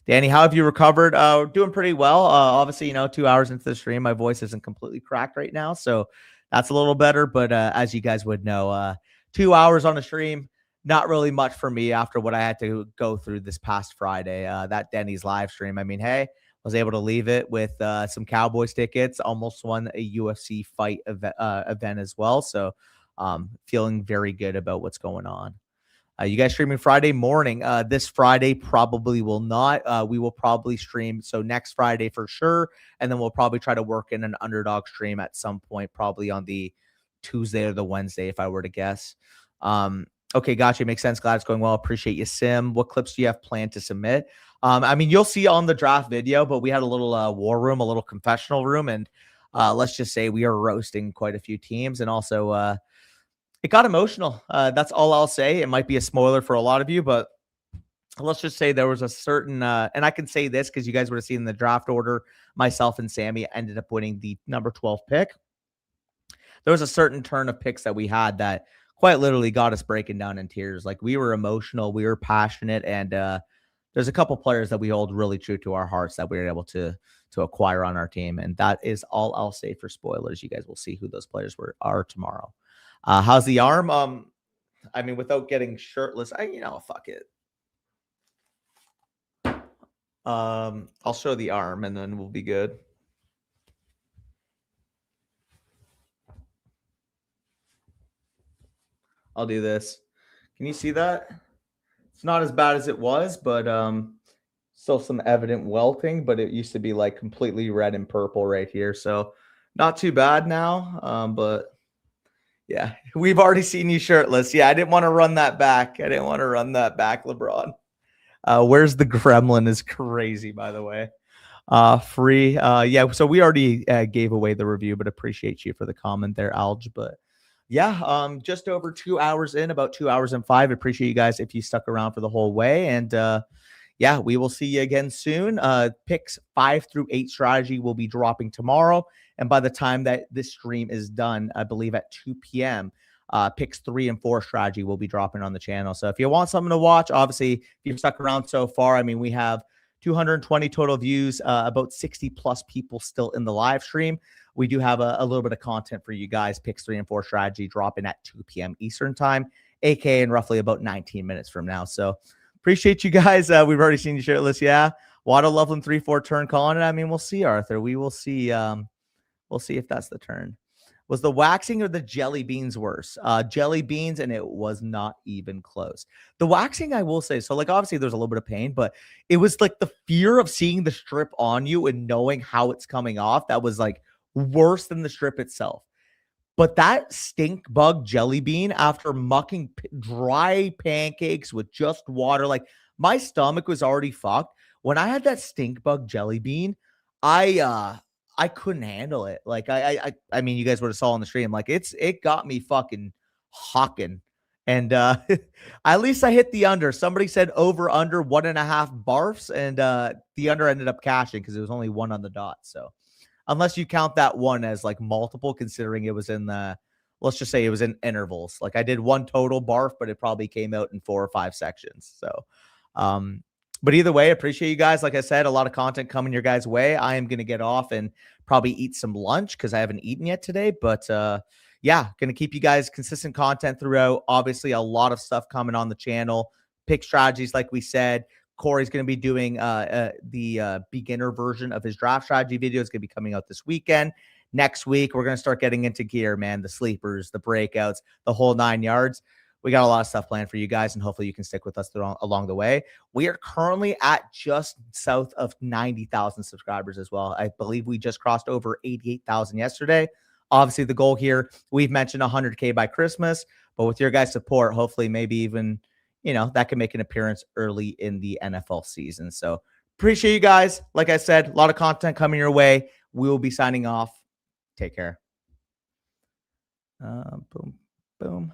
Danny, how have you recovered? Doing pretty well. Obviously, 2 hours into the stream, my voice isn't completely cracked right now, so that's a little better. But as you guys would know, 2 hours on a stream, not really much for me after what I had to go through this past Friday. That Denny's live stream. I mean, hey, was able to leave it with some Cowboys tickets. Almost won a UFC fight event as well. So feeling very good about what's going on. You guys streaming Friday morning. This Friday probably will not. We will probably stream. So next Friday for sure. And then we'll probably try to work in an underdog stream at some point, probably on the Tuesday or the Wednesday, if I were to guess. Okay, gotcha. Makes sense. Glad it's going well. Appreciate you, Sim. What clips do you have planned to submit? I mean, you'll see on the draft video, but we had a little war room, a little confessional room. And let's just say we are roasting quite a few teams. And also, it got emotional. That's all I'll say. It might be a spoiler for a lot of you, but let's just say there was a certain, and I can say this because you guys would have seen the draft order, myself and Sammy ended up winning the number 12 pick. There was a certain turn of picks that we had that quite literally got us breaking down in tears. Like, we were emotional, we were passionate, and there's a couple players that we hold really true to our hearts that we were able to acquire on our team. And that is all I'll say for spoilers. You guys will see who those players are tomorrow. How's the arm? I mean, without getting shirtless, fuck it. I'll show the arm and then we'll be good. I'll do this. Can you see that? It's not as bad as it was, but still some evident welting, but it used to be like completely red and purple right here. So not too bad now. But yeah, we've already seen you shirtless. Yeah, I didn't want to run that back. LeBron. Where's the gremlin is crazy, by the way. Free. Yeah, so we already gave away the review, but appreciate you for the comment there, Alge. But yeah, just over 2 hours in, about 2 hours and 5. Appreciate you guys if you stuck around for the whole way. And yeah, we will see you again soon. Picks 5 through 8 strategy will be dropping tomorrow. And by the time that this stream is done, I believe at 2 p.m., picks 3 and 4 strategy will be dropping on the channel. So if you want something to watch, obviously, if you've stuck around so far, I mean, we have 220 total views, about 60 plus people still in the live stream. We do have a little bit of content for you guys. Picks 3 and 4 strategy dropping at 2 p.m. Eastern time, aka in roughly about 19 minutes from now. So appreciate you guys. We've already seen you shirtless. Yeah. Water Loveland 3-4 turn calling it. I mean, we'll see, Arthur. We will see. We'll see if that's the turn. Was the waxing or the jelly beans worse? Jelly beans, and it was not even close. The waxing, I will say, so like obviously there's a little bit of pain, but it was like the fear of seeing the strip on you and knowing how it's coming off that was like worse than the strip itself. But that stink bug jelly bean, after mucking dry pancakes with just water, like my stomach was already fucked. When I had that stink bug jelly bean, I couldn't handle it. Like I mean, you guys would have saw on the stream. Like it got me fucking hawking. And at least I hit the under. Somebody said over under 1.5 barfs, and the under ended up cashing because it was only 1 on the dot. So unless you count that one as like multiple, considering it was in the, let's just say it was in intervals. Like I did 1 total barf, but it probably came out in 4 or 5 sections. So but either way, appreciate you guys. Like I said, a lot of content coming your guys' way. I am going to get off and probably eat some lunch because I haven't eaten yet today. But yeah, going to keep you guys consistent content throughout. Obviously, a lot of stuff coming on the channel. Pick strategies, like we said. Corey's going to be doing the beginner version of his draft strategy video. It's going to be coming out this weekend. Next week, we're going to start getting into gear, man. The sleepers, the breakouts, the whole 9 yards. we got a lot of stuff planned for you guys, and hopefully you can stick with us along the way. We are currently at just south of 90,000 subscribers as well. I believe we just crossed over 88,000 yesterday. Obviously, the goal here, we've mentioned 100K by Christmas, but with your guys' support, hopefully maybe even, that can make an appearance early in the NFL season. So appreciate you guys. Like I said, a lot of content coming your way. We will be signing off. Take care. Boom, boom.